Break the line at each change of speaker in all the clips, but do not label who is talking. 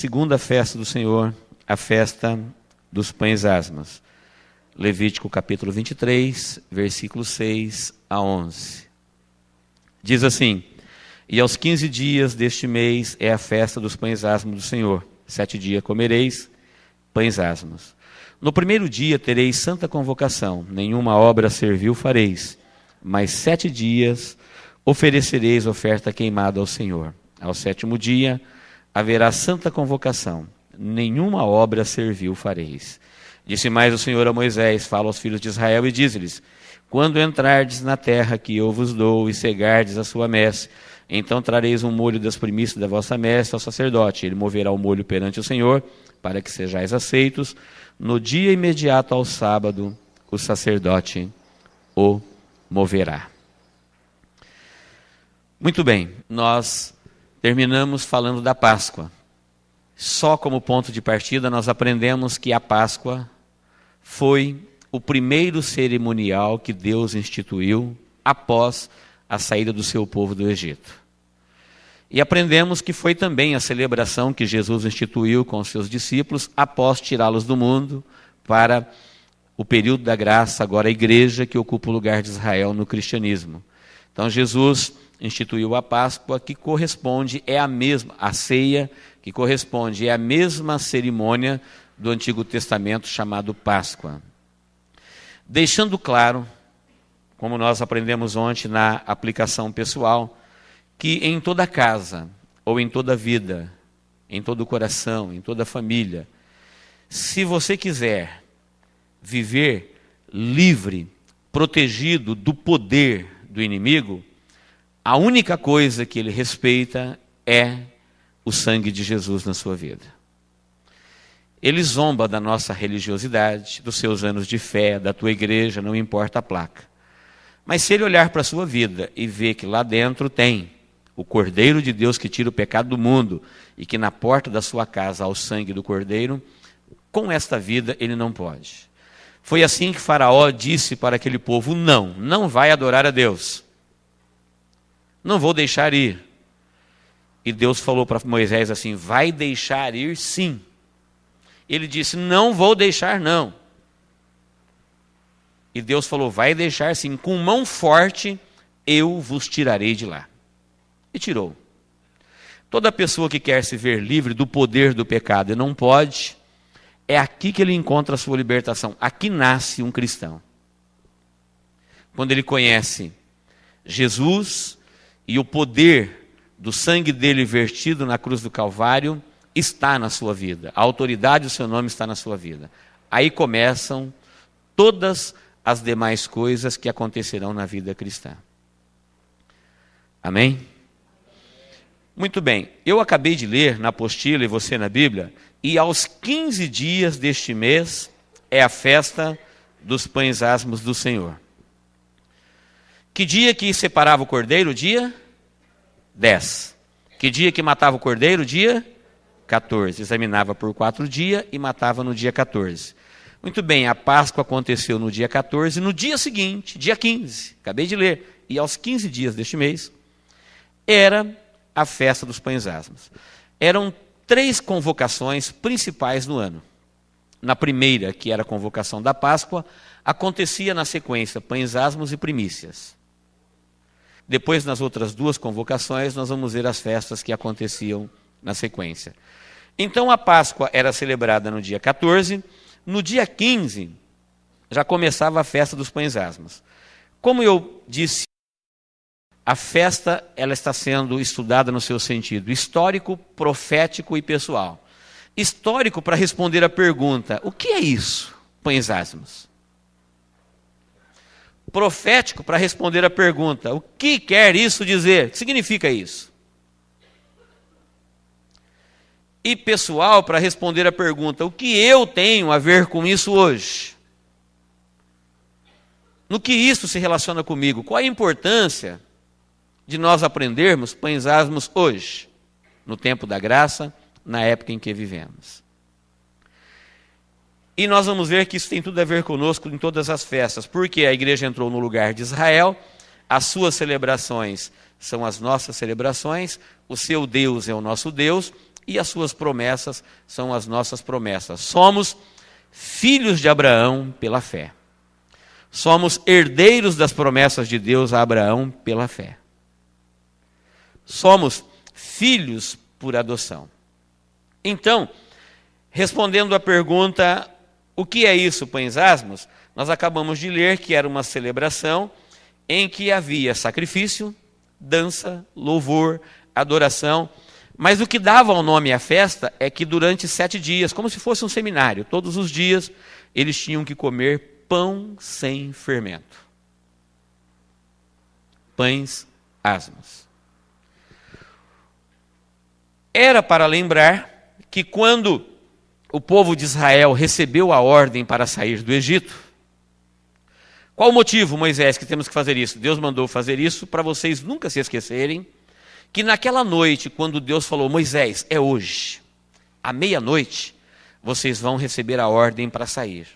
segunda festa do Senhor, a festa dos pães asmos. Levítico capítulo 23, versículos 6 a 11. Diz assim: e aos 15 dias deste mês é a festa dos pães asmos do Senhor. 7 dias comereis pães asmos. No primeiro dia tereis santa convocação, nenhuma obra servil fareis, mas 7 dias oferecereis oferta queimada ao Senhor. Ao 7º dia haverá santa convocação, nenhuma obra servil fareis. Disse mais o Senhor a Moisés: fala aos filhos de Israel e diz-lhes: quando entrardes na terra que eu vos dou e cegardes a sua messe, então trareis um molho das primícias da vossa messe ao sacerdote. Ele moverá o molho perante o Senhor, para que sejais aceitos. No dia imediato ao sábado, o sacerdote o moverá. Muito bem, nós terminamos falando da Páscoa. Só como ponto de partida, nós aprendemos que a Páscoa foi o primeiro cerimonial que Deus instituiu após a saída do seu povo do Egito. E aprendemos que foi também a celebração que Jesus instituiu com os seus discípulos após tirá-los do mundo para o período da graça, agora a igreja que ocupa o lugar de Israel no cristianismo. Então Jesus instituiu a Páscoa, que corresponde, é a mesma, a ceia, que corresponde, é a mesma cerimônia do Antigo Testamento chamado Páscoa. Deixando claro, como nós aprendemos ontem na aplicação pessoal, que em toda casa, ou em toda vida, em todo coração, em toda família, se você quiser viver livre, protegido do poder do inimigo, a única coisa que ele respeita é o sangue de Jesus na sua vida. Ele zomba da nossa religiosidade, dos seus anos de fé, da tua igreja, não importa a placa. Mas se ele olhar para a sua vida e ver que lá dentro tem o Cordeiro de Deus que tira o pecado do mundo e que na porta da sua casa há o sangue do Cordeiro, com esta vida ele não pode. Foi assim que Faraó disse para aquele povo: não vai adorar a Deus. Não vou deixar ir. E Deus falou para Moisés assim: vai deixar ir sim. Ele disse: não vou deixar não. E Deus falou: vai deixar sim, com mão forte eu vos tirarei de lá. E tirou. Toda pessoa que quer se ver livre do poder do pecado e não pode, é aqui que ele encontra a sua libertação. Aqui nasce um cristão. Quando ele conhece Jesus e o poder do sangue dele vertido na cruz do Calvário está na sua vida. A autoridade do seu nome está na sua vida. Aí começam todas as demais coisas que acontecerão na vida cristã. Amém? Muito bem, eu acabei de ler na apostila e você na Bíblia, e aos 15 dias deste mês é a festa dos pães asmos do Senhor. Que dia que separava o cordeiro? Dia 10. Que dia que matava o cordeiro? Dia 14. Examinava por 4 dias e matava no dia 14. Muito bem, a Páscoa aconteceu no dia 14, no dia seguinte, dia 15, acabei de ler, e aos 15 dias deste mês, era a festa dos pães asmos. Eram 3 convocações principais no ano. Na primeira, que era a convocação da Páscoa, acontecia na sequência pães asmos e primícias. Depois, nas outras 2 convocações, nós vamos ver as festas que aconteciam na sequência. Então, a Páscoa era celebrada no dia 14, no dia 15, já começava a festa dos pães asmos. Como eu disse, a festa ela está sendo estudada no seu sentido histórico, profético e pessoal. Histórico para responder a pergunta: o que é isso, pães asmos? Profético para responder a pergunta: o que quer isso dizer? O que significa isso? E pessoal para responder a pergunta: o que eu tenho a ver com isso hoje? No que isso se relaciona comigo? Qual a importância de nós aprendermos pães asmos hoje, no tempo da graça, na época em que vivemos? E nós vamos ver que isso tem tudo a ver conosco em todas as festas, porque a igreja entrou no lugar de Israel, as suas celebrações são as nossas celebrações, o seu Deus é o nosso Deus, e as suas promessas são as nossas promessas. Somos filhos de Abraão pela fé. Somos herdeiros das promessas de Deus a Abraão pela fé. Somos filhos por adoção. Então, respondendo à pergunta, o que é isso, pães asmos? Nós acabamos de ler que era uma celebração em que havia sacrifício, dança, louvor, adoração. Mas o que dava o nome à festa é que durante 7 dias, como se fosse um seminário, todos os dias eles tinham que comer pão sem fermento. Pães asmos. Era para lembrar que quando o povo de Israel recebeu a ordem para sair do Egito, qual o motivo, Moisés, que temos que fazer isso? Deus mandou fazer isso para vocês nunca se esquecerem que naquela noite, quando Deus falou, Moisés, é hoje, à meia-noite, vocês vão receber a ordem para sair.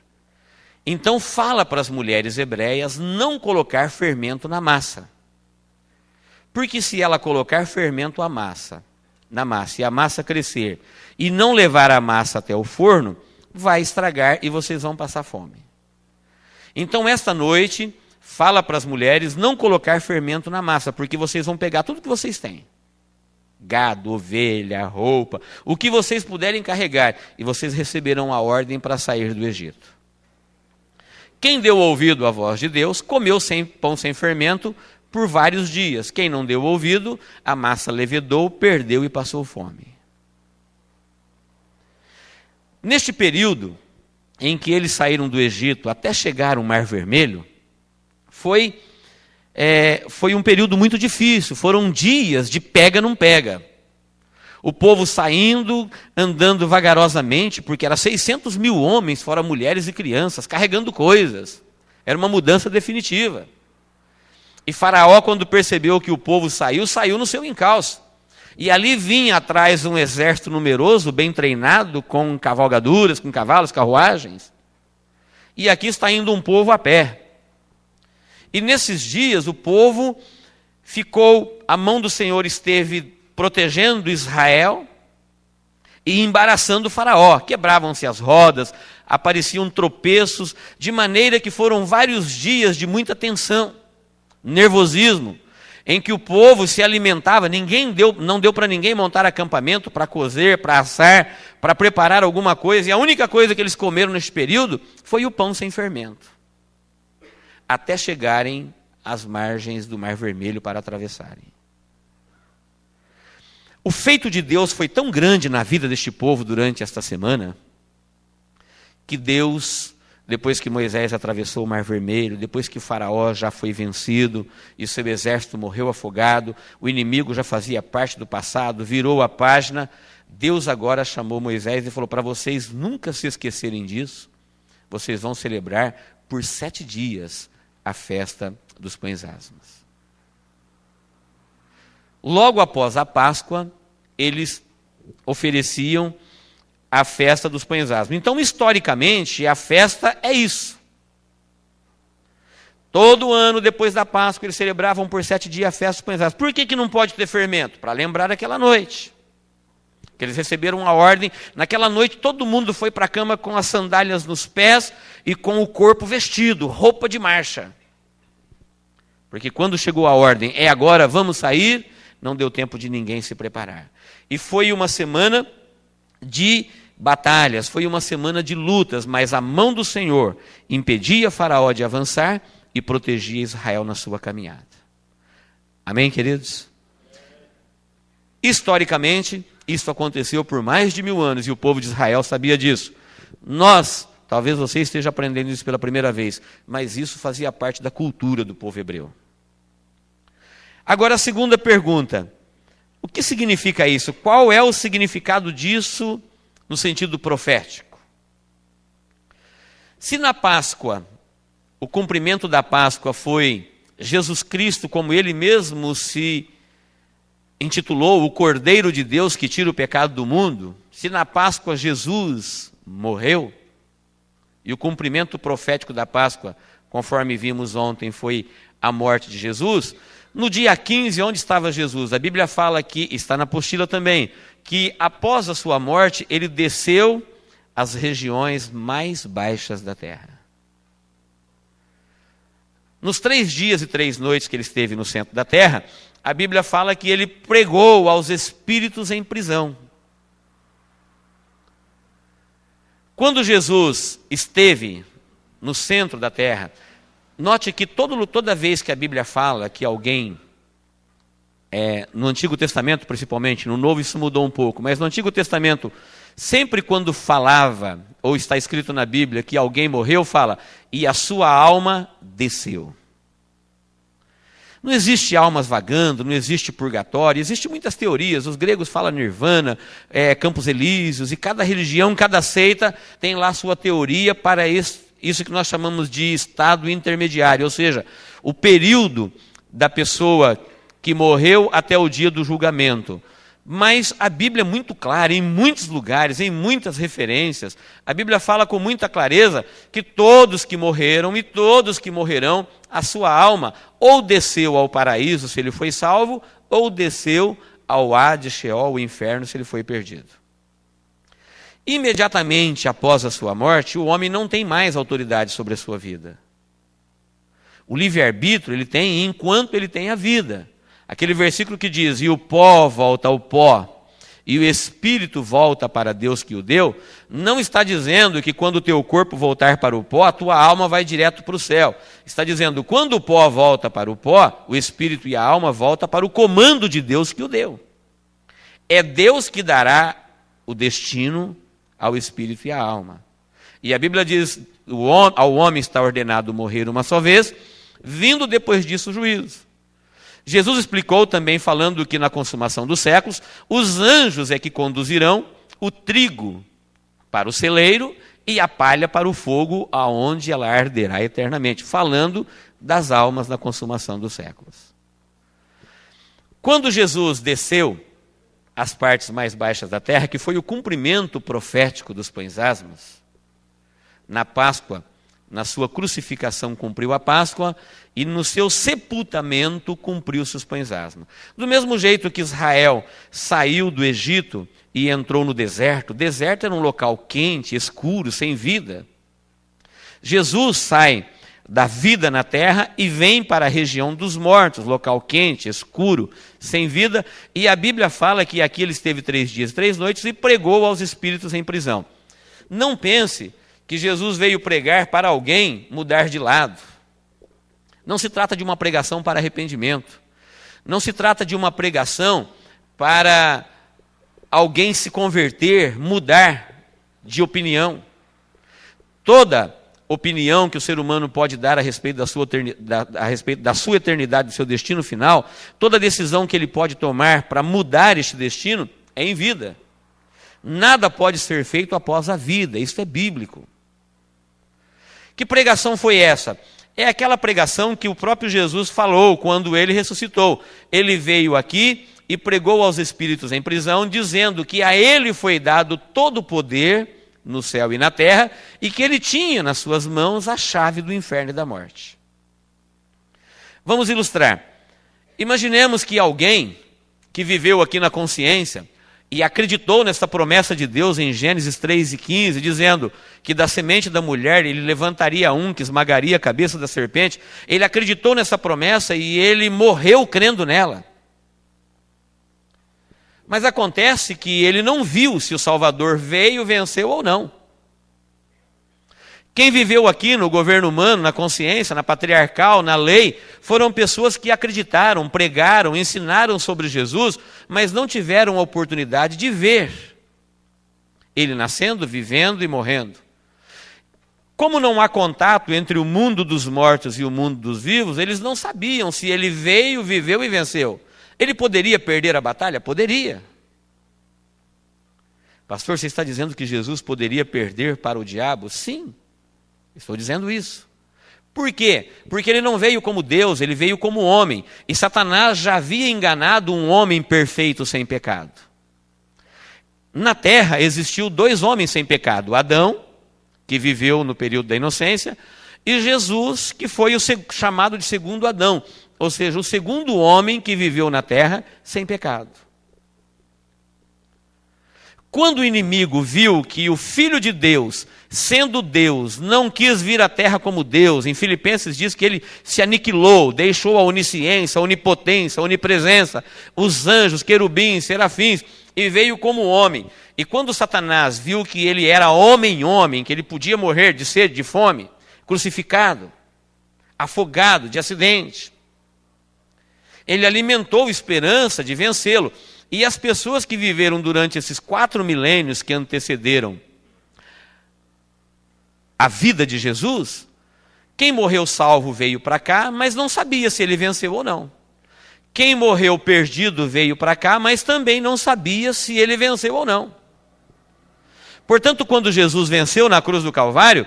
Então fala para as mulheres hebreias não colocar fermento na massa. Porque se ela colocar fermento na massa e a massa crescer e não levar a massa até o forno, vai estragar e vocês vão passar fome. Então esta noite fala para as mulheres não colocar fermento na massa, porque vocês vão pegar tudo que vocês têm. Gado, ovelha, roupa, o que vocês puderem carregar, e vocês receberão a ordem para sair do Egito. Quem deu ouvido à voz de Deus, comeu pão sem fermento por vários dias. Quem não deu ouvido, a massa levedou, perdeu e passou fome. Neste período em que eles saíram do Egito até chegar ao Mar Vermelho, foi um período muito difícil, foram dias de pega não pega. O povo saindo, andando vagarosamente, porque era 600 mil homens, fora mulheres e crianças, carregando coisas. Era uma mudança definitiva. E Faraó, quando percebeu que o povo saiu no seu encalço. E ali vinha atrás um exército numeroso, bem treinado, com cavalgaduras, com cavalos, carruagens. E aqui está indo um povo a pé. E nesses dias o povo ficou, a mão do Senhor esteve protegendo Israel e embaraçando o Faraó. Quebravam-se as rodas, apareciam tropeços, de maneira que foram vários dias de muita tensão, nervosismo, em que o povo se alimentava, não deu para ninguém montar acampamento para cozer, para assar, para preparar alguma coisa, e a única coisa que eles comeram neste período foi o pão sem fermento, até chegarem às margens do Mar Vermelho para atravessarem. O feito de Deus foi tão grande na vida deste povo durante esta semana, que Deus, depois que Moisés atravessou o Mar Vermelho, depois que o Faraó já foi vencido e seu exército morreu afogado, o inimigo já fazia parte do passado, virou a página, Deus agora chamou Moisés e falou, para vocês nunca se esquecerem disso, vocês vão celebrar por 7 dias a festa dos pães asmos. Logo após a Páscoa, eles ofereciam a festa dos pães asmos. Então, historicamente, a festa é isso. Todo ano, depois da Páscoa, eles celebravam por 7 dias a festa dos pães asmos. Por que não pode ter fermento? Para lembrar aquela noite. Que eles receberam a ordem. Naquela noite, todo mundo foi para a cama com as sandálias nos pés e com o corpo vestido, roupa de marcha. Porque quando chegou a ordem, é agora, vamos sair, não deu tempo de ninguém se preparar. E foi uma semana de batalhas, foi uma semana de lutas, mas a mão do Senhor impedia Faraó de avançar e protegia Israel na sua caminhada. Amém, queridos? Historicamente, isso aconteceu por mais de 1000 anos e o povo de Israel sabia disso. Talvez você esteja aprendendo isso pela primeira vez, mas isso fazia parte da cultura do povo hebreu. Agora a segunda pergunta, o que significa isso? Qual é o significado disso no sentido profético? Se na Páscoa, o cumprimento da Páscoa foi Jesus Cristo, como ele mesmo se intitulou, o Cordeiro de Deus que tira o pecado do mundo, se na Páscoa Jesus morreu, e o cumprimento profético da Páscoa, conforme vimos ontem, foi a morte de Jesus, No dia 15, onde estava Jesus? A Bíblia fala que, está na apostila também, que após a sua morte, ele desceu às regiões mais baixas da terra. Nos 3 dias e 3 noites que ele esteve no centro da terra, a Bíblia fala que ele pregou aos espíritos em prisão. Quando Jesus esteve no centro da terra, note que toda vez que a Bíblia fala que alguém, no Antigo Testamento principalmente, no Novo isso mudou um pouco, mas no Antigo Testamento, sempre quando falava, ou está escrito na Bíblia, que alguém morreu, fala, e a sua alma desceu. Não existe almas vagando, não existe purgatório, existem muitas teorias, os gregos falam nirvana, campos elíseos, e cada religião, cada seita tem lá sua teoria para isso que nós chamamos de estado intermediário, ou seja, o período da pessoa que morreu até o dia do julgamento. Mas a Bíblia é muito clara, em muitos lugares, em muitas referências, a Bíblia fala com muita clareza que todos que morreram e todos que morrerão, a sua alma ou desceu ao paraíso se ele foi salvo, ou desceu ao Hades, Sheol, o inferno, se ele foi perdido. Imediatamente após a sua morte, o homem não tem mais autoridade sobre a sua vida. O livre-arbítrio ele tem enquanto ele tem a vida. Aquele versículo que diz, e o pó volta ao pó, e o espírito volta para Deus que o deu, não está dizendo que quando o teu corpo voltar para o pó, a tua alma vai direto para o céu. Está dizendo, quando o pó volta para o pó, o espírito e a alma voltam para o comando de Deus que o deu. É Deus que dará o destino ao espírito e à alma. E a Bíblia diz, ao homem está ordenado morrer uma só vez, vindo depois disso o juízo. Jesus explicou também, falando que na consumação dos séculos, os anjos é que conduzirão o trigo para o celeiro e a palha para o fogo, aonde ela arderá eternamente, falando das almas na consumação dos séculos. Quando Jesus desceu às partes mais baixas da terra, que foi o cumprimento profético dos pães asmos, na Páscoa, na sua crucificação cumpriu a Páscoa e no seu sepultamento cumpriu-se os pães asmos. Do mesmo jeito que Israel saiu do Egito e entrou no deserto, o deserto era um local quente, escuro, sem vida. Jesus sai da vida na terra e vem para a região dos mortos, local quente, escuro, sem vida, e a Bíblia fala que aqui ele esteve 3 dias e 3 noites e pregou aos espíritos em prisão. Não pense que Jesus veio pregar para alguém mudar de lado. Não se trata de uma pregação para arrependimento. Não se trata de uma pregação para alguém se converter, mudar de opinião. Toda opinião que o ser humano pode dar a respeito da sua eternidade, do seu destino final, toda decisão que ele pode tomar para mudar este destino é em vida. Nada pode ser feito após a vida, isso é bíblico. Que pregação foi essa? É aquela pregação que o próprio Jesus falou quando ele ressuscitou. Ele veio aqui e pregou aos espíritos em prisão, dizendo que a ele foi dado todo o poder no céu e na terra, e que ele tinha nas suas mãos a chave do inferno e da morte. Vamos ilustrar. Imaginemos que alguém que viveu aqui na consciência e acreditou nessa promessa de Deus em Gênesis 3:15, dizendo que da semente da mulher ele levantaria um que esmagaria a cabeça da serpente. Ele acreditou nessa promessa e ele morreu crendo nela. Mas acontece que ele não viu se o Salvador veio, venceu ou não. Quem viveu aqui no governo humano, na consciência, na patriarcal, na lei, foram pessoas que acreditaram, pregaram, ensinaram sobre Jesus, mas não tiveram a oportunidade de ver ele nascendo, vivendo e morrendo. Como não há contato entre o mundo dos mortos e o mundo dos vivos, eles não sabiam se ele veio, viveu e venceu. Ele poderia perder a batalha? Poderia. Pastor, você está dizendo que Jesus poderia perder para o diabo? Sim. Estou dizendo isso. Por quê? Porque ele não veio como Deus, ele veio como homem. E Satanás já havia enganado um homem perfeito sem pecado. Na terra existiu 2 homens sem pecado. Adão, que viveu no período da inocência, e Jesus, que foi o chamado de segundo Adão. ou seja, o segundo homem que viveu na terra sem pecado. Quando o inimigo viu que o Filho de Deus, sendo Deus, não quis vir à terra como Deus, em Filipenses diz que ele se aniquilou, deixou a onisciência, a onipotência, a onipresença, os anjos, querubins, serafins, e veio como homem. E quando Satanás viu que ele era homem, que ele podia morrer de sede, de fome, crucificado, afogado, de acidente, ele alimentou esperança de vencê-lo. E as pessoas que viveram durante esses 4 milênios que antecederam a vida de Jesus, quem morreu salvo veio para cá, mas não sabia se ele venceu ou não. Quem morreu perdido veio para cá, mas também não sabia se ele venceu ou não. Portanto, quando Jesus venceu na cruz do Calvário,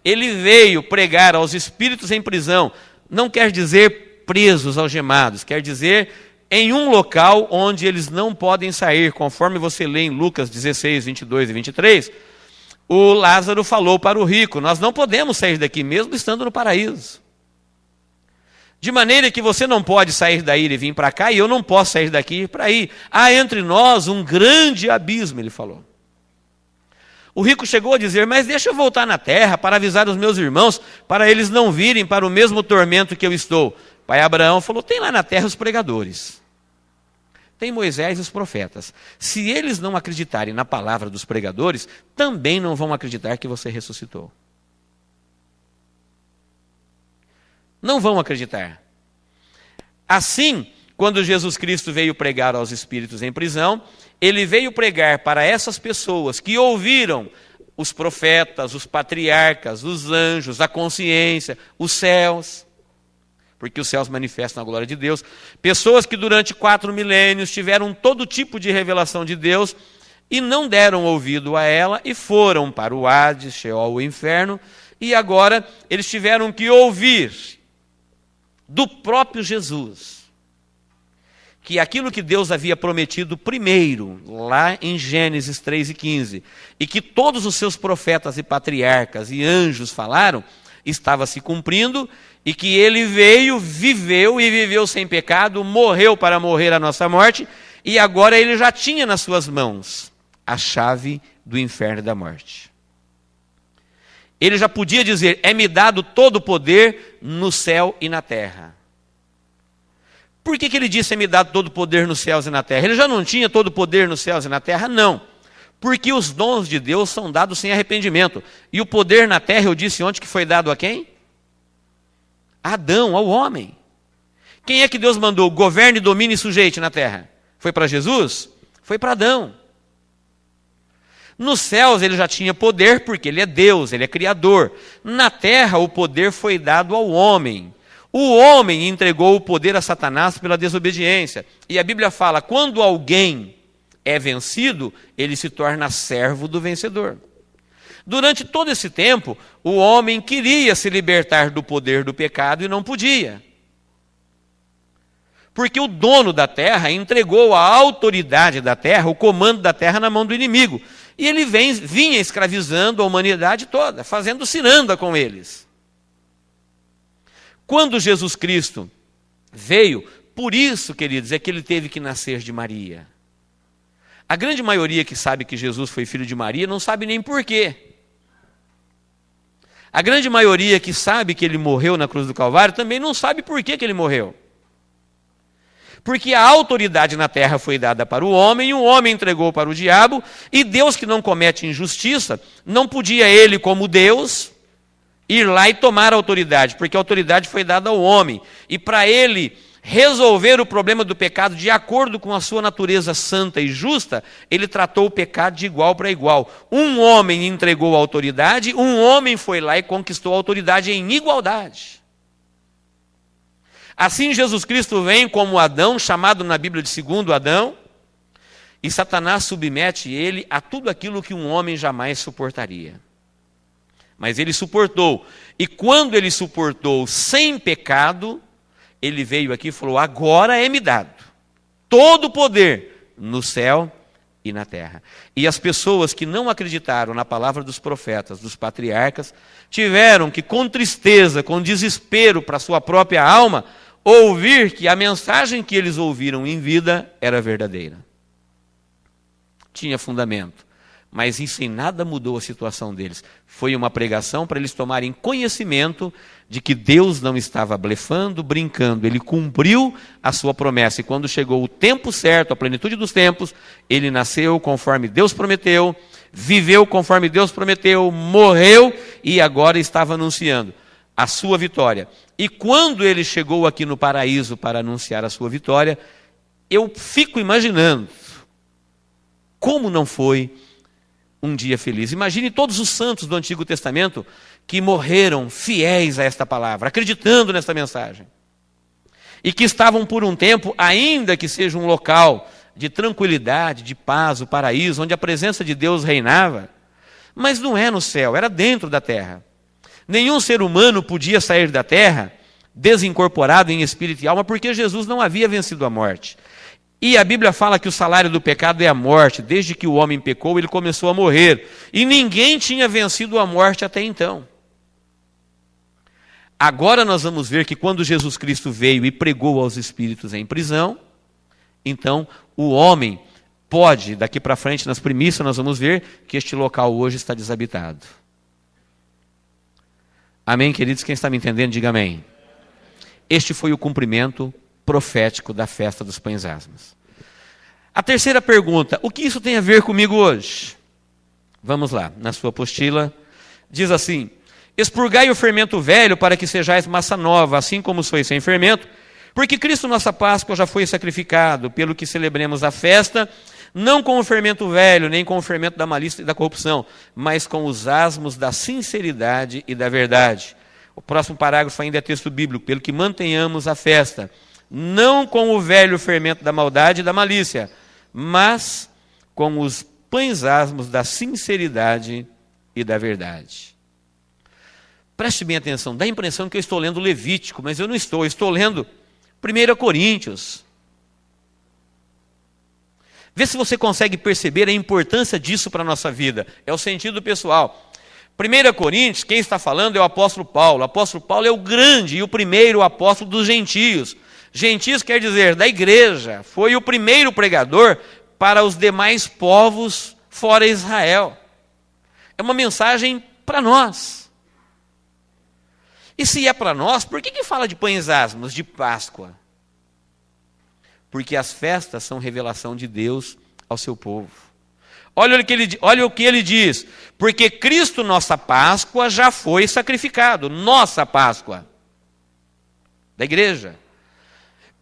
ele veio pregar aos espíritos em prisão. Não quer dizer presos, algemados, quer dizer em um local onde eles não podem sair, conforme você lê em Lucas 16, 22 e 23, o Lázaro falou para o rico, nós não podemos sair daqui mesmo estando no paraíso. De maneira que você não pode sair daí e vir para cá, e eu não posso sair daqui e ir para aí. Há entre nós um grande abismo, ele falou. O rico chegou a dizer, mas deixa eu voltar na terra para avisar os meus irmãos, para eles não virem para o mesmo tormento que eu estou. Pai Abraão falou, tem lá na terra os pregadores. Tem Moisés e os profetas. Se eles não acreditarem na palavra dos pregadores, também não vão acreditar que você ressuscitou. Não vão acreditar. Assim, quando Jesus Cristo veio pregar aos espíritos em prisão, ele veio pregar para essas pessoas que ouviram os profetas, os patriarcas, os anjos, a consciência, os céus, porque os céus manifestam a glória de Deus. Pessoas que durante 4 milênios tiveram todo tipo de revelação de Deus e não deram ouvido a ela e foram para o Hades, Sheol, o inferno, e agora eles tiveram que ouvir do próprio Jesus que aquilo que Deus havia prometido primeiro, lá em Gênesis 3:15, e que todos os seus profetas e patriarcas e anjos falaram, estava se cumprindo, e que ele veio, viveu e viveu sem pecado, morreu para morrer a nossa morte, e agora ele já tinha nas suas mãos a chave do inferno e da morte. Ele já podia dizer, é-me dado todo o poder no céu e na terra. Por que ele disse, é-me dado todo o poder nos céus e na terra? Ele já não tinha todo o poder nos céus e na terra? Não. Porque os dons de Deus são dados sem arrependimento. E o poder na terra, eu disse ontem que foi dado a quem? A Adão, ao homem. Quem é que Deus mandou? Governe, domine e sujeite na terra. Foi para Jesus? Foi para Adão. Nos céus ele já tinha poder porque ele é Deus, ele é Criador. Na terra o poder foi dado ao homem. O homem entregou o poder a Satanás pela desobediência. E a Bíblia fala, quando alguém é vencido, ele se torna servo do vencedor. Durante todo esse tempo, o homem queria se libertar do poder do pecado e não podia. Porque o dono da terra entregou a autoridade da terra, o comando da terra na mão do inimigo. E ele vinha escravizando a humanidade toda, fazendo ciranda com eles. Quando Jesus Cristo veio, por isso, queridos, é que ele teve que nascer de Maria. A grande maioria que sabe que Jesus foi filho de Maria não sabe nem por quê. A grande maioria que sabe que ele morreu na cruz do Calvário também não sabe por que ele morreu. Porque a autoridade na terra foi dada para o homem, e o homem entregou para o diabo, e Deus, que não comete injustiça, não podia ele, como Deus, ir lá e tomar a autoridade, porque a autoridade foi dada ao homem. E para ele resolver o problema do pecado de acordo com a sua natureza santa e justa, ele tratou o pecado de igual para igual. Um homem entregou a autoridade, um homem foi lá e conquistou a autoridade em igualdade. Assim Jesus Cristo vem como Adão, chamado na Bíblia de segundo Adão, e Satanás submete ele a tudo aquilo que um homem jamais suportaria. Mas ele suportou, e quando ele suportou sem pecado, ele veio aqui e falou, agora é-me dado todo o poder no céu e na terra. E as pessoas que não acreditaram na palavra dos profetas, dos patriarcas, tiveram que, com tristeza, com desespero para a sua própria alma, ouvir que a mensagem que eles ouviram em vida era verdadeira. Tinha fundamento. Mas isso em nada mudou a situação deles. Foi uma pregação para eles tomarem conhecimento de que Deus não estava blefando, brincando. Ele cumpriu a sua promessa. E quando chegou o tempo certo, a plenitude dos tempos, ele nasceu conforme Deus prometeu, viveu conforme Deus prometeu, morreu e agora estava anunciando a sua vitória. E quando ele chegou aqui no paraíso para anunciar a sua vitória, eu fico imaginando como não foi um dia feliz. Imagine todos os santos do Antigo Testamento que morreram fiéis a esta palavra, acreditando nesta mensagem. E que estavam por um tempo, ainda que seja um local de tranquilidade, de paz, o paraíso, onde a presença de Deus reinava, mas não é no céu, era dentro da terra. Nenhum ser humano podia sair da terra desincorporado em espírito e alma, porque Jesus não havia vencido a morte. E a Bíblia fala que o salário do pecado é a morte. Desde que o homem pecou, ele começou a morrer. E ninguém tinha vencido a morte até então. Agora nós vamos ver que quando Jesus Cristo veio e pregou aos espíritos em prisão, então o homem pode, daqui para frente nas primícias nós vamos ver que este local hoje está desabitado. Amém, queridos? Quem está me entendendo, diga amém. Este foi o cumprimento profético da festa dos pães asmos. A terceira pergunta, o que isso tem a ver comigo hoje? Vamos lá, na sua apostila, diz assim: expurgai o fermento velho para que sejais massa nova, assim como sois sem fermento, porque Cristo nossa Páscoa já foi sacrificado, pelo que celebremos a festa, não com o fermento velho, nem com o fermento da malícia e da corrupção, mas com os asmos da sinceridade e da verdade. O próximo parágrafo ainda é texto bíblico, pelo que mantenhamos a festa, não com o velho fermento da maldade e da malícia, mas com os pães asmos da sinceridade e da verdade. Preste bem atenção, dá a impressão que eu estou lendo Levítico, mas eu não estou, eu estou lendo 1 Coríntios. Vê se você consegue perceber a importância disso para a nossa vida, é o sentido pessoal. 1 Coríntios, quem está falando é o apóstolo Paulo. O apóstolo Paulo é o grande e o primeiro apóstolo dos gentios. Gentios quer dizer da igreja, foi o primeiro pregador para os demais povos fora Israel. É uma mensagem para nós. E se é para nós, por que fala de pães asmos, de Páscoa? Porque as festas são revelação de Deus ao seu povo. Olha o que ele diz, porque Cristo, nossa Páscoa, já foi sacrificado, nossa Páscoa, da igreja.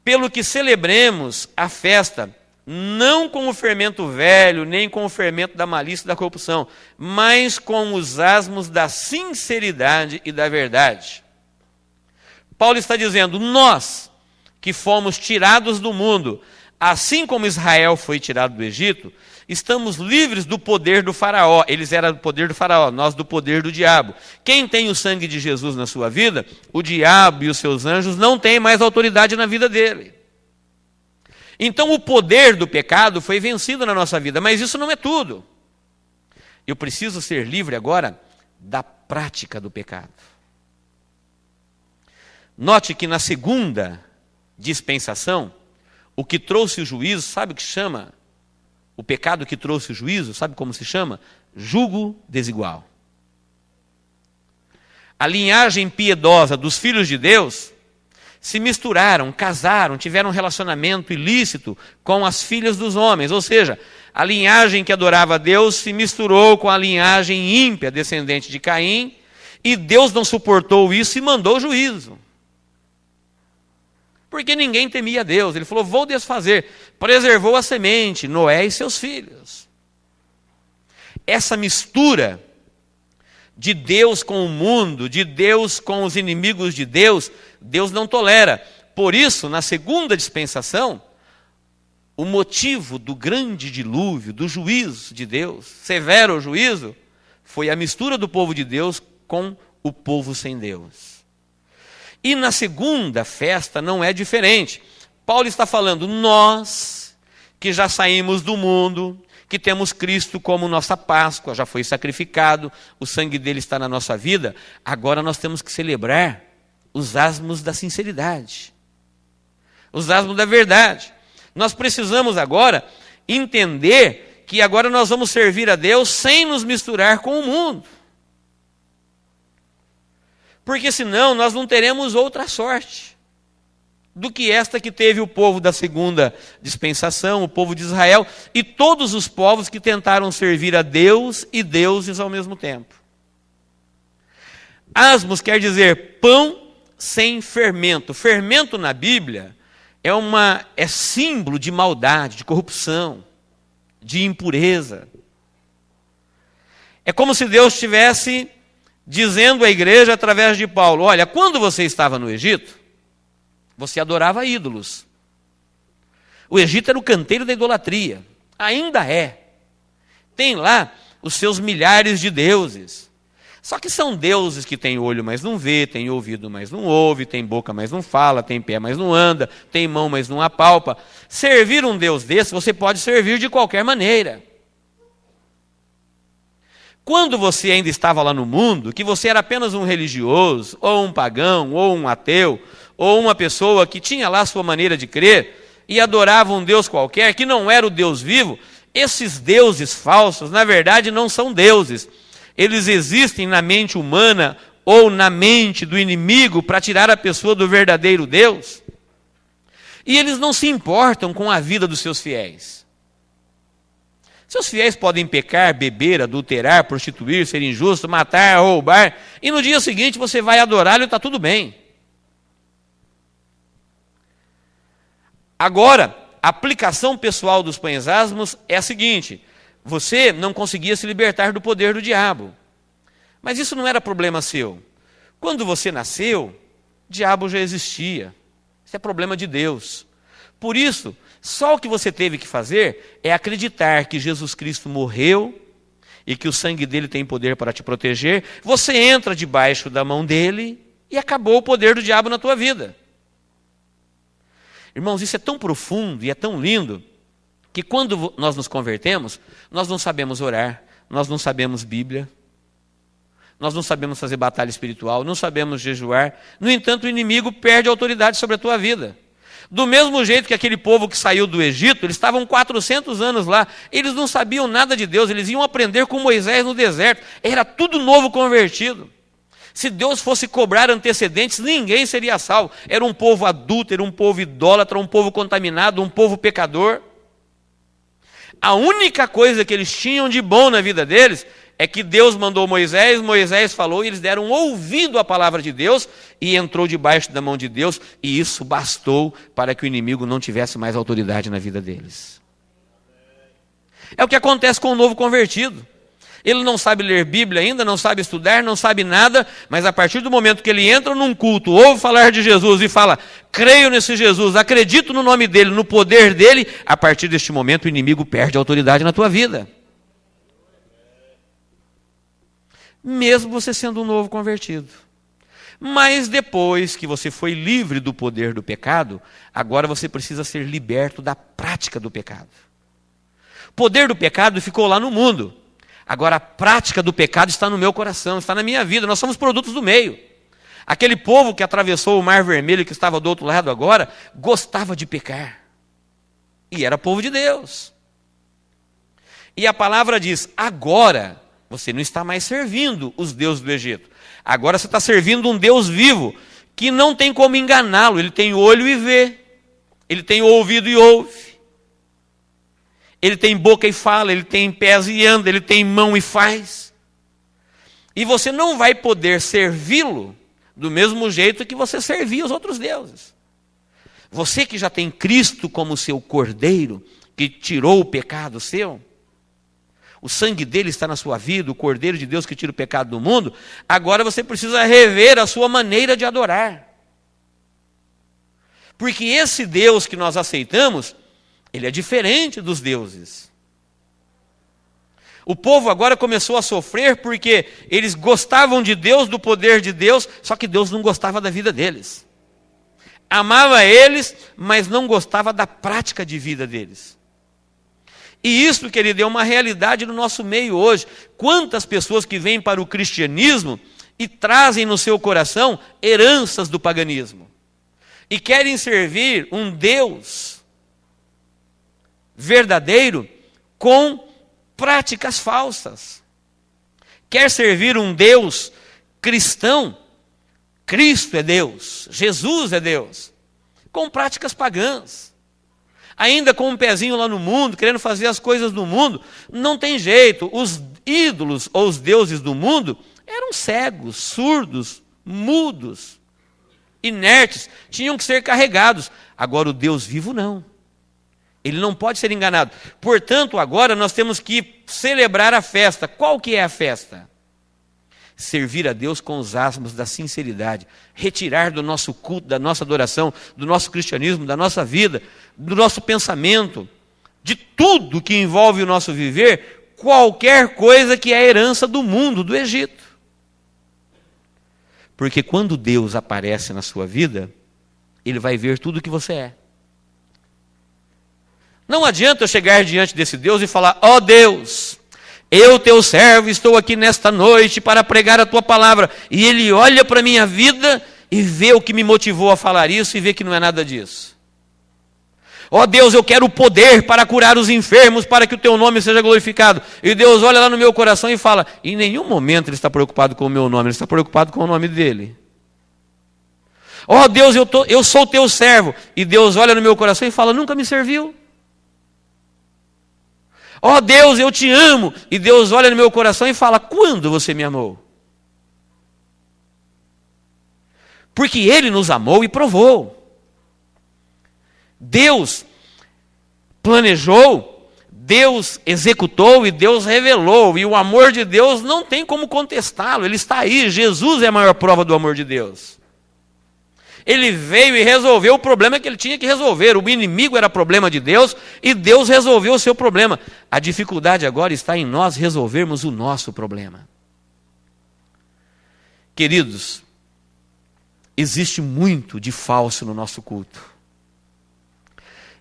Pelo que celebremos a festa, não com o fermento velho, nem com o fermento da malícia e da corrupção, mas com os asmos da sinceridade e da verdade. Paulo está dizendo, nós que fomos tirados do mundo, assim como Israel foi tirado do Egito, estamos livres do poder do faraó. Eles eram do poder do faraó, nós do poder do diabo. Quem tem o sangue de Jesus na sua vida, o diabo e os seus anjos não têm mais autoridade na vida dele. Então o poder do pecado foi vencido na nossa vida, mas isso não é tudo. Eu preciso ser livre agora da prática do pecado. Note que na segunda dispensação, o que trouxe o juízo, sabe o que chama? O pecado que trouxe o juízo, sabe como se chama? Jugo desigual. A linhagem piedosa dos filhos de Deus se misturaram, casaram, tiveram um relacionamento ilícito com as filhas dos homens. Ou seja, a linhagem que adorava a Deus se misturou com a linhagem ímpia, descendente de Caim, e Deus não suportou isso e mandou juízo. Porque ninguém temia a Deus. Ele falou, vou desfazer. Preservou a semente, Noé e seus filhos. Essa mistura de Deus com o mundo, de Deus com os inimigos de Deus, Deus não tolera. Por isso, na segunda dispensação, o motivo do grande dilúvio, do juízo de Deus, severo juízo, foi a mistura do povo de Deus com o povo sem Deus. E na segunda festa não é diferente. Paulo está falando, nós que já saímos do mundo, que temos Cristo como nossa Páscoa, já foi sacrificado, o sangue dele está na nossa vida, agora nós temos que celebrar os asmos da sinceridade. os asmos da verdade. Nós precisamos agora entender que agora nós vamos servir a Deus sem nos misturar com o mundo. Porque senão nós não teremos outra sorte do que esta que teve o povo da segunda dispensação, o povo de Israel, e todos os povos que tentaram servir a Deus e deuses ao mesmo tempo. Asmos quer dizer pão sem fermento. Fermento na Bíblia é símbolo de maldade, de corrupção, de impureza. É como se Deus estivesse dizendo à igreja através de Paulo: olha, quando você estava no Egito, você adorava ídolos. O Egito era o canteiro da idolatria. Ainda é. Tem lá os seus milhares de deuses. Só que são deuses que têm olho, mas não vê, têm ouvido, mas não ouve, têm boca, mas não fala, têm pé, mas não anda, têm mão, mas não apalpa. Servir um Deus desse, você pode servir de qualquer maneira. Quando você ainda estava lá no mundo, que você era apenas um religioso, ou um pagão, ou um ateu, ou uma pessoa que tinha lá a sua maneira de crer, e adorava um Deus qualquer, que não era o Deus vivo, esses deuses falsos, na verdade, não são deuses. Eles existem na mente humana ou na mente do inimigo para tirar a pessoa do verdadeiro Deus. E eles não se importam com a vida dos seus fiéis. Seus fiéis podem pecar, beber, adulterar, prostituir, ser injusto, matar, roubar, e no dia seguinte você vai adorá-lo e está tudo bem. Agora, a aplicação pessoal dos pães asmos é a seguinte: você não conseguia se libertar do poder do diabo. Mas isso não era problema seu. Quando você nasceu, o diabo já existia. Isso é problema de Deus. Por isso, só o que você teve que fazer é acreditar que Jesus Cristo morreu e que o sangue dele tem poder para te proteger. Você entra debaixo da mão dele e acabou o poder do diabo na tua vida. Irmãos, isso é tão profundo e é tão lindo que quando nós nos convertemos, nós não sabemos orar, nós não sabemos Bíblia, nós não sabemos fazer batalha espiritual, não sabemos jejuar. No entanto, o inimigo perde a autoridade sobre a tua vida. Do mesmo jeito que aquele povo que saiu do Egito, eles estavam 400 anos lá, eles não sabiam nada de Deus, eles iam aprender com Moisés no deserto, era tudo novo convertido. Se Deus fosse cobrar antecedentes, ninguém seria salvo. Era um povo adúltero, um povo idólatra, um povo contaminado, um povo pecador. A única coisa que eles tinham de bom na vida deles é que Deus mandou Moisés, Moisés falou e eles deram ouvido à palavra de Deus e entrou debaixo da mão de Deus, e isso bastou para que o inimigo não tivesse mais autoridade na vida deles. É o que acontece com o novo convertido. Ele não sabe ler Bíblia ainda, não sabe estudar, não sabe nada, mas a partir do momento que ele entra num culto, ouve falar de Jesus e fala: creio nesse Jesus, acredito no nome dele, no poder dele, a partir deste momento o inimigo perde a autoridade na tua vida. Mesmo você sendo um novo convertido. Mas depois que você foi livre do poder do pecado, agora você precisa ser liberto da prática do pecado. O poder do pecado ficou lá no mundo. Agora a prática do pecado está no meu coração, está na minha vida. Nós somos produtos do meio. Aquele povo que atravessou o Mar Vermelho, que estava do outro lado agora, gostava de pecar. E era povo de Deus. E a palavra diz: agora você não está mais servindo os deuses do Egito. Agora você está servindo um Deus vivo, que não tem como enganá-lo. Ele tem olho e vê. Ele tem ouvido e ouve. Ele tem boca e fala, ele tem pés e anda, ele tem mão e faz. E você não vai poder servi-lo do mesmo jeito que você servia os outros deuses. Você que já tem Cristo como seu cordeiro, que tirou o pecado seu, o sangue dele está na sua vida, o cordeiro de Deus que tira o pecado do mundo, agora você precisa rever a sua maneira de adorar. Porque esse Deus que nós aceitamos, ele é diferente dos deuses. O povo agora começou a sofrer porque eles gostavam de Deus, do poder de Deus, só que Deus não gostava da vida deles. Amava eles, mas não gostava da prática de vida deles. E isso, querido, é uma realidade no nosso meio hoje. Quantas pessoas que vêm para o cristianismo e trazem no seu coração heranças do paganismo. e querem servir um Deus verdadeiro com práticas falsas. Quer servir um Deus cristão, Cristo é Deus, Jesus é Deus, com práticas pagãs. Ainda com um pezinho lá no mundo, querendo fazer as coisas do mundo, não tem jeito. Os ídolos ou os deuses do mundo eram cegos, surdos, mudos, inertes, tinham que ser carregados. Agora o Deus vivo não. Ele não pode ser enganado. Portanto, agora nós temos que celebrar a festa. Qual que é a festa? Servir a Deus com os asmos da sinceridade, retirar do nosso culto, da nossa adoração, do nosso cristianismo, da nossa vida, do nosso pensamento, de tudo que envolve o nosso viver, qualquer coisa que é a herança do mundo, do Egito. Porque quando Deus aparece na sua vida, Ele vai ver tudo o que você é. Não adianta eu chegar diante desse Deus e falar: ó Deus, eu, teu servo, estou aqui nesta noite para pregar a tua palavra. E ele olha para a minha vida e vê o que me motivou a falar isso e vê que não é nada disso. Ó Deus, eu quero o poder para curar os enfermos, para que o teu nome seja glorificado. E Deus olha lá no meu coração e fala: em nenhum momento ele está preocupado com o meu nome, ele está preocupado com o nome dele. Ó Deus, eu sou teu servo. E Deus olha no meu coração e fala: nunca me serviu. Ó Deus, eu te amo. E Deus olha no meu coração e fala: quando você me amou? Porque Ele nos amou e provou. Deus planejou, Deus executou e Deus revelou. E o amor de Deus não tem como contestá-lo, Ele está aí. Jesus é a maior prova do amor de Deus. Ele veio e resolveu o problema que ele tinha que resolver. O inimigo era problema de Deus e Deus resolveu o seu problema. A dificuldade agora está em nós resolvermos o nosso problema. Queridos, existe muito de falso no nosso culto.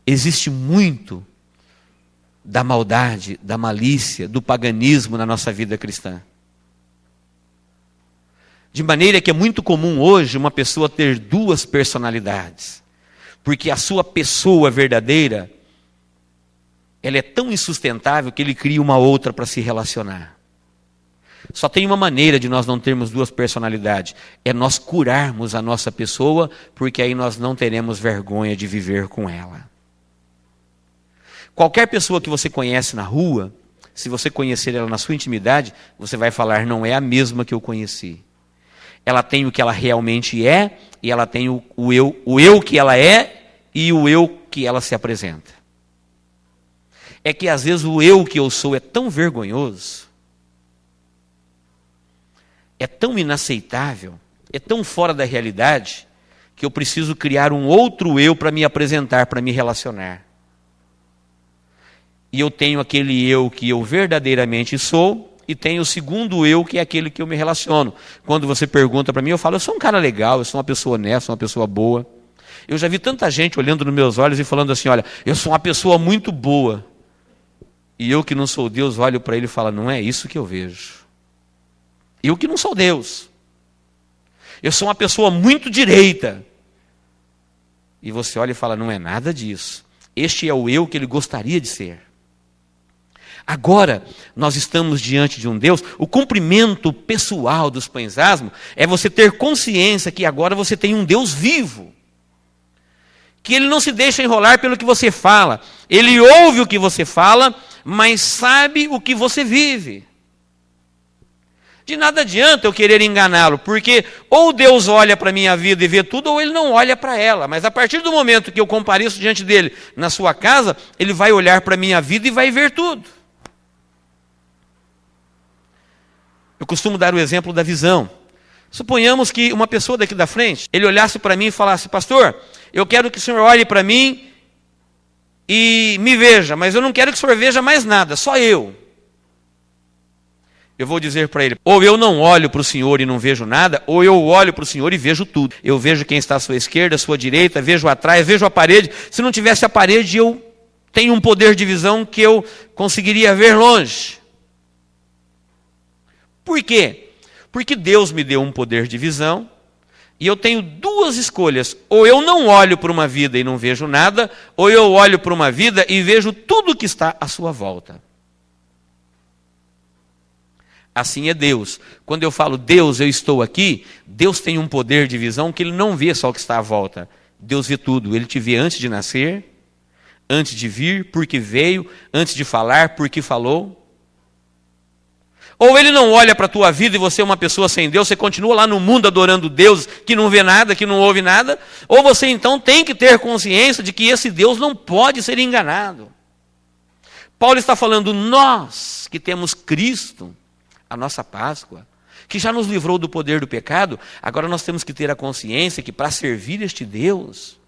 Existe muito da maldade, da malícia, do paganismo na nossa vida cristã. De maneira que é muito comum hoje uma pessoa ter duas personalidades. Porque a sua pessoa verdadeira, ela é tão insustentável que ele cria uma outra para se relacionar. Só tem uma maneira de nós não termos duas personalidades. É nós curarmos a nossa pessoa, porque aí nós não teremos vergonha de viver com ela. Qualquer pessoa que você conhece na rua, se você conhecer ela na sua intimidade, você vai falar: não é a mesma que eu conheci. Ela tem o que ela realmente é, e ela tem o eu que ela é, e o eu que ela se apresenta. É que às vezes o eu que eu sou é tão vergonhoso, é tão inaceitável, é tão fora da realidade, que eu preciso criar um outro eu para me apresentar, para me relacionar. E eu tenho aquele eu que eu verdadeiramente sou, e tenho o segundo eu, que é aquele que eu me relaciono. Quando você pergunta para mim, eu falo: eu sou um cara legal, eu sou uma pessoa honesta, sou uma pessoa boa. Eu já vi tanta gente olhando nos meus olhos e falando assim: olha, eu sou uma pessoa muito boa. E eu que não sou Deus, olho para ele e falo: não é isso que eu vejo. Eu que não sou Deus. Eu sou uma pessoa muito direita. E você olha e fala: não é nada disso. Este é o eu que ele gostaria de ser. Agora, nós estamos diante de um Deus. O cumprimento pessoal dos pães asmos é você ter consciência que agora você tem um Deus vivo. Que Ele não se deixa enrolar pelo que você fala. Ele ouve o que você fala, mas sabe o que você vive. De nada adianta eu querer enganá-lo, porque ou Deus olha para a minha vida e vê tudo, ou Ele não olha para ela. Mas a partir do momento que eu compareço diante dEle na sua casa, Ele vai olhar para a minha vida e vai ver tudo. Eu costumo dar o exemplo da visão. Suponhamos que uma pessoa daqui da frente, ele olhasse para mim e falasse: pastor, eu quero que o senhor olhe para mim e me veja, mas eu não quero que o senhor veja mais nada, só eu. Eu vou dizer para ele: ou eu não olho para o senhor e não vejo nada, ou eu olho para o senhor e vejo tudo. Eu vejo quem está à sua esquerda, à sua direita, vejo atrás, vejo a parede. Se não tivesse a parede, eu tenho um poder de visão que eu conseguiria ver longe. Por quê? Porque Deus me deu um poder de visão E eu tenho duas escolhas: ou eu não olho para uma vida e não vejo nada, ou eu olho para uma vida e vejo tudo que está à sua volta. Assim é Deus. Quando eu falo Deus, eu estou aqui, Deus tem um poder de visão que Ele não vê só o que está à volta. Deus vê tudo. Ele te vê antes de nascer, antes de vir, porque veio, antes de falar, porque falou. Ou Ele não olha para a tua vida e você é uma pessoa sem Deus, você continua lá no mundo adorando Deus que não vê nada, que não ouve nada. Ou você então tem que ter consciência de que esse Deus não pode ser enganado. Paulo está falando, nós que temos Cristo, a nossa Páscoa, que já nos livrou do poder do pecado, agora nós temos que ter a consciência que para servir este Deus,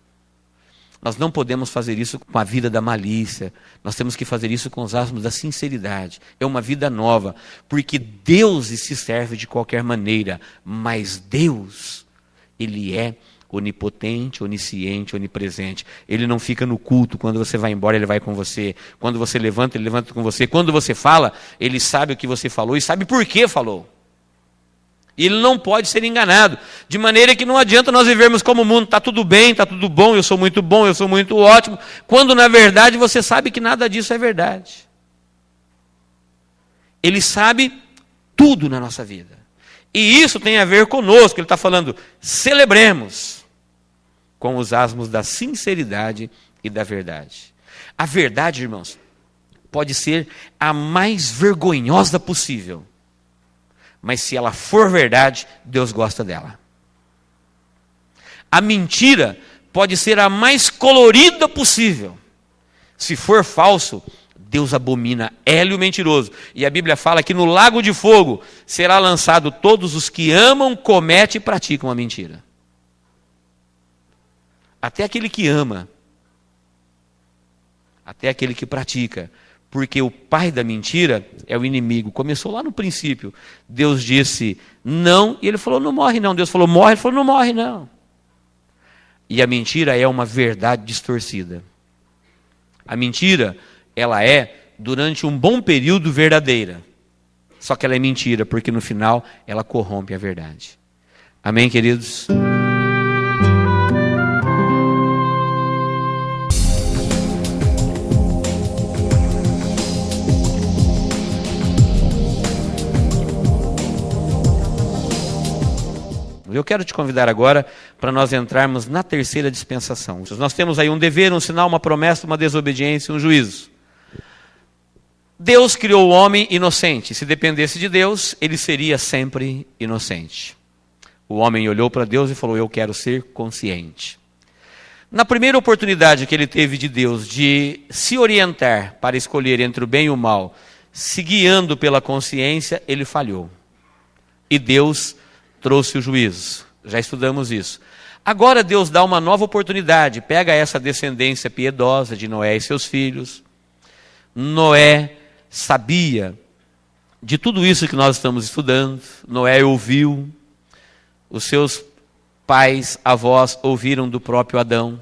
nós não podemos fazer isso com a vida da malícia, nós temos que fazer isso com os asmos da sinceridade. É uma vida nova, porque Deus se serve de qualquer maneira, mas Deus, Ele é onipotente, onisciente, onipresente. Ele não fica no culto, quando você vai embora Ele vai com você, quando você levanta Ele levanta com você, quando você fala Ele sabe o que você falou e sabe por que falou. Ele não pode ser enganado, de maneira que não adianta nós vivermos como o mundo, está tudo bem, está tudo bom, eu sou muito ótimo, quando na verdade você sabe que nada disso é verdade. Ele sabe tudo na nossa vida, e isso tem a ver conosco. Ele está falando, celebremos com os asmos da sinceridade e da verdade. A verdade, irmãos, pode ser a mais vergonhosa possível, mas se ela for verdade, Deus gosta dela. A mentira pode ser a mais colorida possível. Se for falso, Deus abomina ela e o mentiroso. E a Bíblia fala que no lago de fogo será lançado todos os que amam, cometem e praticam a mentira. Até aquele que ama, até aquele que pratica. Porque o pai da mentira é o inimigo. Começou lá no princípio. Deus disse não, e ele falou, não morre não. Deus falou, morre, ele falou, não morre não. E a mentira é uma verdade distorcida. A mentira, ela é, durante um bom período, verdadeira. Só que ela é mentira, porque no final ela corrompe a verdade. Amém, queridos? Eu quero te convidar agora para nós entrarmos na terceira dispensação. Nós temos aí um dever, um sinal, uma promessa, uma desobediência, um juízo. Deus criou o homem inocente. Se dependesse de Deus, ele seria sempre inocente. O homem olhou para Deus e falou, eu quero ser consciente. Na primeira oportunidade que ele teve de Deus de se orientar para escolher entre o bem e o mal, se guiando pela consciência, ele falhou. E Deus trouxe o juízo. Já estudamos isso. Agora Deus dá uma nova oportunidade. Pega essa descendência piedosa de Noé e seus filhos. Noé sabia de tudo isso que nós estamos estudando. Noé ouviu. Os seus pais, avós ouviram do próprio Adão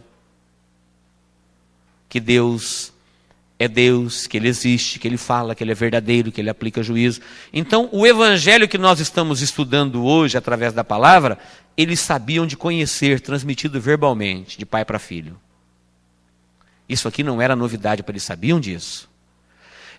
que Deus é Deus, que Ele existe, que Ele fala, que Ele é verdadeiro, que Ele aplica juízo. Então, o evangelho que nós estamos estudando hoje, através da palavra, eles sabiam de conhecer, transmitido verbalmente, de pai para filho. Isso aqui não era novidade para eles, sabiam disso.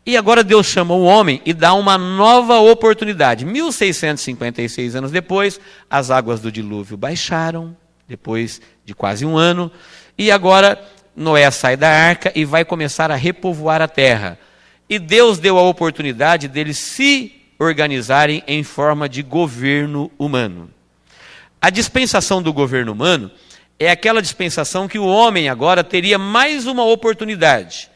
E agora Deus chama o homem e dá uma nova oportunidade. 1656 anos depois, as águas do dilúvio baixaram, depois de quase um ano, e agora Noé sai da arca e vai começar a repovoar a terra. E Deus deu a oportunidade deles se organizarem em forma de governo humano. A dispensação do governo humano é aquela dispensação que o homem agora teria mais uma oportunidade.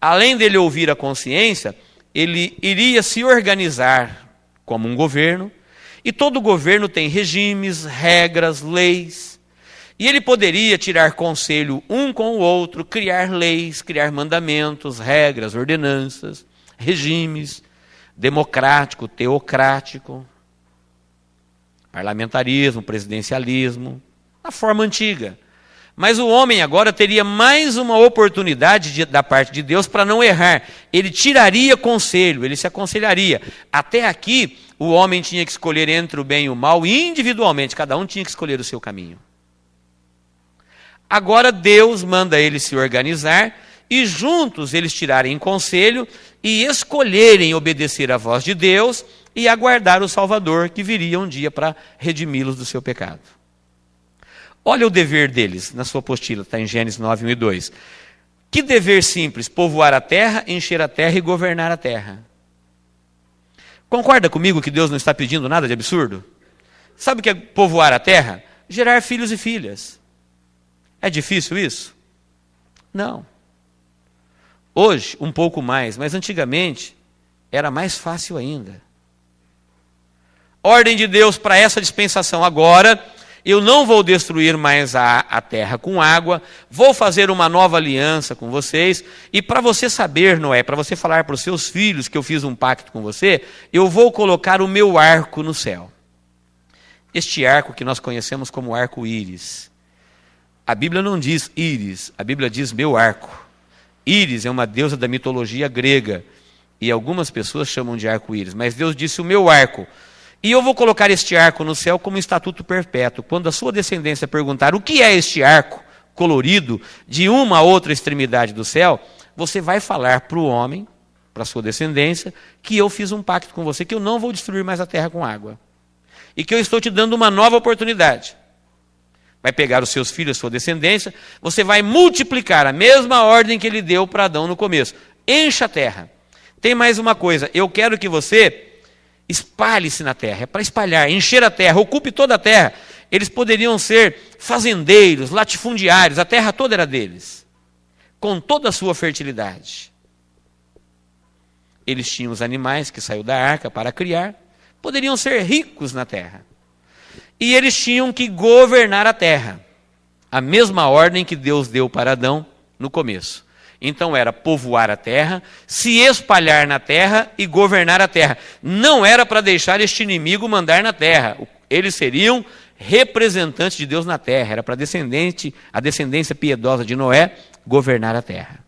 Além dele ouvir a consciência, ele iria se organizar como um governo. E todo governo tem regimes, regras, leis. E ele poderia tirar conselho um com o outro, criar leis, criar mandamentos, regras, ordenanças, regimes, democrático, teocrático, parlamentarismo, presidencialismo, a forma antiga. Mas o homem agora teria mais uma oportunidade da parte de Deus para não errar. Ele tiraria conselho, ele se aconselharia. Até aqui, o homem tinha que escolher entre o bem e o mal individualmente, cada um tinha que escolher o seu caminho. Agora Deus manda eles se organizar e juntos eles tirarem conselho e escolherem obedecer à voz de Deus e aguardar o Salvador que viria um dia para redimi-los do seu pecado. Olha o dever deles, na sua apostila, está em Gênesis 9, 1 e 2. Que dever simples, povoar a terra, encher a terra e governar a terra. Concorda comigo que Deus não está pedindo nada de absurdo? Sabe o que é povoar a terra? Gerar filhos e filhas. É difícil isso? Não. Hoje, um pouco mais, mas antigamente era mais fácil ainda. Ordem de Deus para essa dispensação agora: eu não vou destruir mais a terra com água, vou fazer uma nova aliança com vocês, e para você saber, Noé, para você falar para os seus filhos que eu fiz um pacto com você, eu vou colocar o meu arco no céu. Este arco que nós conhecemos como arco-íris. A Bíblia não diz íris, a Bíblia diz meu arco. Íris é uma deusa da mitologia grega, e algumas pessoas chamam de arco-íris, mas Deus disse o meu arco. E eu vou colocar este arco no céu como estatuto perpétuo. Quando a sua descendência perguntar o que é este arco colorido de uma a outra extremidade do céu, você vai falar para o homem, para a sua descendência, que eu fiz um pacto com você, que eu não vou destruir mais a terra com água. E que eu estou te dando uma nova oportunidade. Vai pegar os seus filhos, a sua descendência, você vai multiplicar a mesma ordem que ele deu para Adão no começo. Encha a terra. Tem mais uma coisa, eu quero que você espalhe-se na terra, é para espalhar, encher a terra, ocupe toda a terra. Eles poderiam ser fazendeiros, latifundiários, a terra toda era deles, com toda a sua fertilidade. Eles tinham os animais que saiu da arca para criar, poderiam ser ricos na terra. E eles tinham que governar a terra, a mesma ordem que Deus deu para Adão no começo. Então era povoar a terra, se espalhar na terra e governar a terra. Não era para deixar este inimigo mandar na terra. Eles seriam representantes de Deus na terra. Era para a descendência piedosa de Noé governar a terra.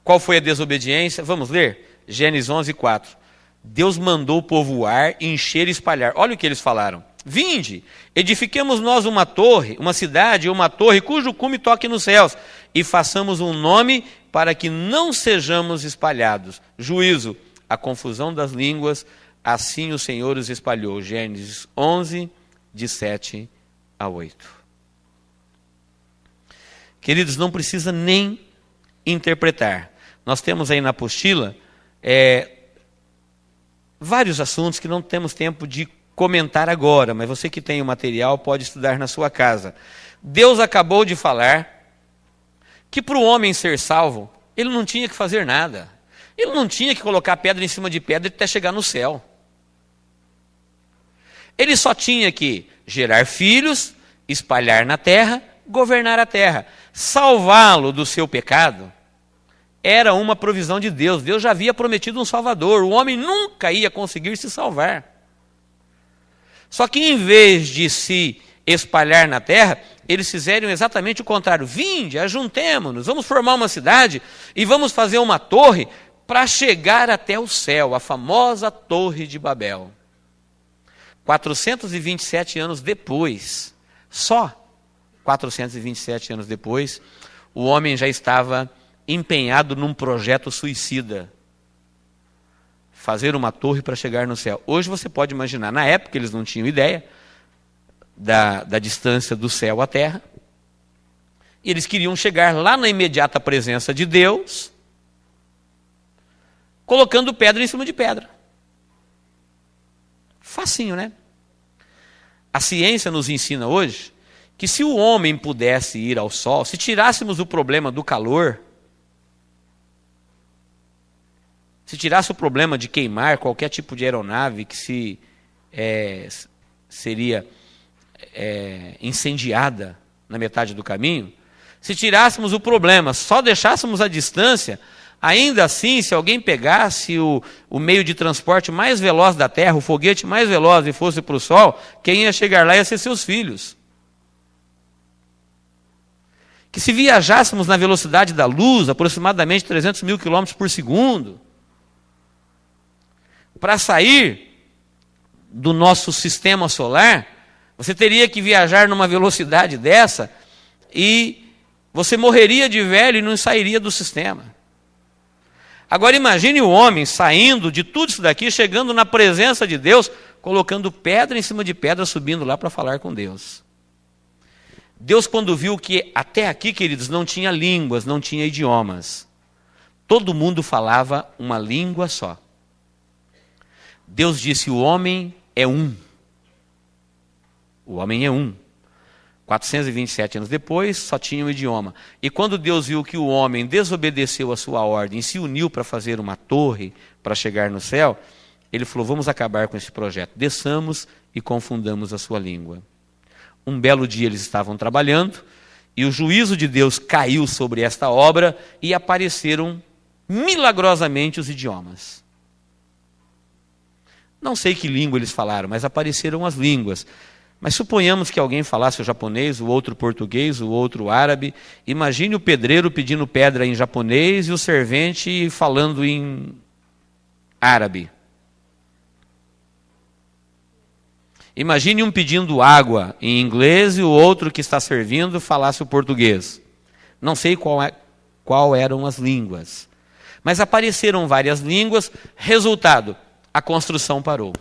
Qual foi a desobediência? Vamos ler? Gênesis 11, 4. Deus mandou povoar, encher e espalhar. Olha o que eles falaram. Vinde, edifiquemos nós uma torre, uma cidade, uma torre cujo cume toque nos céus, e façamos um nome para que não sejamos espalhados. Juízo, a confusão das línguas, assim o Senhor os espalhou. Gênesis 11, de 7 a 8. Queridos, não precisa nem interpretar. Nós temos aí na apostila vários assuntos que não temos tempo de comentar agora, mas você que tem o material pode estudar na sua casa. Deus acabou de falar que para o homem ser salvo, ele não tinha que fazer nada. Ele não tinha que colocar pedra em cima de pedra até chegar no céu. Ele só tinha que gerar filhos, espalhar na terra, governar a terra. Salvá-lo do seu pecado era uma provisão de Deus. Deus já havia prometido um Salvador. O homem nunca ia conseguir se salvar. Só que em vez de se espalhar na terra, eles fizeram exatamente o contrário. Vinde, ajuntemo-nos, vamos formar uma cidade e vamos fazer uma torre para chegar até o céu, a famosa Torre de Babel. 427 anos depois, só 427 anos depois, o homem já estava empenhado num projeto suicida. Fazer uma torre para chegar no céu. Hoje você pode imaginar, na época eles não tinham ideia da distância do céu à terra. E eles queriam chegar lá na imediata presença de Deus, colocando pedra em cima de pedra. Facinho, né? A ciência nos ensina hoje que se o homem pudesse ir ao sol, se tirássemos o problema do calor, se tirasse o problema de queimar qualquer tipo de aeronave que seria incendiada na metade do caminho, se tirássemos o problema, só deixássemos a distância, ainda assim, se alguém pegasse o meio de transporte mais veloz da Terra, o foguete mais veloz e fosse para o Sol, quem ia chegar lá ia ser seus filhos. que se viajássemos na velocidade da luz, aproximadamente 300 mil quilômetros por segundo, para sair do nosso sistema solar, você teria que viajar numa velocidade dessa e você morreria de velho e não sairia do sistema. Agora imagine o homem saindo de tudo isso daqui, chegando na presença de Deus, colocando pedra em cima de pedra, subindo lá para falar com Deus. Deus, quando viu que até aqui, queridos, não tinha línguas, não tinha idiomas. Todo mundo falava uma língua só. Deus disse, o homem é um. O homem é um. 427 anos depois, só tinha um idioma. E quando Deus viu que o homem desobedeceu a sua ordem, se uniu para fazer uma torre para chegar no céu, ele falou, vamos acabar com esse projeto. Desçamos e confundamos a sua língua. Um belo dia eles estavam trabalhando, e o juízo de Deus caiu sobre esta obra, e apareceram milagrosamente os idiomas. Não sei que língua eles falaram, mas apareceram as línguas. Mas suponhamos que alguém falasse o japonês, o outro português, o outro árabe. Imagine o pedreiro pedindo pedra em japonês e o servente falando em árabe. Imagine um pedindo água em inglês e o outro que está servindo falasse o português. Não sei qual eram as línguas. Mas apareceram várias línguas. Resultado, a construção parou.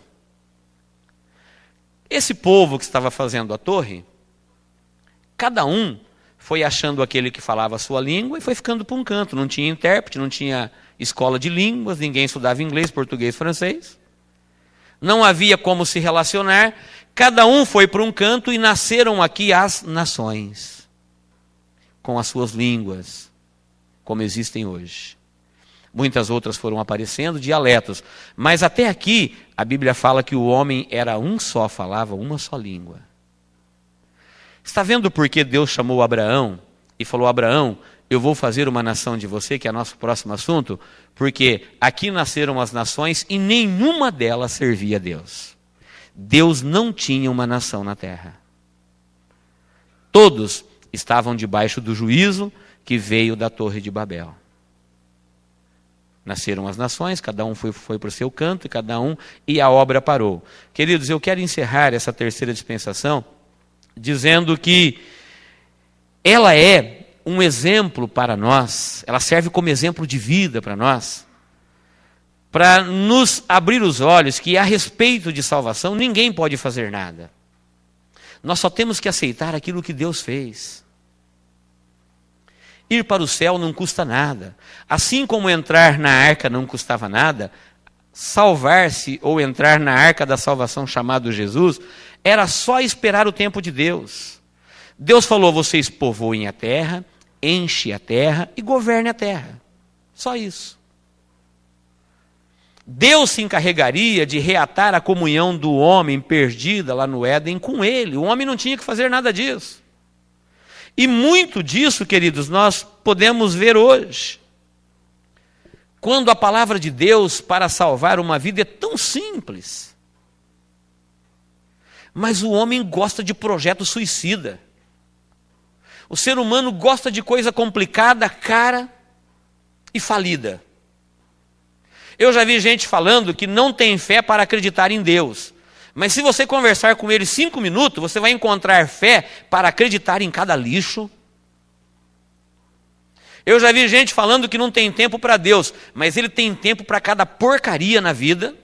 Esse povo que estava fazendo a torre, cada um foi achando aquele que falava a sua língua e foi ficando para um canto. Não tinha intérprete, não tinha escola de línguas, ninguém estudava inglês, português, francês. Não havia como se relacionar. Cada um foi para um canto e nasceram aqui as nações, com as suas línguas, como existem hoje. Muitas outras foram aparecendo, dialetos. Mas até aqui, a Bíblia fala que o homem era um só, falava uma só língua. Está vendo por que Deus chamou Abraão e falou, Abraão, eu vou fazer uma nação de você, que é nosso próximo assunto, porque aqui nasceram as nações e nenhuma delas servia a Deus. Deus não tinha uma nação na terra. Todos estavam debaixo do juízo que veio da Torre de Babel. Nasceram as nações, cada um foi para o seu canto, e a obra parou. Queridos, eu quero encerrar essa terceira dispensação dizendo que ela é um exemplo para nós, ela serve como exemplo de vida para nós, para nos abrir os olhos que a respeito de salvação ninguém pode fazer nada. Nós só temos que aceitar aquilo que Deus fez. Ir para o céu não custa nada. Assim como entrar na arca não custava nada, salvar-se ou entrar na arca da salvação chamado Jesus, era só esperar o tempo de Deus. Deus falou, vocês povoem a terra, enche a terra e governe a terra. Só isso. Deus se encarregaria de reatar a comunhão do homem perdida lá no Éden com ele. O homem não tinha que fazer nada disso. E muito disso, queridos, nós podemos ver hoje. Quando a palavra de Deus para salvar uma vida é tão simples. Mas o homem gosta de projeto suicida. O ser humano gosta de coisa complicada, cara e falida. Eu já vi gente falando que não tem fé para acreditar em Deus. Mas se você conversar com ele 5 minutos, você vai encontrar fé para acreditar em cada lixo. Eu já vi gente falando que não tem tempo para Deus, mas ele tem tempo para cada porcaria na vida.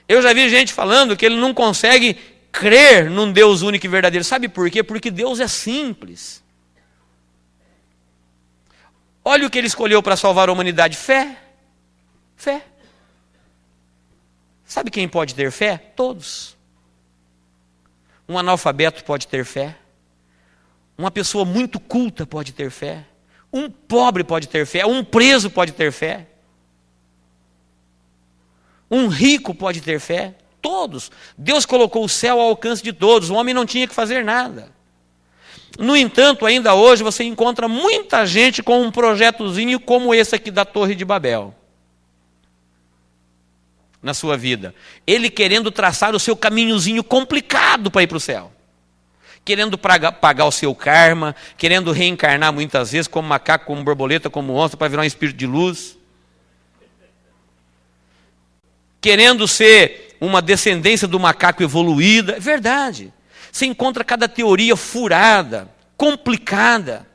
Eu já vi gente falando que ele não consegue crer num Deus único e verdadeiro. Sabe por quê? Porque Deus é simples. Olha o que ele escolheu para salvar a humanidade. Fé. Fé. Sabe quem pode ter fé? Todos. Um analfabeto pode ter fé. Uma pessoa muito culta pode ter fé. Um pobre pode ter fé. Um preso pode ter fé. Um rico pode ter fé. Todos. Deus colocou o céu ao alcance de todos. O homem não tinha que fazer nada. No entanto, ainda hoje você encontra muita gente com um projetozinho como esse aqui da Torre de Babel. Na sua vida. Ele querendo traçar o seu caminhozinho complicado para ir para o céu. querendo pagar o seu karma, querendo reencarnar muitas vezes como macaco, como borboleta, como onça, para virar um espírito de luz. Querendo ser uma descendência do macaco evoluída. É verdade. Você encontra cada teoria furada, complicada.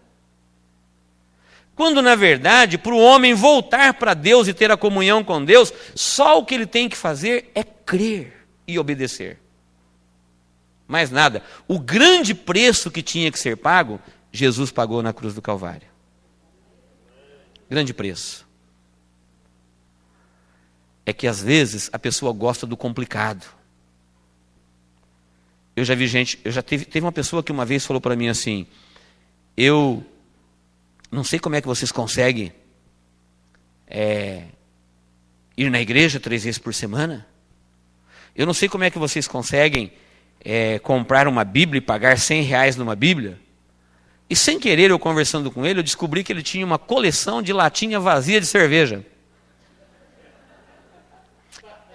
Quando, na verdade, para o homem voltar para Deus e ter a comunhão com Deus, só o que ele tem que fazer é crer e obedecer. Mais nada. O grande preço que tinha que ser pago, Jesus pagou na cruz do Calvário. Grande preço. É que às vezes a pessoa gosta do complicado. Eu já vi gente, teve uma pessoa que uma vez falou para mim assim: eu não sei como é que vocês conseguem ir na igreja 3 vezes por semana. Eu não sei como é que vocês conseguem comprar uma Bíblia e pagar R$100 numa Bíblia. E sem querer, eu conversando com ele, eu descobri que ele tinha uma coleção de latinha vazia de cerveja.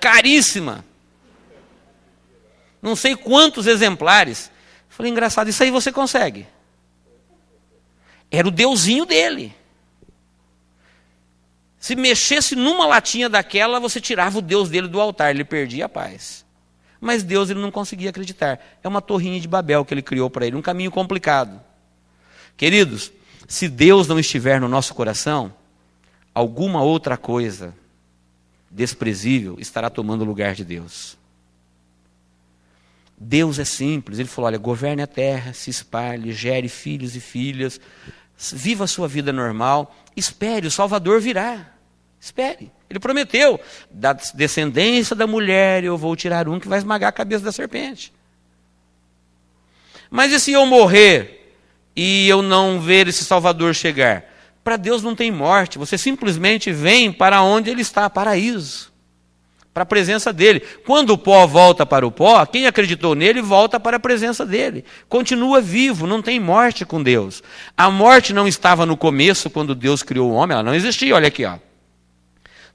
Caríssima. Não sei quantos exemplares. Falei, engraçado, isso aí você consegue. Era o deusinho dele. Se mexesse numa latinha daquela, você tirava o Deus dele do altar, ele perdia a paz. Mas Deus ele não conseguia acreditar. É uma torrinha de Babel que ele criou para ele, um caminho complicado. Queridos, se Deus não estiver no nosso coração, alguma outra coisa desprezível estará tomando o lugar de Deus. Deus é simples, ele falou, olha, governe a terra, se espalhe, gere filhos e filhas, viva a sua vida normal, espere, o Salvador virá. Espere. Ele prometeu, da descendência da mulher eu vou tirar um que vai esmagar a cabeça da serpente. Mas e se eu morrer e eu não ver esse Salvador chegar? Para Deus não tem morte, você simplesmente vem para onde Ele está, paraíso. Para a presença dEle. Quando o pó volta para o pó, quem acreditou nele volta para a presença dEle. Continua vivo, não tem morte com Deus. A morte não estava no começo, quando Deus criou o homem, ela não existia, olha aqui, ó.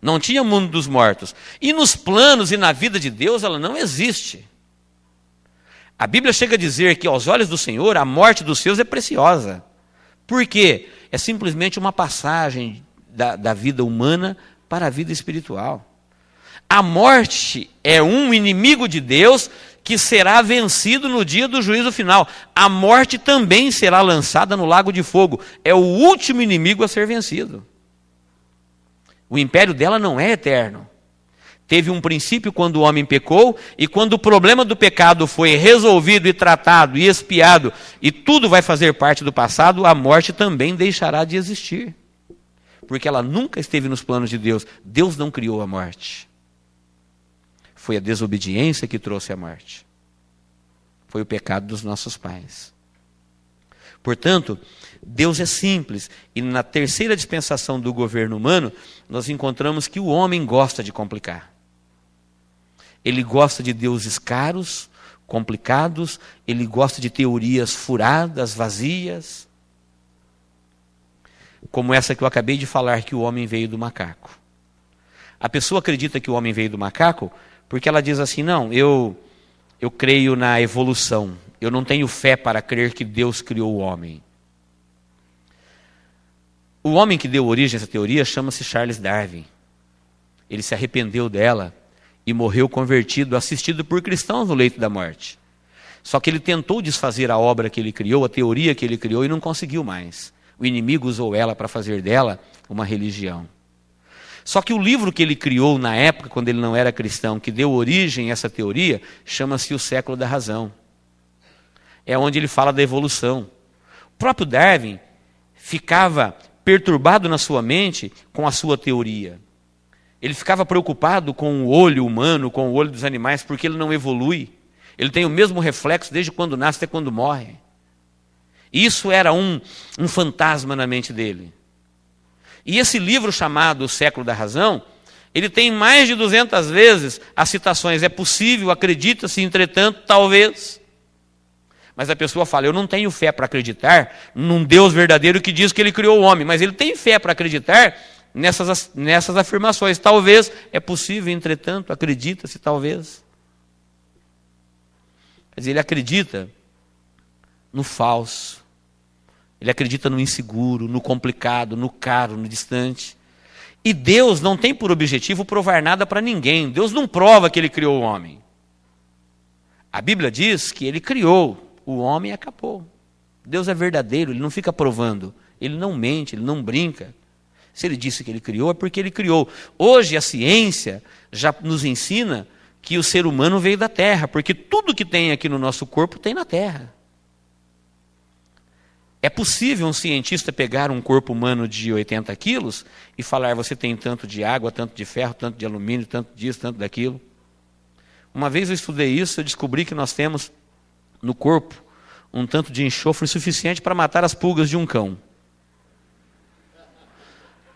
Não tinha mundo dos mortos. E nos planos e na vida de Deus ela não existe. A Bíblia chega a dizer que aos olhos do Senhor a morte dos seus é preciosa. Por quê? É simplesmente uma passagem da vida humana para a vida espiritual. A morte é um inimigo de Deus que será vencido no dia do juízo final. A morte também será lançada no lago de fogo. É o último inimigo a ser vencido. O império dela não é eterno. Teve um princípio quando o homem pecou, e quando o problema do pecado foi resolvido e tratado e expiado, e tudo vai fazer parte do passado, a morte também deixará de existir. Porque ela nunca esteve nos planos de Deus. Deus não criou a morte. Foi a desobediência que trouxe a morte. Foi o pecado dos nossos pais. Portanto, Deus é simples, e na terceira dispensação do governo humano, nós encontramos que o homem gosta de complicar. Ele gosta de deuses caros, complicados, ele gosta de teorias furadas, vazias, como essa que eu acabei de falar, que o homem veio do macaco. A pessoa acredita que o homem veio do macaco porque ela diz assim, não, eu creio na evolução, eu não tenho fé para crer que Deus criou o homem. O homem que deu origem a essa teoria chama-se Charles Darwin. Ele se arrependeu dela e morreu convertido, assistido por cristãos no leito da morte. Só que ele tentou desfazer a obra que ele criou, a teoria que ele criou, e não conseguiu mais. O inimigo usou ela para fazer dela uma religião. Só que o livro que ele criou na época, quando ele não era cristão, que deu origem a essa teoria, chama-se O Século da Razão. É onde ele fala da evolução. O próprio Darwin ficava perturbado na sua mente com a sua teoria. Ele ficava preocupado com o olho humano, com o olho dos animais, porque ele não evolui. Ele tem o mesmo reflexo desde quando nasce até quando morre. Isso era um fantasma na mente dele. E esse livro chamado O Século da Razão, ele tem mais de 200 vezes as citações. É possível, acredita-se, entretanto, talvez. Mas a pessoa fala, eu não tenho fé para acreditar num Deus verdadeiro que diz que ele criou o homem. Mas ele tem fé para acreditar nessas afirmações. Talvez, é possível, entretanto, acredita-se, talvez. Mas ele acredita no falso. Ele acredita no inseguro, no complicado, no caro, no distante. E Deus não tem por objetivo provar nada para ninguém. Deus não prova que ele criou o homem. A Bíblia diz que ele criou o homem e acabou. Deus é verdadeiro, ele não fica provando. Ele não mente, ele não brinca. Se ele disse que ele criou, é porque ele criou. Hoje a ciência já nos ensina que o ser humano veio da terra, porque tudo que tem aqui no nosso corpo tem na terra. É possível um cientista pegar um corpo humano de 80 quilos e falar, você tem tanto de água, tanto de ferro, tanto de alumínio, tanto disso, tanto daquilo. Uma vez eu estudei isso, eu descobri que nós temos no corpo um tanto de enxofre suficiente para matar as pulgas de um cão.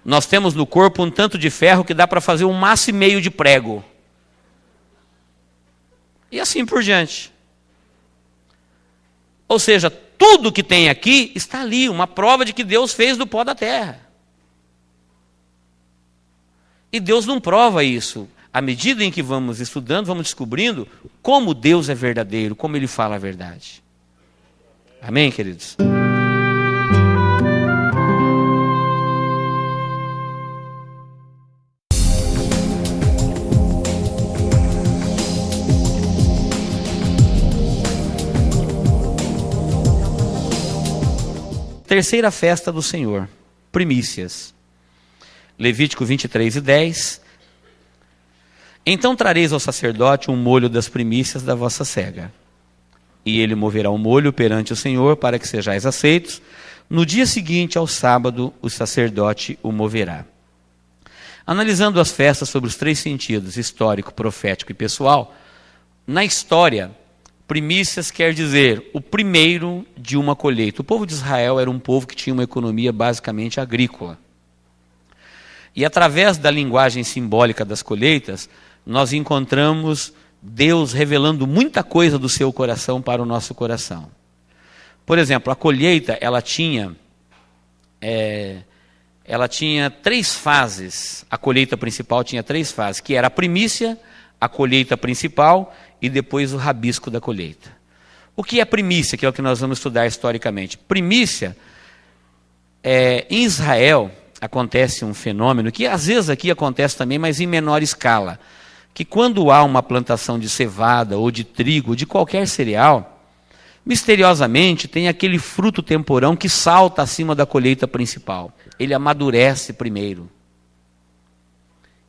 Nós temos no corpo um tanto de ferro que dá para fazer 1,5 maço de prego. E assim por diante. Ou seja, tudo que tem aqui está ali, uma prova de que Deus fez do pó da terra. E Deus não prova isso. À medida em que vamos estudando, vamos descobrindo como Deus é verdadeiro, como Ele fala a verdade. Amém, queridos? Terceira festa do Senhor, primícias. Levítico 23:10. Então trareis ao sacerdote um molho das primícias da vossa cega. E ele moverá o molho perante o Senhor para que sejais aceitos. No dia seguinte, ao sábado, o sacerdote o moverá. Analisando as festas sobre os 3 sentidos, histórico, profético e pessoal, na história, primícias quer dizer o primeiro de uma colheita. O povo de Israel era um povo que tinha uma economia basicamente agrícola. E através da linguagem simbólica das colheitas, nós encontramos Deus revelando muita coisa do seu coração para o nosso coração. Por exemplo, a colheita, ela tinha 3 fases. A colheita principal tinha 3 fases, que era a primícia, a colheita principal e depois o rabisco da colheita. O que é primícia, que é o que nós vamos estudar historicamente? Primícia, em Israel, acontece um fenômeno, que às vezes aqui acontece também, mas em menor escala, que quando há uma plantação de cevada ou de trigo, ou de qualquer cereal, misteriosamente tem aquele fruto temporão que salta acima da colheita principal. Ele amadurece primeiro.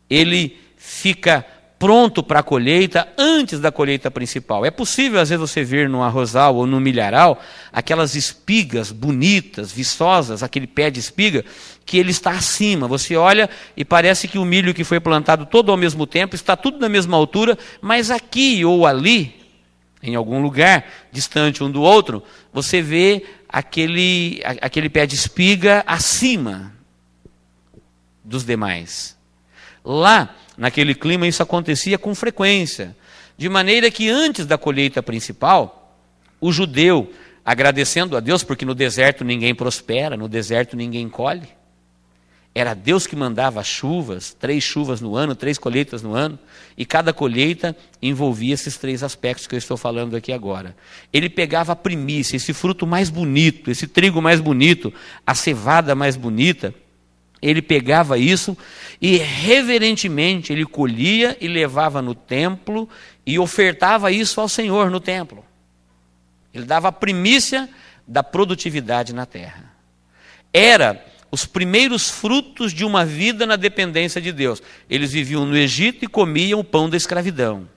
Ele fica pronto para a colheita antes da colheita principal. É possível, às vezes, você ver no arrozal ou no milharal aquelas espigas bonitas, viçosas, aquele pé de espiga, que ele está acima. Você olha e parece que o milho que foi plantado todo ao mesmo tempo está tudo na mesma altura, mas aqui ou ali, em algum lugar, distante um do outro, você vê aquele pé de espiga acima dos demais. Lá, naquele clima, isso acontecia com frequência, de maneira que antes da colheita principal, o judeu, agradecendo a Deus, porque no deserto ninguém prospera, no deserto ninguém colhe, era Deus que mandava chuvas, 3 chuvas no ano, 3 colheitas no ano, e cada colheita envolvia esses 3 aspectos que eu estou falando aqui agora. Ele pegava a primícia, esse fruto mais bonito, esse trigo mais bonito, a cevada mais bonita, ele pegava isso e reverentemente ele colhia e levava no templo e ofertava isso ao Senhor no templo. Ele dava a primícia da produtividade na terra. Era os primeiros frutos de uma vida na dependência de Deus. Eles viviam no Egito e comiam o pão da escravidão.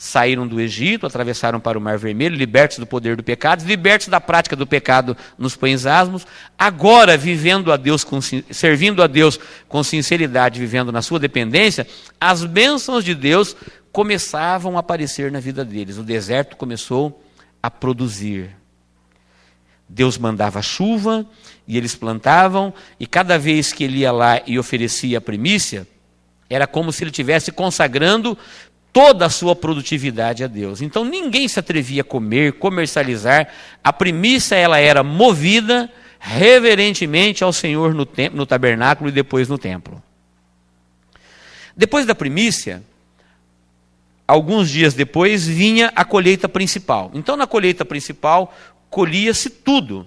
Saíram do Egito, atravessaram para o Mar Vermelho, libertos do poder do pecado, libertos da prática do pecado nos pães asmos, agora vivendo a Deus, servindo a Deus com sinceridade, vivendo na sua dependência, as bênçãos de Deus começavam a aparecer na vida deles. O deserto começou a produzir. Deus mandava chuva e eles plantavam, e cada vez que ele ia lá e oferecia a primícia, era como se ele estivesse consagrando toda a sua produtividade a Deus. Então ninguém se atrevia a comer, comercializar. A primícia ela era movida reverentemente ao Senhor no tabernáculo e depois no templo. Depois da primícia, alguns dias depois, vinha a colheita principal. Então na colheita principal, colhia-se tudo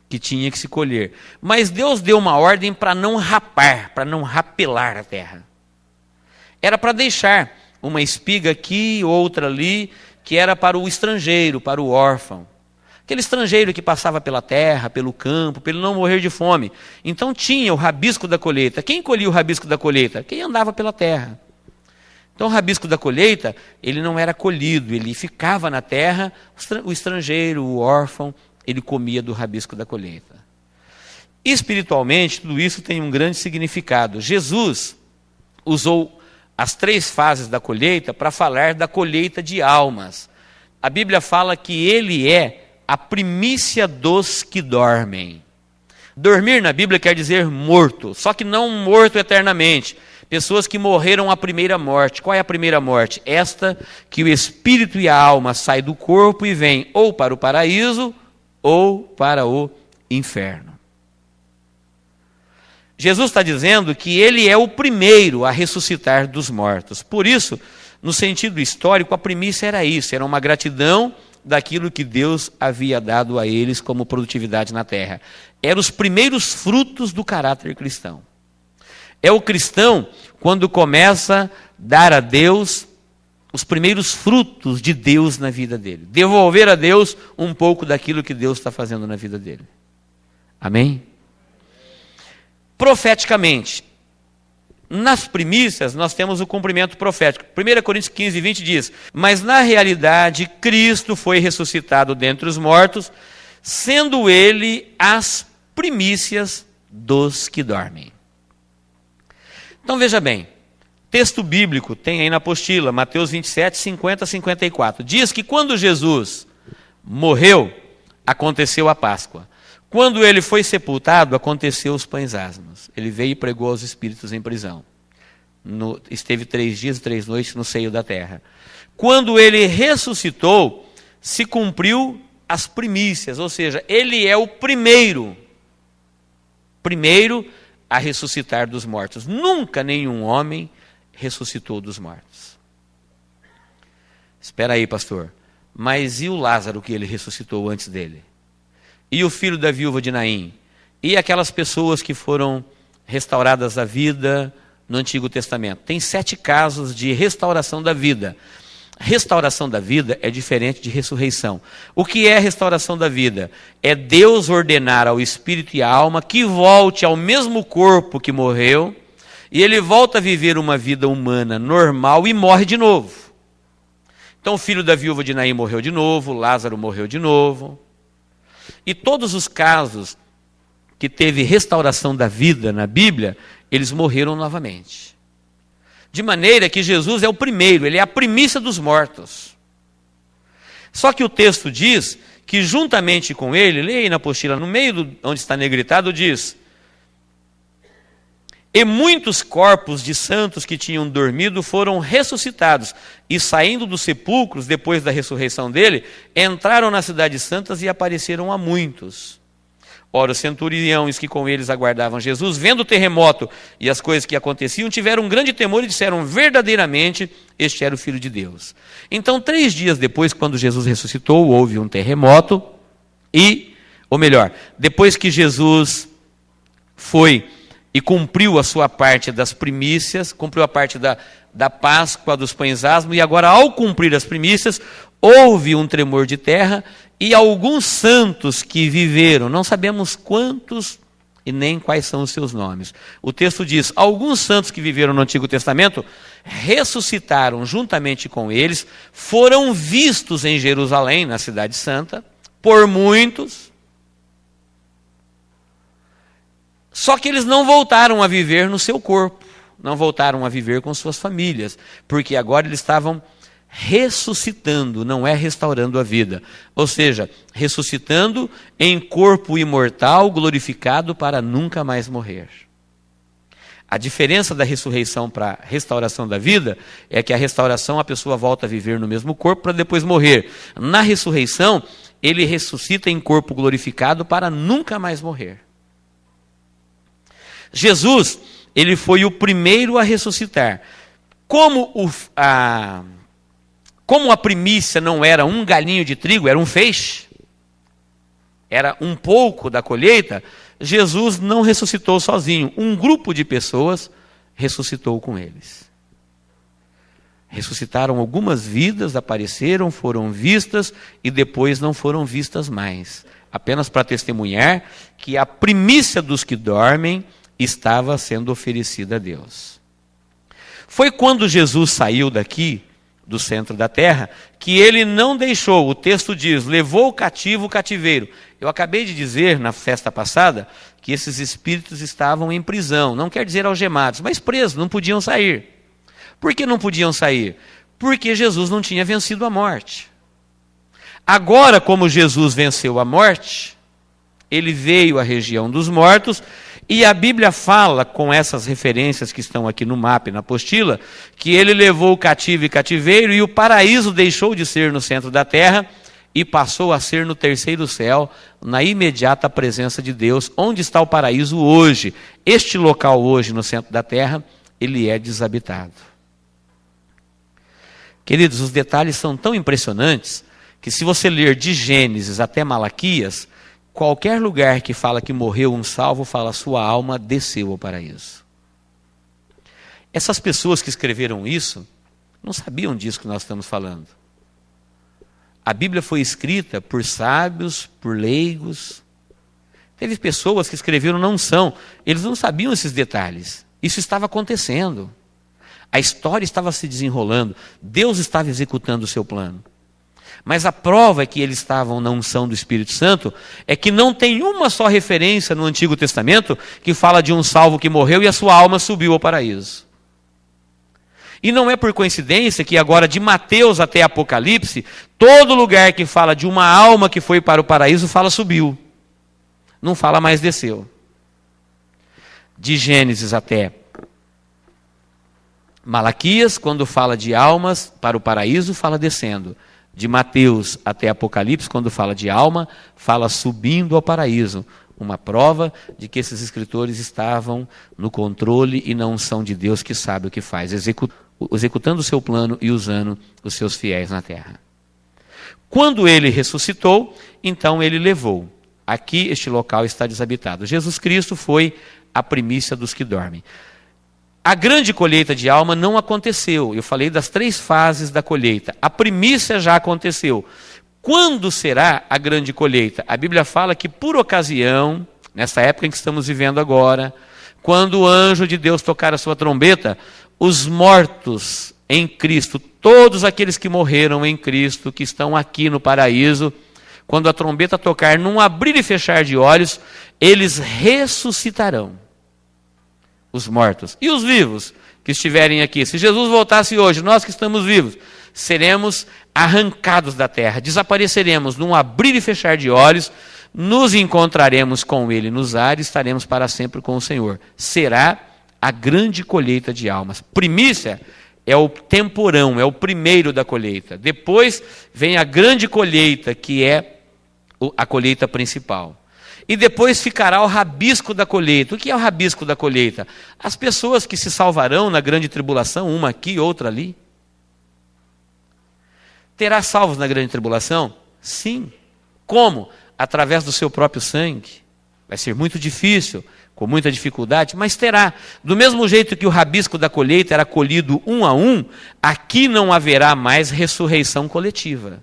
que tinha que se colher. Mas Deus deu uma ordem para não rapar, para não rapelar a terra. Era para deixar uma espiga aqui, outra ali, que era para o estrangeiro, para o órfão. Aquele estrangeiro que passava pela terra, pelo campo, para ele não morrer de fome. Então tinha o rabisco da colheita. Quem colhia o rabisco da colheita? Quem andava pela terra. Então o rabisco da colheita, ele não era colhido, ele ficava na terra, o estrangeiro, o órfão, ele comia do rabisco da colheita. Espiritualmente, tudo isso tem um grande significado. Jesus usou as 3 fases da colheita para falar da colheita de almas. A Bíblia fala que ele é a primícia dos que dormem. Dormir na Bíblia quer dizer morto, só que não morto eternamente. Pessoas que morreram a primeira morte. Qual é a primeira morte? Esta que o espírito e a alma saem do corpo e vêm ou para o paraíso ou para o inferno. Jesus está dizendo que ele é o primeiro a ressuscitar dos mortos. Por isso, no sentido histórico, a primícia era isso, era uma gratidão daquilo que Deus havia dado a eles como produtividade na terra. Eram os primeiros frutos do caráter cristão. É o cristão quando começa a dar a Deus os primeiros frutos de Deus na vida dele. Devolver a Deus um pouco daquilo que Deus está fazendo na vida dele. Amém? Profeticamente, nas primícias nós temos o cumprimento profético. 1 Coríntios 15, 20 diz: mas na realidade Cristo foi ressuscitado dentre os mortos, sendo ele as primícias dos que dormem. Então veja bem, texto bíblico tem aí na apostila, Mateus 27, 50 a 54. Diz que quando Jesus morreu, aconteceu a Páscoa. Quando ele foi sepultado, aconteceu os pães asmos. Ele veio e pregou aos espíritos em prisão. Esteve 3 dias e 3 noites no seio da terra. Quando ele ressuscitou, se cumpriu as primícias, ou seja, ele é o primeiro a ressuscitar dos mortos. Nunca nenhum homem ressuscitou dos mortos. Espera aí, pastor. Mas e o Lázaro que ele ressuscitou antes dele? E o filho da viúva de Naim? E aquelas pessoas que foram restauradas à vida no Antigo Testamento? Tem 7 casos de restauração da vida. Restauração da vida é diferente de ressurreição. O que é restauração da vida? É Deus ordenar ao espírito e à alma que volte ao mesmo corpo que morreu, e ele volta a viver uma vida humana normal e morre de novo. Então o filho da viúva de Naim morreu de novo, Lázaro morreu de novo. E todos os casos que teve restauração da vida na Bíblia, eles morreram novamente. De maneira que Jesus é o primeiro, ele é a primícia dos mortos. Só que o texto diz que juntamente com ele, leia aí na apostila, no meio onde está negritado, diz: e muitos corpos de santos que tinham dormido foram ressuscitados, e saindo dos sepulcros, depois da ressurreição dele, entraram nas cidades santas e apareceram a muitos. Ora, os centuriões que com eles aguardavam Jesus, vendo o terremoto e as coisas que aconteciam, tiveram um grande temor e disseram: verdadeiramente, este era o Filho de Deus. Então, 3 dias depois, quando Jesus ressuscitou, houve um terremoto depois que Jesus foi e cumpriu a sua parte das primícias, cumpriu a parte da Páscoa, dos pães asmos, e agora, ao cumprir as primícias, houve um tremor de terra, e alguns santos que viveram, não sabemos quantos e nem quais são os seus nomes. O texto diz: alguns santos que viveram no Antigo Testamento ressuscitaram juntamente com eles, foram vistos em Jerusalém, na cidade santa, por muitos. Só que eles não voltaram a viver no seu corpo, não voltaram a viver com suas famílias, porque agora eles estavam ressuscitando, não é restaurando a vida. Ou seja, ressuscitando em corpo imortal, glorificado para nunca mais morrer. A diferença da ressurreição para a restauração da vida é que a restauração a pessoa volta a viver no mesmo corpo para depois morrer. Na ressurreição, ele ressuscita em corpo glorificado para nunca mais morrer. Jesus, ele foi o primeiro a ressuscitar. Como a primícia não era um galinho de trigo, era um feixe, era um pouco da colheita, Jesus não ressuscitou sozinho. Um grupo de pessoas ressuscitou com eles. Ressuscitaram algumas vidas, apareceram, foram vistas e depois não foram vistas mais. Apenas para testemunhar que a primícia dos que dormem estava sendo oferecida a Deus. Foi quando Jesus saiu daqui, do centro da terra, que ele não deixou, o texto diz, levou o cativo o cativeiro. Eu acabei de dizer na festa passada que esses espíritos estavam em prisão, não quer dizer algemados, mas presos, não podiam sair. Por que não podiam sair? Porque Jesus não tinha vencido a morte. Agora, como Jesus venceu a morte, ele veio à região dos mortos, e a Bíblia fala, com essas referências que estão aqui no mapa e na apostila, que ele levou o cativo e cativeiro, e o paraíso deixou de ser no centro da terra, e passou a ser no terceiro céu, na imediata presença de Deus. Onde está o paraíso hoje? Este local hoje, no centro da terra, ele é desabitado. Queridos, os detalhes são tão impressionantes, que se você ler de Gênesis até Malaquias, qualquer lugar que fala que morreu um salvo, fala sua alma desceu ao paraíso. Essas pessoas que escreveram isso, não sabiam disso que nós estamos falando. A Bíblia foi escrita por sábios, por leigos. Teve pessoas que escreveram não são, eles não sabiam esses detalhes. Isso estava acontecendo. A história estava se desenrolando, Deus estava executando o seu plano. Mas a prova é que eles estavam na unção do Espírito Santo é que não tem uma só referência no Antigo Testamento que fala de um salvo que morreu e a sua alma subiu ao paraíso. E não é por coincidência que agora de Mateus até Apocalipse, todo lugar que fala de uma alma que foi para o paraíso fala subiu. Não fala mais desceu. De Gênesis até Malaquias, quando fala de almas para o paraíso, fala descendo. De Mateus até Apocalipse, quando fala de alma, fala subindo ao paraíso. Uma prova de que esses escritores estavam no controle e na unção de Deus que sabe o que faz, executando o seu plano e usando os seus fiéis na terra. Quando ele ressuscitou, então ele levou. Aqui este local está desabitado. Jesus Cristo foi a primícia dos que dormem. A grande colheita de alma não aconteceu. Eu falei das 3 fases da colheita. A primícia já aconteceu. Quando será a grande colheita? A Bíblia fala que por ocasião, nessa época em que estamos vivendo agora, quando o anjo de Deus tocar a sua trombeta, os mortos em Cristo, todos aqueles que morreram em Cristo, que estão aqui no paraíso, quando a trombeta tocar, num abrir e fechar de olhos, eles ressuscitarão. Os mortos. E os vivos que estiverem aqui? Se Jesus voltasse hoje, nós que estamos vivos, seremos arrancados da terra, desapareceremos num abrir e fechar de olhos, nos encontraremos com Ele nos ares, estaremos para sempre com o Senhor. Será a grande colheita de almas. Primícia é o temporão, é o primeiro da colheita. Depois vem a grande colheita, que é a colheita principal. E depois ficará o rabisco da colheita. O que é o rabisco da colheita? As pessoas que se salvarão na grande tribulação, uma aqui, outra ali. Terá salvos na grande tribulação? Sim. Como? Através do seu próprio sangue. Vai ser muito difícil, com muita dificuldade, mas terá. Do mesmo jeito que o rabisco da colheita era colhido um a um, aqui não haverá mais ressurreição coletiva.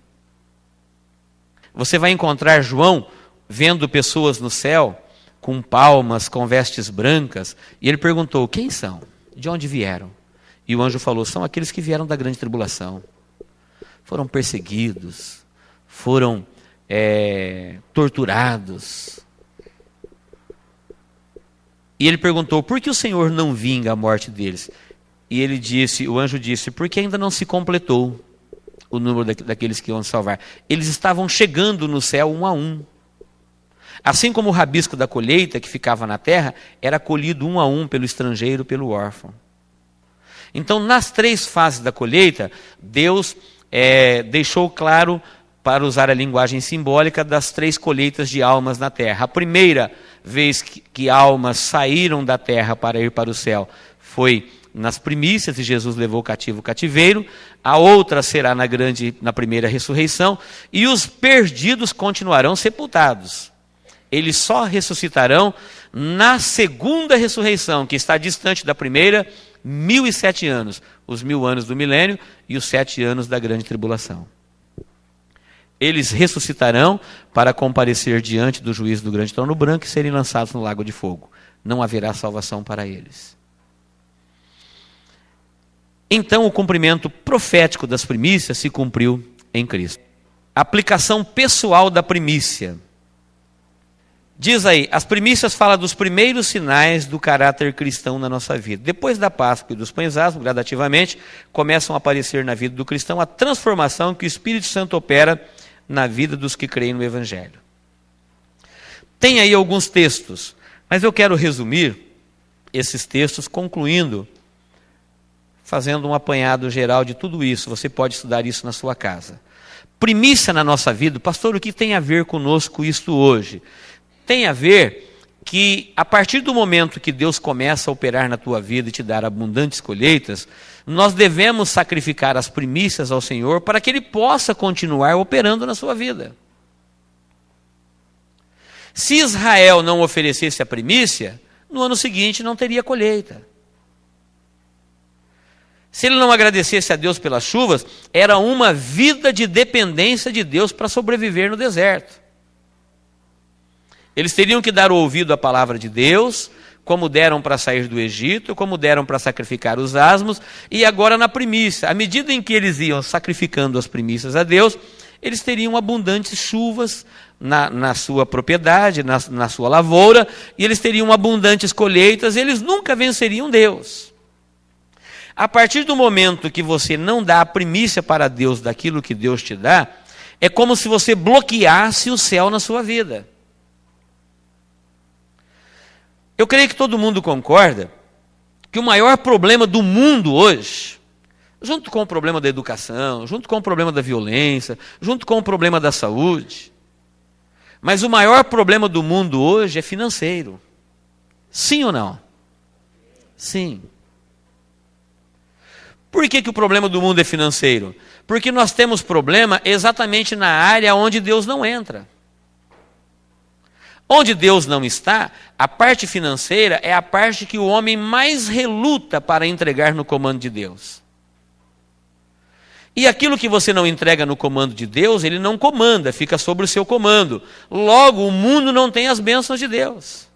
Você vai encontrar João vendo pessoas no céu, com palmas, com vestes brancas, e ele perguntou, quem são? De onde vieram? E o anjo falou, são aqueles que vieram da grande tribulação. Foram perseguidos, foram torturados. E ele perguntou, por que o Senhor não vinga a morte deles? E ele disse, o anjo disse, porque ainda não se completou o número daqueles que iam salvar. Eles estavam chegando no céu um a um. Assim como o rabisco da colheita que ficava na terra, era colhido um a um pelo estrangeiro, pelo órfão. Então, nas 3 fases da colheita, Deus deixou claro, para usar a linguagem simbólica, das 3 colheitas de almas na terra. A primeira vez que almas saíram da terra para ir para o céu foi nas primícias, e Jesus levou o cativo o cativeiro. A outra será na primeira ressurreição, e os perdidos continuarão sepultados. eles só ressuscitarão na segunda ressurreição, que está distante da primeira, 1007 anos. Os 1000 anos do milênio e os 7 anos da grande tribulação. Eles ressuscitarão para comparecer diante do juízo do grande trono branco e serem lançados no lago de fogo. Não haverá salvação para eles. Então o cumprimento profético das primícias se cumpriu em Cristo. Aplicação pessoal da primícia. Diz aí, as primícias falam dos primeiros sinais do caráter cristão na nossa vida. Depois da Páscoa e dos pães asmos, gradativamente, começam a aparecer na vida do cristão a transformação que o Espírito Santo opera na vida dos que creem no Evangelho. Tem aí alguns textos, mas eu quero resumir esses textos concluindo, fazendo um apanhado geral de tudo isso. Você pode estudar isso na sua casa. Primícia na nossa vida, pastor, o que tem a ver conosco isto hoje? Tem a ver que a partir do momento que Deus começa a operar na tua vida e te dar abundantes colheitas, nós devemos sacrificar as primícias ao Senhor para que Ele possa continuar operando na sua vida. Se Israel não oferecesse a primícia, no ano seguinte não teria colheita. Se ele não agradecesse a Deus pelas chuvas, era uma vida de dependência de Deus para sobreviver no deserto. Eles teriam que dar o ouvido à palavra de Deus, como deram para sair do Egito, como deram para sacrificar os asmos, e agora na primícia. À medida em que eles iam sacrificando as primícias a Deus, eles teriam abundantes chuvas na sua propriedade, na sua lavoura, e eles teriam abundantes colheitas, e eles nunca venceriam Deus. A partir do momento que você não dá a primícia para Deus daquilo que Deus te dá, é como se você bloqueasse o céu na sua vida. Eu creio que todo mundo concorda que o maior problema do mundo hoje, junto com o problema da educação, junto com o problema da violência, junto com o problema da saúde, mas o maior problema do mundo hoje é financeiro. Sim ou não? Sim. Por que o problema do mundo é financeiro? Porque nós temos problema exatamente na área onde Deus não entra. Onde Deus não está, a parte financeira é a parte que o homem mais reluta para entregar no comando de Deus. E aquilo que você não entrega no comando de Deus, Ele não comanda, fica sob o seu comando. Logo, o mundo não tem as bênçãos de Deus.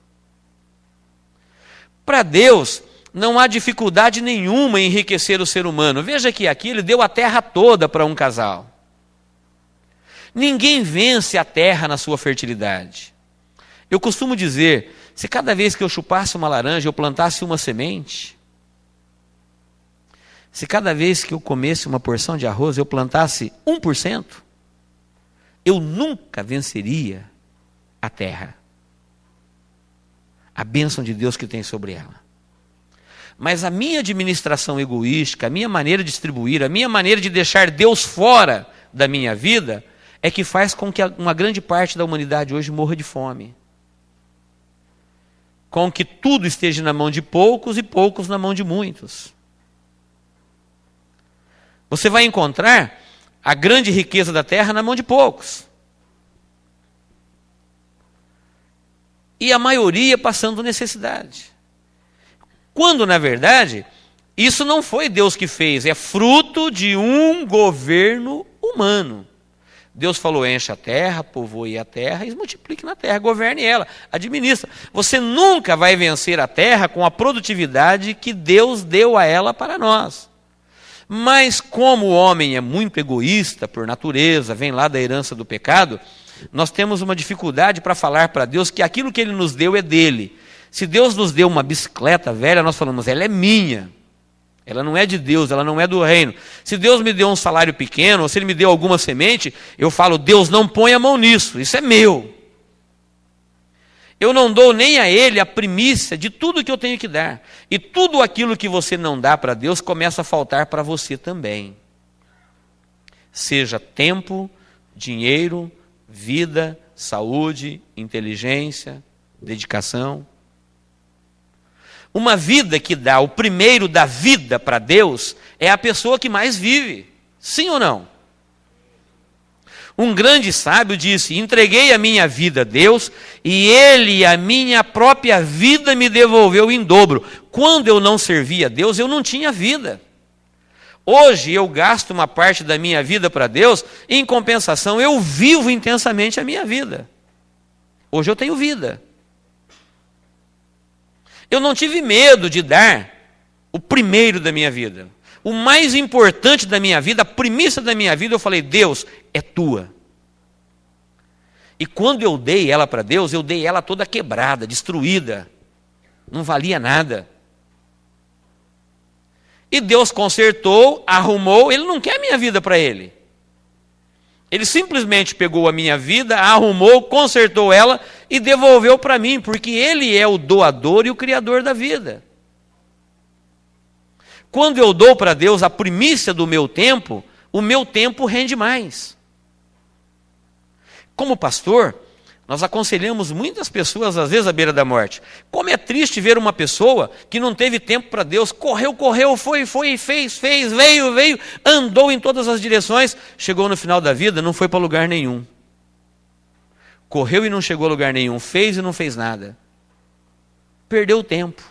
Para Deus, não há dificuldade nenhuma em enriquecer o ser humano. Veja que aqui Ele deu a terra toda para um casal. Ninguém vence a terra na sua fertilidade. Eu costumo dizer, se cada vez que eu chupasse uma laranja, eu plantasse uma semente, se cada vez que eu comesse uma porção de arroz, eu plantasse 1%, eu nunca venceria a terra. A bênção de Deus que tem sobre ela. Mas a minha administração egoística, a minha maneira de distribuir, a minha maneira de deixar Deus fora da minha vida, é que faz com que uma grande parte da humanidade hoje morra de fome. Com que tudo esteja na mão de poucos e poucos na mão de muitos. Você vai encontrar a grande riqueza da terra na mão de poucos. E a maioria passando necessidade. Quando, na verdade, isso não foi Deus que fez, é fruto de um governo humano. Deus falou, enche a terra, povoe a terra e multiplique na terra, governe ela, administra. Você nunca vai vencer a terra com a produtividade que Deus deu a ela para nós. Mas como o homem é muito egoísta por natureza, vem lá da herança do pecado, nós temos uma dificuldade para falar para Deus que aquilo que Ele nos deu é dele. Se Deus nos deu uma bicicleta velha, nós falamos, ela é minha. Ela não é de Deus, ela não é do reino. Se Deus me deu um salário pequeno, ou se Ele me deu alguma semente, eu falo, Deus não põe a mão nisso, isso é meu. Eu não dou nem a Ele a primícia de tudo que eu tenho que dar. E tudo aquilo que você não dá para Deus, começa a faltar para você também. Seja tempo, dinheiro, vida, saúde, inteligência, dedicação. Uma vida que dá o primeiro da vida para Deus é a pessoa que mais vive. Sim ou não? Um grande sábio disse: entreguei a minha vida a Deus e Ele a minha própria vida me devolveu em dobro. Quando eu não servia a Deus, eu não tinha vida. Hoje eu gasto uma parte da minha vida para Deus, em compensação eu vivo intensamente a minha vida. Hoje eu tenho vida. Eu não tive medo de dar o primeiro da minha vida. O mais importante da minha vida, a primícia da minha vida, eu falei: Deus, é tua. E quando eu dei ela para Deus, eu dei ela toda quebrada, destruída. Não valia nada. E Deus consertou, arrumou. Ele não quer a minha vida para Ele. Ele simplesmente pegou a minha vida, arrumou, consertou ela e devolveu para mim, porque Ele é o doador e o criador da vida. Quando eu dou para Deus a primícia do meu tempo, o meu tempo rende mais. Como pastor, nós aconselhamos muitas pessoas, às vezes, à beira da morte. Como é triste ver uma pessoa que não teve tempo para Deus, correu, foi, fez, veio, andou em todas as direções, chegou no final da vida, não foi para lugar nenhum. Correu e não chegou a lugar nenhum, fez e não fez nada. Perdeu o tempo.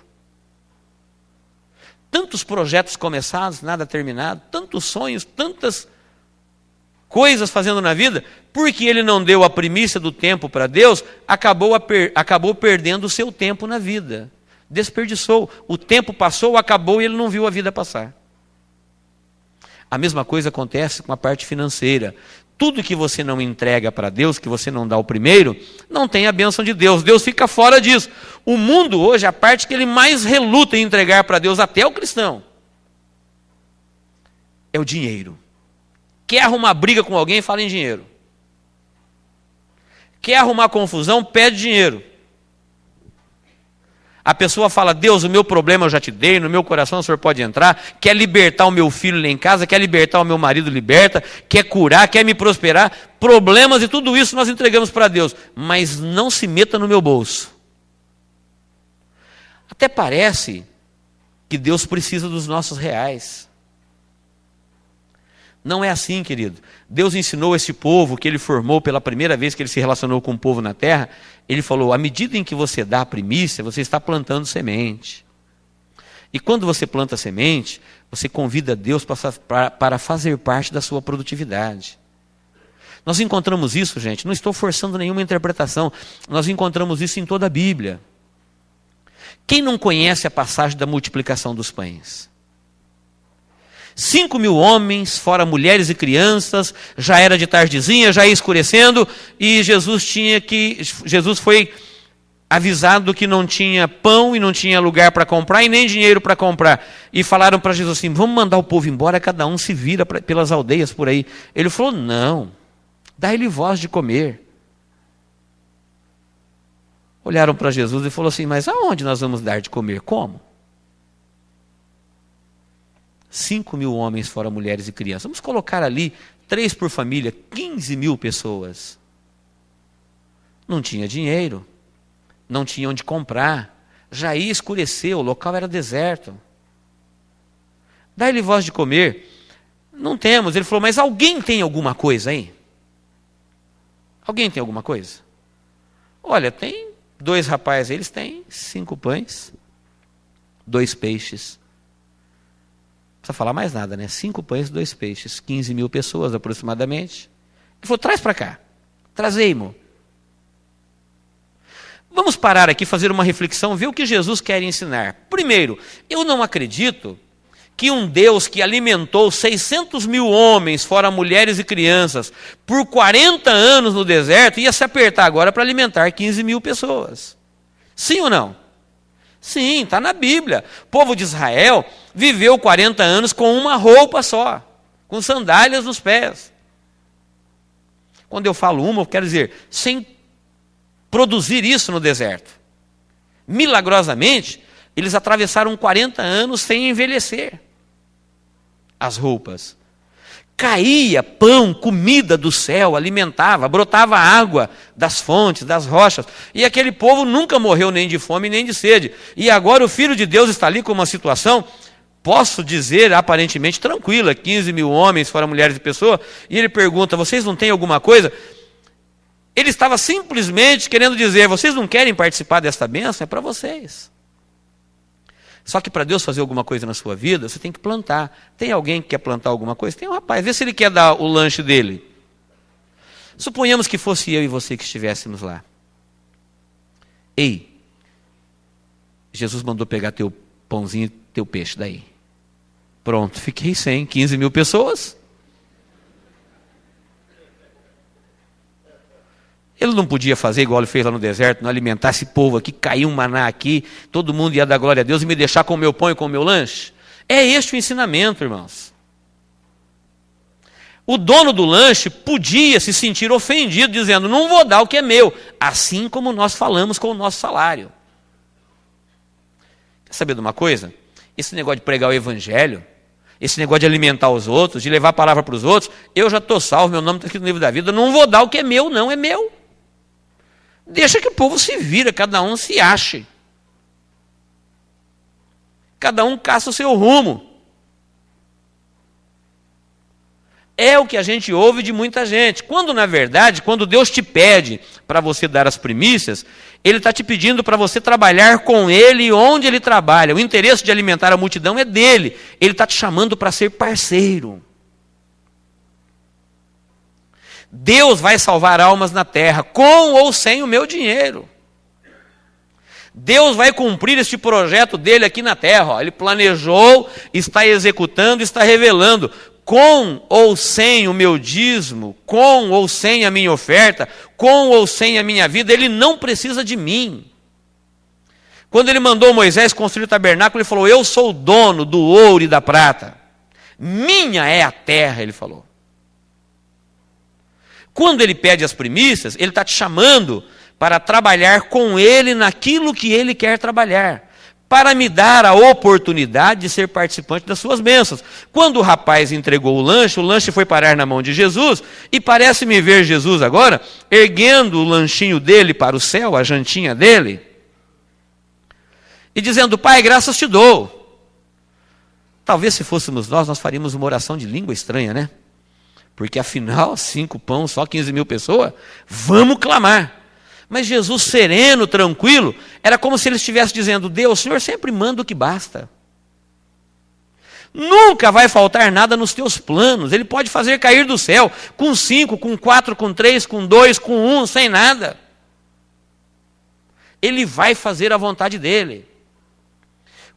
Tantos projetos começados, nada terminado, tantos sonhos, tantas coisas fazendo na vida, porque ele não deu a primícia do tempo para Deus, acabou perdendo o seu tempo na vida. Desperdiçou. O tempo passou, acabou e ele não viu a vida passar. A mesma coisa acontece com a parte financeira. Tudo que você não entrega para Deus, que você não dá o primeiro, não tem a bênção de Deus. Deus fica fora disso. O mundo hoje, a parte que ele mais reluta em entregar para Deus, até o cristão, é o dinheiro. Quer arrumar briga com alguém, fala em dinheiro. Quer arrumar confusão, pede dinheiro. A pessoa fala: Deus, o meu problema eu já te dei, no meu coração o Senhor pode entrar. Quer libertar o meu filho lá em casa, quer libertar o meu marido, liberta. Quer curar, quer me prosperar. Problemas e tudo isso nós entregamos para Deus. Mas não se meta no meu bolso. Até parece que Deus precisa dos nossos reais. Não é assim, querido. Deus ensinou esse povo que Ele formou pela primeira vez que Ele se relacionou com o povo na terra. Ele falou: à medida em que você dá a primícia, você está plantando semente. E quando você planta semente, você convida Deus para fazer parte da sua produtividade. Nós encontramos isso, gente, não estou forçando nenhuma interpretação. Nós encontramos isso em toda a Bíblia. Quem não conhece a passagem da multiplicação dos pães? 5.000 homens, fora mulheres e crianças, já era de tardezinha, já ia escurecendo, e Jesus foi avisado que não tinha pão e não tinha lugar para comprar e nem dinheiro para comprar. E falaram para Jesus assim: vamos mandar o povo embora, cada um se vira pelas aldeias por aí. Ele falou: não, dá-lhe voz de comer. Olharam para Jesus e falou assim: mas aonde nós vamos dar de comer? Como? 5.000 homens, fora mulheres e crianças. Vamos colocar ali 3 por família, 15.000 pessoas. Não tinha dinheiro, não tinha onde comprar, já ia escurecer, o local era deserto. Dá-lhe voz de comer. Não temos. Ele falou: mas alguém tem alguma coisa aí? Alguém tem alguma coisa? Olha, tem 2 rapazes, eles têm 5 pães, 2 peixes. Não precisa falar mais nada, né? 5 pães e 2 peixes, 15.000 pessoas aproximadamente. Ele falou: traz para cá, trazei-mo. Vamos parar aqui, fazer uma reflexão, ver o que Jesus quer ensinar. Primeiro, eu não acredito que um Deus que alimentou 600.000 homens, fora mulheres e crianças, por 40 anos no deserto, ia se apertar agora para alimentar 15.000 pessoas. Sim ou não? Sim, está na Bíblia. O povo de Israel viveu 40 anos com uma roupa só, com sandálias nos pés. Quando eu falo uma, eu quero dizer, sem produzir isso no deserto. Milagrosamente, eles atravessaram 40 anos sem envelhecer as roupas. Caía pão, comida do céu, alimentava, brotava água das fontes, das rochas. E aquele povo nunca morreu nem de fome nem de sede. E agora o Filho de Deus está ali com uma situação posso dizer, aparentemente tranquila, 15 mil homens, fora mulheres e pessoas, e ele pergunta, vocês não têm alguma coisa? Ele estava simplesmente querendo dizer, vocês não querem participar desta bênção? É para vocês. Só que para Deus fazer alguma coisa na sua vida, você tem que plantar. Tem alguém que quer plantar alguma coisa? Tem um rapaz, vê se ele quer dar o lanche dele. Suponhamos que fosse eu e você que estivéssemos lá. Ei, Jesus mandou pegar teu pãozinho e teu peixe daí. Pronto, fiquei sem 15 mil pessoas. Ele não podia fazer igual ele fez lá no deserto, não alimentar esse povo aqui, cair um maná aqui, todo mundo ia dar glória a Deus e me deixar com o meu pão e com o meu lanche? É este o ensinamento, irmãos. O dono do lanche podia se sentir ofendido, dizendo, não vou dar o que é meu, assim como nós falamos com o nosso salário. Quer saber de uma coisa? Esse negócio de pregar o evangelho, esse negócio de alimentar os outros, de levar a palavra para os outros, eu já estou salvo, meu nome está escrito no livro da vida, não vou dar o que é meu, não, é meu. Deixa que o povo se vira, cada um se ache. Cada um caça o seu rumo. É o que a gente ouve de muita gente. Quando, na verdade, quando Deus te pede para você dar as primícias, Ele está te pedindo para você trabalhar com Ele onde Ele trabalha. O interesse de alimentar a multidão é dele. Ele está te chamando para ser parceiro. Deus vai salvar almas na terra, com ou sem o meu dinheiro. Deus vai cumprir este projeto dele aqui na terra. Ó. Ele planejou, está executando, está revelando. Com ou sem o meu dízimo, com ou sem a minha oferta, com ou sem a minha vida, ele não precisa de mim. Quando ele mandou Moisés construir o tabernáculo, ele falou, eu sou o dono do ouro e da prata. Minha é a terra, ele falou. Quando ele pede as primícias, ele está te chamando para trabalhar com ele naquilo que ele quer trabalhar, para me dar a oportunidade de ser participante das suas bênçãos. Quando o rapaz entregou o lanche foi parar na mão de Jesus, e parece-me ver Jesus agora, erguendo o lanchinho dele para o céu, a jantinha dele, e dizendo, Pai, graças te dou. Talvez se fôssemos nós faríamos uma oração de língua estranha, né? Porque afinal, 5 pães, só 15 mil pessoas, vamos clamar. Mas Jesus sereno, tranquilo, era como se ele estivesse dizendo, Deus, o Senhor sempre manda o que basta. Nunca vai faltar nada nos teus planos. Ele pode fazer cair do céu, com 5, com 4, com 3, com 2, com 1, sem nada. Ele vai fazer a vontade dele.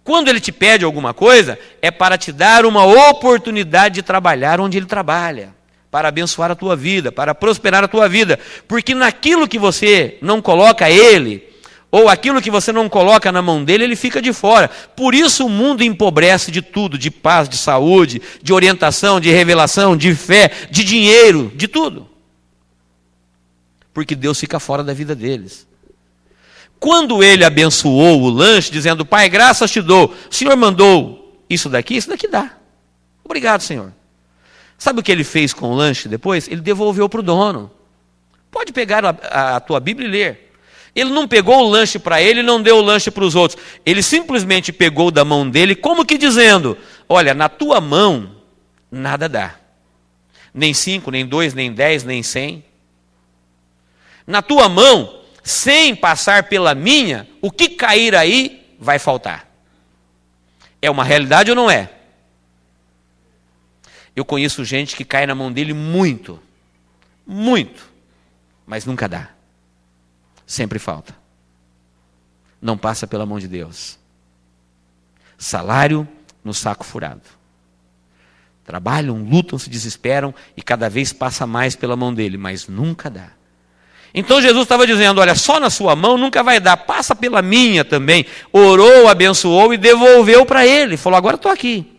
Quando ele te pede alguma coisa, é para te dar uma oportunidade de trabalhar onde ele trabalha. Para abençoar a tua vida, para prosperar a tua vida. Porque naquilo que você não coloca ele, ou aquilo que você não coloca na mão dele, ele fica de fora. Por isso o mundo empobrece de tudo, de paz, de saúde, de orientação, de revelação, de fé, de dinheiro, de tudo. Porque Deus fica fora da vida deles. Quando ele abençoou o lanche, dizendo, Pai, graças te dou, o Senhor mandou isso daqui dá. Obrigado, Senhor. Sabe o que ele fez com o lanche depois? Ele devolveu para o dono. Pode pegar a tua Bíblia e ler. Ele não pegou o lanche para ele e não deu o lanche para os outros. Ele simplesmente pegou da mão dele, como que dizendo, olha, na tua mão nada dá. Nem 5, nem 2, nem 10, nem 100. Na tua mão, sem passar pela minha, o que cair aí vai faltar. É uma realidade ou não é? Eu conheço gente que cai na mão dele muito, mas nunca dá. Sempre falta. Não passa pela mão de Deus. Salário no saco furado. Trabalham, lutam, se desesperam e cada vez passa mais pela mão dele, mas nunca dá. Então Jesus estava dizendo, olha, só na sua mão nunca vai dar, passa pela minha também. Orou, abençoou e devolveu para ele. Falou, agora estou aqui.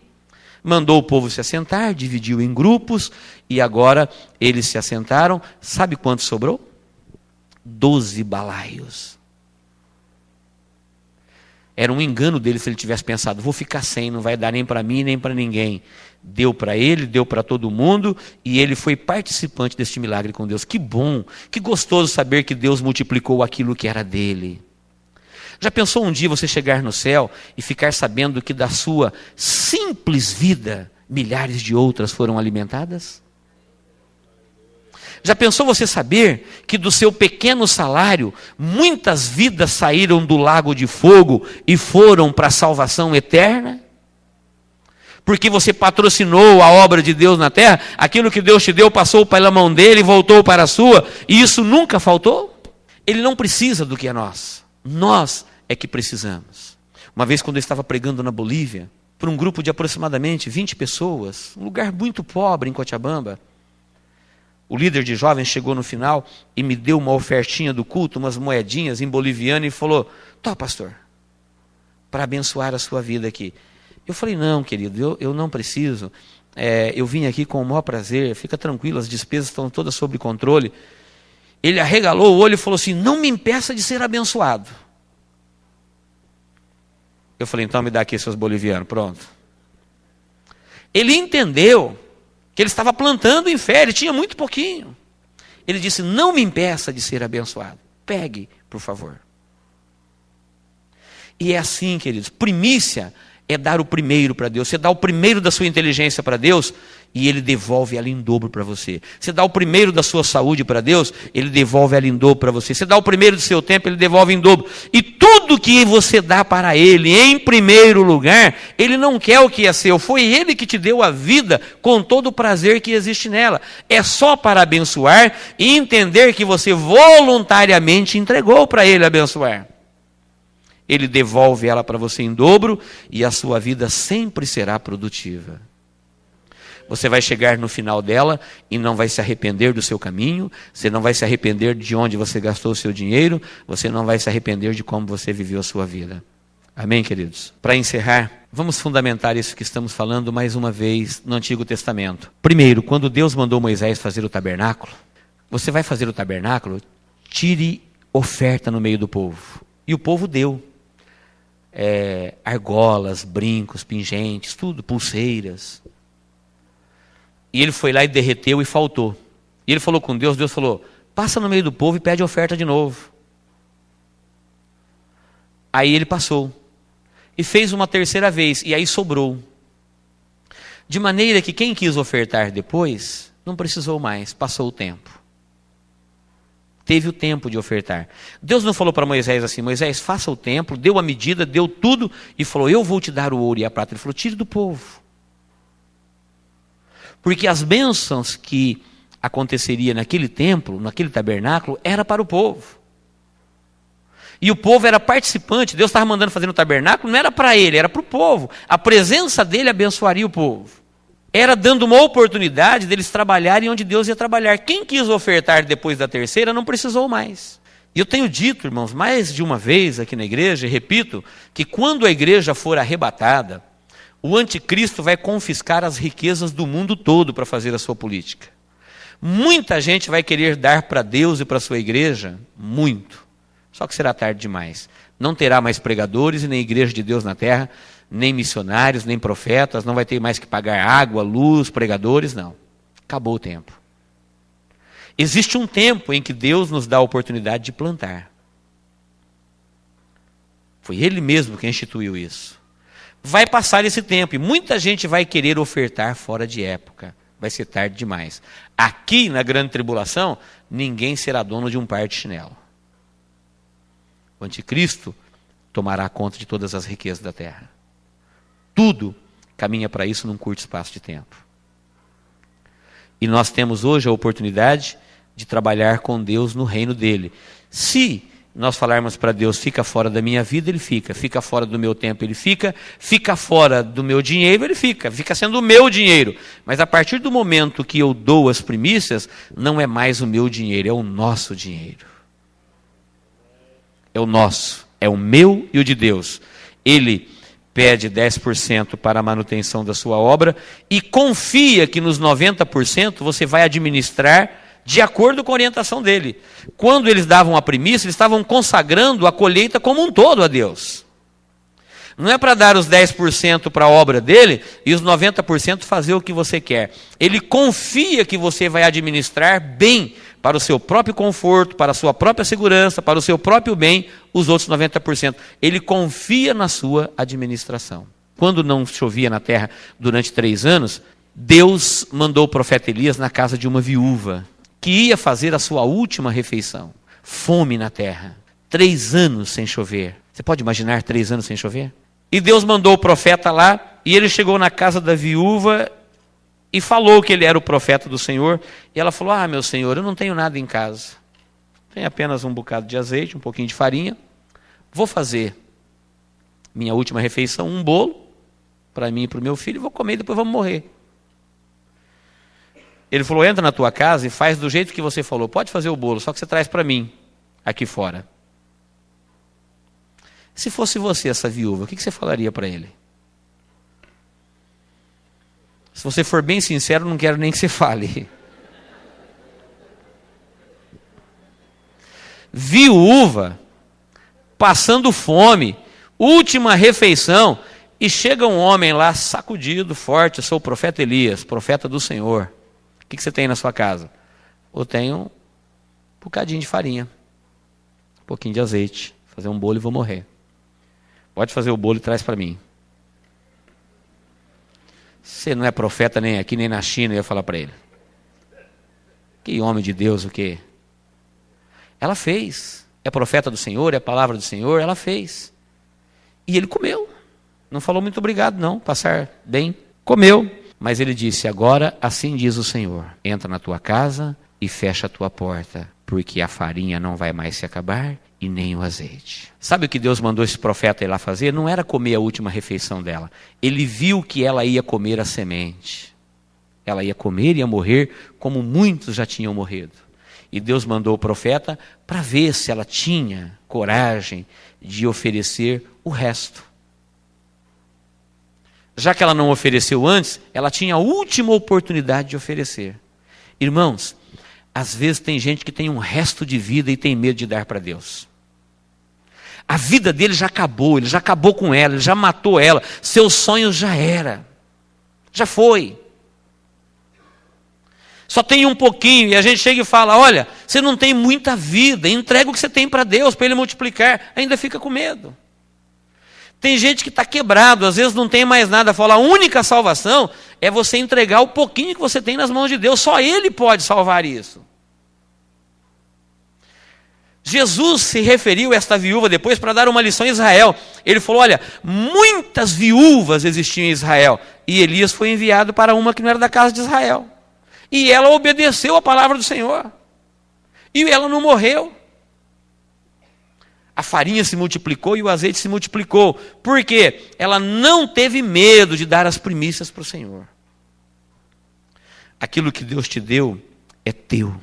Mandou o povo se assentar, dividiu em grupos, e agora eles se assentaram. Sabe quanto sobrou? 12 balaios. Era um engano dele se ele tivesse pensado, vou ficar sem, não vai dar nem para mim, nem para ninguém. Deu para ele, deu para todo mundo, e ele foi participante deste milagre com Deus. Que bom, que gostoso saber que Deus multiplicou aquilo que era dele. Já pensou um dia você chegar no céu e ficar sabendo que da sua simples vida, milhares de outras foram alimentadas? Já pensou você saber que do seu pequeno salário, muitas vidas saíram do lago de fogo e foram para a salvação eterna? Porque você patrocinou a obra de Deus na terra, aquilo que Deus te deu passou pela mão dele e voltou para a sua, e isso nunca faltou? Ele não precisa do que é nosso, nós é que precisamos. Uma vez quando eu estava pregando na Bolívia, para um grupo de aproximadamente 20 pessoas, um lugar muito pobre em Cochabamba, o líder de jovens chegou no final e me deu uma ofertinha do culto, umas moedinhas em boliviano e falou: "Tó, pastor, para abençoar a sua vida aqui." Eu falei: "Não, querido, eu não preciso. Eu vim aqui com o maior prazer, fica tranquilo, as despesas estão todas sob controle." Ele arregalou o olho e falou assim: "Não me impeça de ser abençoado." Eu falei: "Então me dá aqui seus bolivianos." Pronto. Ele entendeu que ele estava plantando em fé, ele tinha muito pouquinho. Ele disse: "Não me impeça de ser abençoado. Pegue, por favor." E é assim, queridos, primícia é dar o primeiro para Deus. Você dá o primeiro da sua inteligência para Deus e Ele devolve ela em dobro para você. Você dá o primeiro da sua saúde para Deus, Ele devolve ela em dobro para você. Você dá o primeiro do seu tempo, Ele devolve em dobro. E tudo que você dá para Ele, em primeiro lugar, Ele não quer o que é seu. Foi Ele que te deu a vida com todo o prazer que existe nela. É só para abençoar e entender que você voluntariamente entregou para Ele abençoar. Ele devolve ela para você em dobro e a sua vida sempre será produtiva. Você vai chegar no final dela e não vai se arrepender do seu caminho, você não vai se arrepender de onde você gastou o seu dinheiro, você não vai se arrepender de como você viveu a sua vida. Amém, queridos? Para encerrar, vamos fundamentar isso que estamos falando mais uma vez no Antigo Testamento. Primeiro, quando Deus mandou Moisés fazer o tabernáculo, você vai fazer o tabernáculo, tire oferta no meio do povo. E o povo deu. Argolas, brincos, pingentes, tudo, pulseiras. E ele foi lá e derreteu e faltou. E ele falou com Deus, Deus falou: "Passa no meio do povo e pede oferta de novo." Aí ele passou. E fez uma terceira vez, e aí sobrou. De maneira que quem quis ofertar depois, não precisou mais, passou o tempo. Teve o tempo de ofertar. Deus não falou para Moisés assim: "Moisés, faça o templo", deu a medida, deu tudo, e falou: "Eu vou te dar o ouro e a prata." Ele falou: "Tire do povo." Porque as bênçãos que aconteceria naquele templo, naquele tabernáculo, era para o povo. E o povo era participante. Deus estava mandando fazer no tabernáculo, não era para ele, era para o povo. A presença dele abençoaria o povo. Era dando uma oportunidade deles trabalharem onde Deus ia trabalhar. Quem quis ofertar depois da terceira não precisou mais. E eu tenho dito, irmãos, mais de uma vez aqui na igreja, e repito, que quando a igreja for arrebatada, o anticristo vai confiscar as riquezas do mundo todo para fazer a sua política. Muita gente vai querer dar para Deus e para a sua igreja, muito. Só que será tarde demais. Não terá mais pregadores e nem igreja de Deus na terra, nem missionários, nem profetas, não vai ter mais que pagar água, luz, pregadores, não. Acabou o tempo. Existe um tempo em que Deus nos dá a oportunidade de plantar. Foi Ele mesmo que instituiu isso. Vai passar esse tempo e muita gente vai querer ofertar fora de época. Vai ser tarde demais. Aqui na grande tribulação, ninguém será dono de um par de chinelo. O anticristo tomará conta de todas as riquezas da terra. Tudo caminha para isso num curto espaço de tempo. E nós temos hoje a oportunidade de trabalhar com Deus no reino dele. Se nós falarmos para Deus: "Fica fora da minha vida", Ele fica fora do meu tempo, Ele fica fora do meu dinheiro, Ele fica sendo o meu dinheiro. Mas a partir do momento que eu dou as primícias, não é mais o meu dinheiro, é o nosso dinheiro. É o nosso, é o meu e o de Deus. Ele pede 10% para a manutenção da sua obra e confia que nos 90% você vai administrar de acordo com a orientação dele. Quando eles davam a primícia, eles estavam consagrando a colheita como um todo a Deus. Não é para dar os 10% para a obra dele e os 90% fazer o que você quer. Ele confia que você vai administrar bem para o seu próprio conforto, para a sua própria segurança, para o seu próprio bem, os outros 90%. Ele confia na sua administração. Quando não chovia na terra durante 3 anos, Deus mandou o profeta Elias na casa de uma viúva, que ia fazer a sua última refeição. Fome na terra. 3 anos sem chover. Você pode imaginar 3 anos sem chover? E Deus mandou o profeta lá, e ele chegou na casa da viúva e falou que ele era o profeta do Senhor. E ela falou: ah, meu senhor, eu não tenho nada em casa. Tenho apenas um bocado de azeite, um pouquinho de farinha. Vou fazer minha última refeição, um bolo, para mim e para o meu filho, vou comer e depois vamos morrer. Ele falou: entra na tua casa e faz do jeito que você falou. Pode fazer o bolo, só que você traz para mim, aqui fora. Se fosse você, essa viúva, o que você falaria para ele? Se você for bem sincero, não quero nem que você fale. Viúva, passando fome, última refeição, e chega um homem lá sacudido, forte: eu sou o profeta Elias, profeta do Senhor. O que você tem na sua casa? Eu tenho um bocadinho de farinha, um pouquinho de azeite, fazer um bolo e vou morrer. Pode fazer o bolo e traz para mim. Você não é profeta nem aqui, nem na China, eu ia falar para ele. Que homem de Deus, o quê? Ela fez. É profeta do Senhor, é palavra do Senhor, ela fez. E ele comeu. Não falou muito obrigado não, passar bem. Comeu. Mas ele disse: agora assim diz o Senhor, entra na tua casa e fecha a tua porta, porque a farinha não vai mais se acabar e nem o azeite. Sabe o que Deus mandou esse profeta ir lá fazer? Não era comer a última refeição dela. Ele viu que ela ia comer a semente. Ela ia comer e ia morrer como muitos já tinham morrido. E Deus mandou o profeta para ver se ela tinha coragem de oferecer o resto. Já que ela não ofereceu antes, ela tinha a última oportunidade de oferecer. Irmãos, às vezes tem gente que tem um resto de vida e tem medo de dar para Deus. A vida dele já acabou, ele já acabou com ela, ele já matou ela, seus sonhos já era, já foi. Só tem um pouquinho, e a gente chega e fala: olha, você não tem muita vida, entrega o que você tem para Deus, para Ele multiplicar, ainda fica com medo. Tem gente que está quebrado, às vezes não tem mais nada, fala: a única salvação é você entregar o pouquinho que você tem nas mãos de Deus, só Ele pode salvar isso. Jesus se referiu a esta viúva depois para dar uma lição a Israel. Ele falou: olha, muitas viúvas existiam em Israel, e Elias foi enviado para uma que não era da casa de Israel. E ela obedeceu a palavra do Senhor. E ela não morreu. A farinha se multiplicou e o azeite se multiplicou. Por quê? Ela não teve medo de dar as primícias para o Senhor. Aquilo que Deus te deu é teu,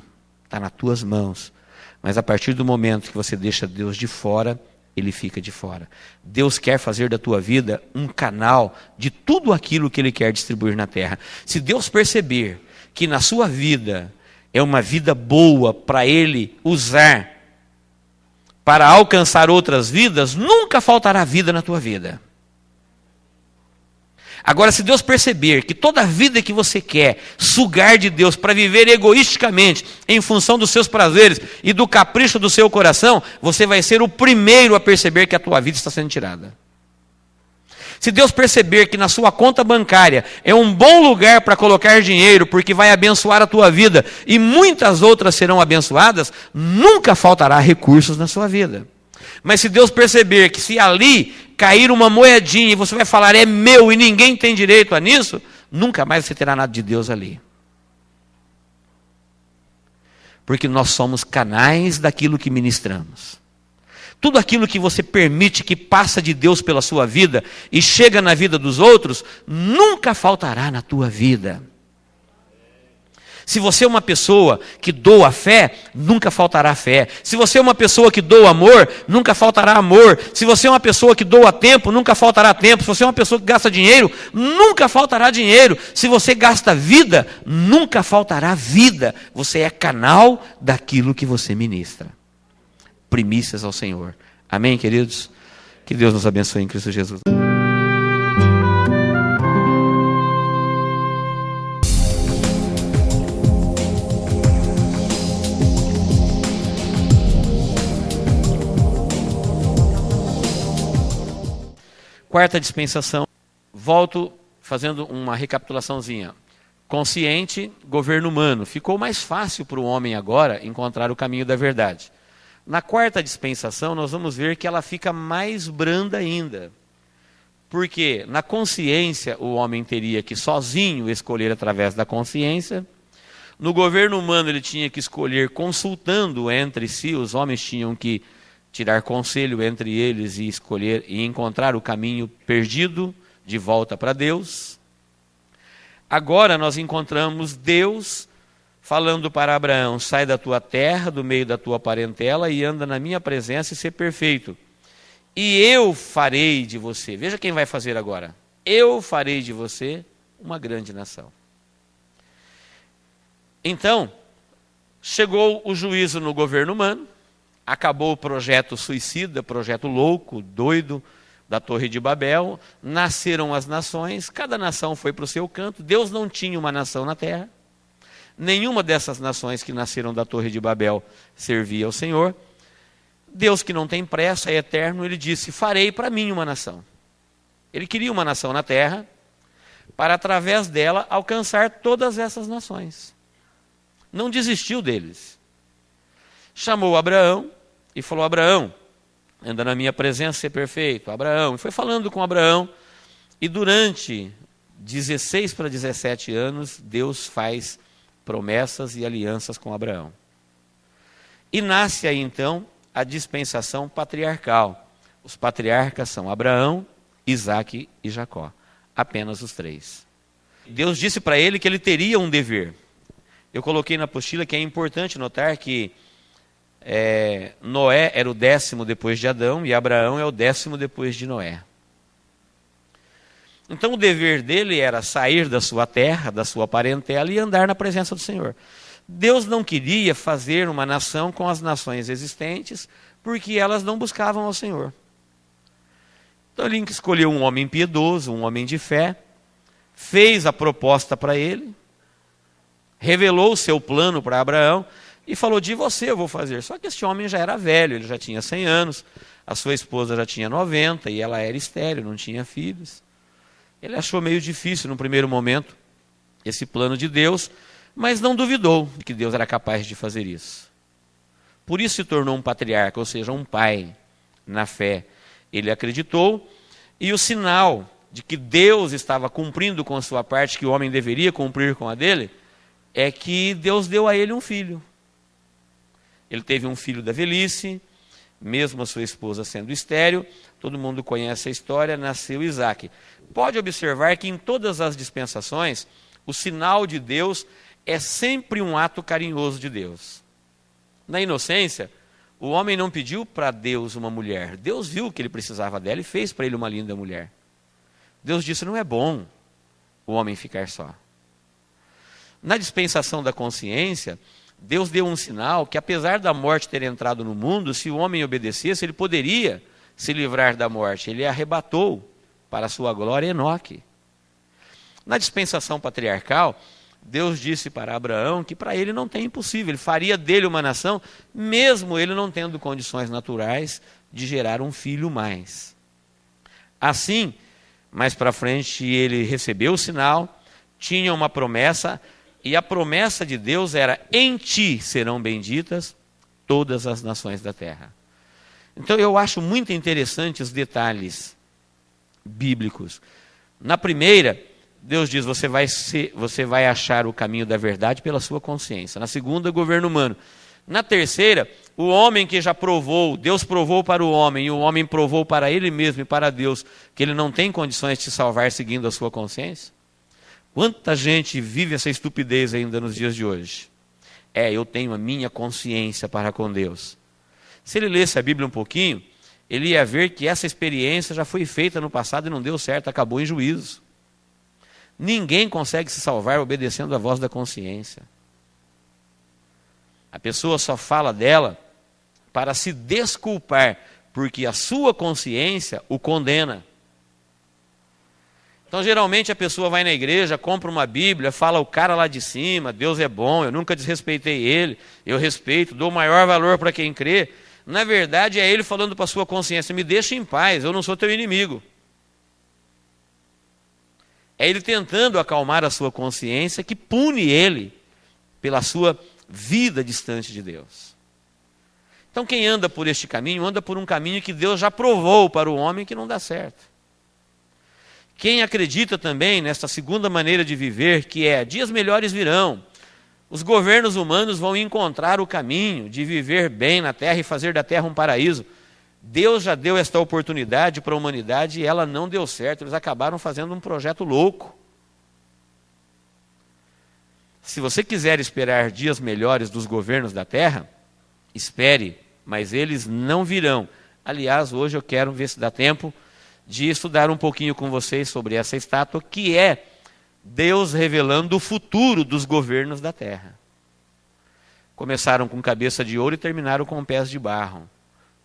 está nas tuas mãos. Mas a partir do momento que você deixa Deus de fora, Ele fica de fora. Deus quer fazer da tua vida um canal de tudo aquilo que Ele quer distribuir na terra. Se Deus perceber que na sua vida é uma vida boa para Ele usar para alcançar outras vidas, nunca faltará vida na tua vida. Agora, se Deus perceber que toda a vida que você quer sugar de Deus para viver egoisticamente, em função dos seus prazeres e do capricho do seu coração, você vai ser o primeiro a perceber que a tua vida está sendo tirada. Se Deus perceber que na sua conta bancária é um bom lugar para colocar dinheiro, porque vai abençoar a tua vida e muitas outras serão abençoadas, nunca faltará recursos na sua vida. Mas se Deus perceber que se ali cair uma moedinha e você vai falar: é meu e ninguém tem direito a nisso, nunca mais você terá nada de Deus ali. Porque nós somos canais daquilo que ministramos. Tudo aquilo que você permite que passa de Deus pela sua vida e chega na vida dos outros, nunca faltará na tua vida. Se você é uma pessoa que doa fé, nunca faltará fé. Se você é uma pessoa que doa amor, nunca faltará amor. Se você é uma pessoa que doa tempo, nunca faltará tempo. Se você é uma pessoa que gasta dinheiro, nunca faltará dinheiro. Se você gasta vida, nunca faltará vida. Você é canal daquilo que você ministra. Primícias ao Senhor. Amém, queridos? Que Deus nos abençoe em Cristo Jesus. Quarta dispensação, volto fazendo uma recapitulaçãozinha. Consciente, governo humano. Ficou mais fácil para o homem agora encontrar o caminho da verdade. Na quarta dispensação, nós vamos ver que ela fica mais branda ainda. Porque na consciência o homem teria que sozinho escolher através da consciência. No governo humano ele tinha que escolher consultando entre si, os homens tinham que tirar conselho entre eles e escolher e encontrar o caminho perdido de volta para Deus. Agora nós encontramos Deus falando para Abraão: sai da tua terra, do meio da tua parentela e anda na minha presença e ser perfeito. E eu farei de você, veja quem vai fazer agora, eu farei de você uma grande nação. Então, chegou o juízo no governo humano, acabou o projeto suicida, projeto louco, doido, da Torre de Babel, nasceram as nações, cada nação foi para o seu canto, Deus não tinha uma nação na terra, nenhuma dessas nações que nasceram da Torre de Babel servia ao Senhor. Deus, que não tem pressa, é eterno, ele disse: farei para mim uma nação. Ele queria uma nação na terra, para através dela alcançar todas essas nações. Não desistiu deles. Chamou Abraão e falou: Abraão, anda na minha presença, ser perfeito. Abraão, e foi falando com Abraão, e durante 16 para 17 anos, Deus faz promessas e alianças com Abraão. E nasce aí então a dispensação patriarcal. Os patriarcas são Abraão, Isaque e Jacó. Apenas os três. Deus disse para ele que ele teria um dever. Eu coloquei na apostila que é importante notar que Noé era o 10º depois de Adão e Abraão é o 10º depois de Noé. Então o dever dele era sair da sua terra, da sua parentela e andar na presença do Senhor. Deus não queria fazer uma nação com as nações existentes, porque elas não buscavam ao Senhor. Então ele escolheu um homem piedoso, um homem de fé, fez a proposta para ele, revelou o seu plano para Abraão e falou: de você eu vou fazer. Só que esse homem já era velho, ele já tinha 100 anos, a sua esposa já tinha 90 e ela era estéril, não tinha filhos. Ele achou meio difícil no primeiro momento esse plano de Deus, mas não duvidou de que Deus era capaz de fazer isso. Por isso se tornou um patriarca, ou seja, um pai na fé. Ele acreditou, e o sinal de que Deus estava cumprindo com a sua parte, que o homem deveria cumprir com a dele, é que Deus deu a ele um filho. Ele teve um filho da velhice, mesmo a sua esposa sendo estéril, todo mundo conhece a história, nasceu Isaque. Pode observar que em todas as dispensações, o sinal de Deus é sempre um ato carinhoso de Deus. Na inocência, o homem não pediu para Deus uma mulher. Deus viu que ele precisava dela e fez para ele uma linda mulher. Deus disse: não é bom o homem ficar só. Na dispensação da consciência, Deus deu um sinal que, apesar da morte ter entrado no mundo, se o homem obedecesse, ele poderia se livrar da morte. Ele arrebatou para a sua glória Enoque. Na dispensação patriarcal, Deus disse para Abraão que para ele não tem impossível, ele faria dele uma nação, mesmo ele não tendo condições naturais de gerar um filho mais. Assim, mais para frente, ele recebeu o sinal, tinha uma promessa, e a promessa de Deus era: em ti serão benditas todas as nações da terra. Então eu acho muito interessante os detalhes bíblicos. Na primeira, Deus diz: você vai achar o caminho da verdade pela sua consciência. Na segunda, governo humano. Na terceira, o homem que já provou, Deus provou para o homem, e o homem provou para ele mesmo e para Deus, que ele não tem condições de se salvar seguindo a sua consciência. Quanta gente vive essa estupidez ainda nos dias de hoje? Eu tenho a minha consciência para com Deus. Se ele lesse a Bíblia um pouquinho, ele ia ver que essa experiência já foi feita no passado e não deu certo, acabou em juízo. Ninguém consegue se salvar obedecendo à voz da consciência. A pessoa só fala dela para se desculpar, porque a sua consciência o condena. Então, geralmente, a pessoa vai na igreja, compra uma Bíblia, fala o cara lá de cima: Deus é bom, eu nunca desrespeitei ele, eu respeito, dou o maior valor para quem crê. Na verdade, é ele falando para a sua consciência: me deixa em paz, eu não sou teu inimigo. É ele tentando acalmar a sua consciência que pune ele pela sua vida distante de Deus. Então quem anda por este caminho, anda por um caminho que Deus já provou para o homem que não dá certo. Quem acredita também nesta segunda maneira de viver, que é dias melhores virão, os governos humanos vão encontrar o caminho de viver bem na terra e fazer da terra um paraíso. Deus já deu esta oportunidade para a humanidade e ela não deu certo. Eles acabaram fazendo um projeto louco. Se você quiser esperar dias melhores dos governos da terra, espere, mas eles não virão. Aliás, hoje eu quero ver se dá tempo de estudar um pouquinho com vocês sobre essa estátua, que é Deus revelando o futuro dos governos da terra. Começaram com cabeça de ouro e terminaram com pés de barro.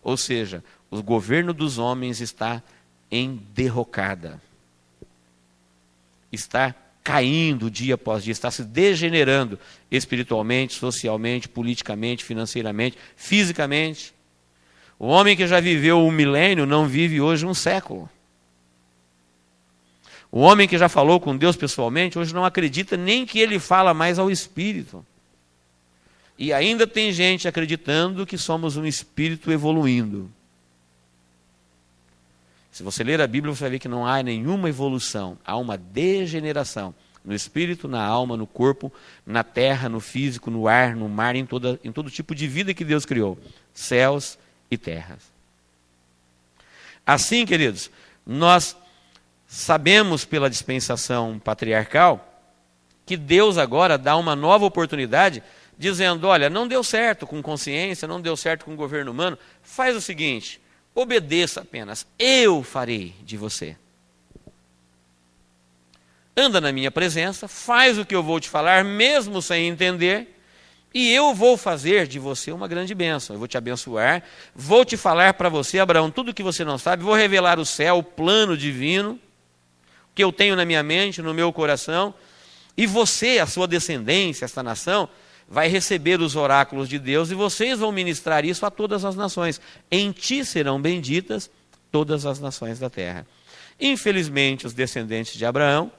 Ou seja, o governo dos homens está em derrocada. Está caindo dia após dia, está se degenerando espiritualmente, socialmente, politicamente, financeiramente, fisicamente. O homem que já viveu um milênio não vive hoje um século. O homem que já falou com Deus pessoalmente, hoje não acredita nem que ele fala mais ao Espírito. E ainda tem gente acreditando que somos um espírito evoluindo. Se você ler a Bíblia, você vai ver que não há nenhuma evolução. Há uma degeneração no espírito, na alma, no corpo, na terra, no físico, no ar, no mar, em todo tipo de vida que Deus criou. Céus e terras. Assim, queridos, nós sabemos pela dispensação patriarcal que Deus agora dá uma nova oportunidade, dizendo, olha, não deu certo com consciência, não deu certo com o governo humano, faz o seguinte, obedeça apenas, eu farei de você. Anda na minha presença, faz o que eu vou te falar, mesmo sem entender, e eu vou fazer de você uma grande bênção. Eu vou te abençoar, vou te falar para você, Abraão, tudo que você não sabe, vou revelar o céu, o plano divino, que eu tenho na minha mente, no meu coração, e você, a sua descendência, esta nação, vai receber os oráculos de Deus e vocês vão ministrar isso a todas as nações. Em ti serão benditas todas as nações da terra. Infelizmente, os descendentes de Abraão,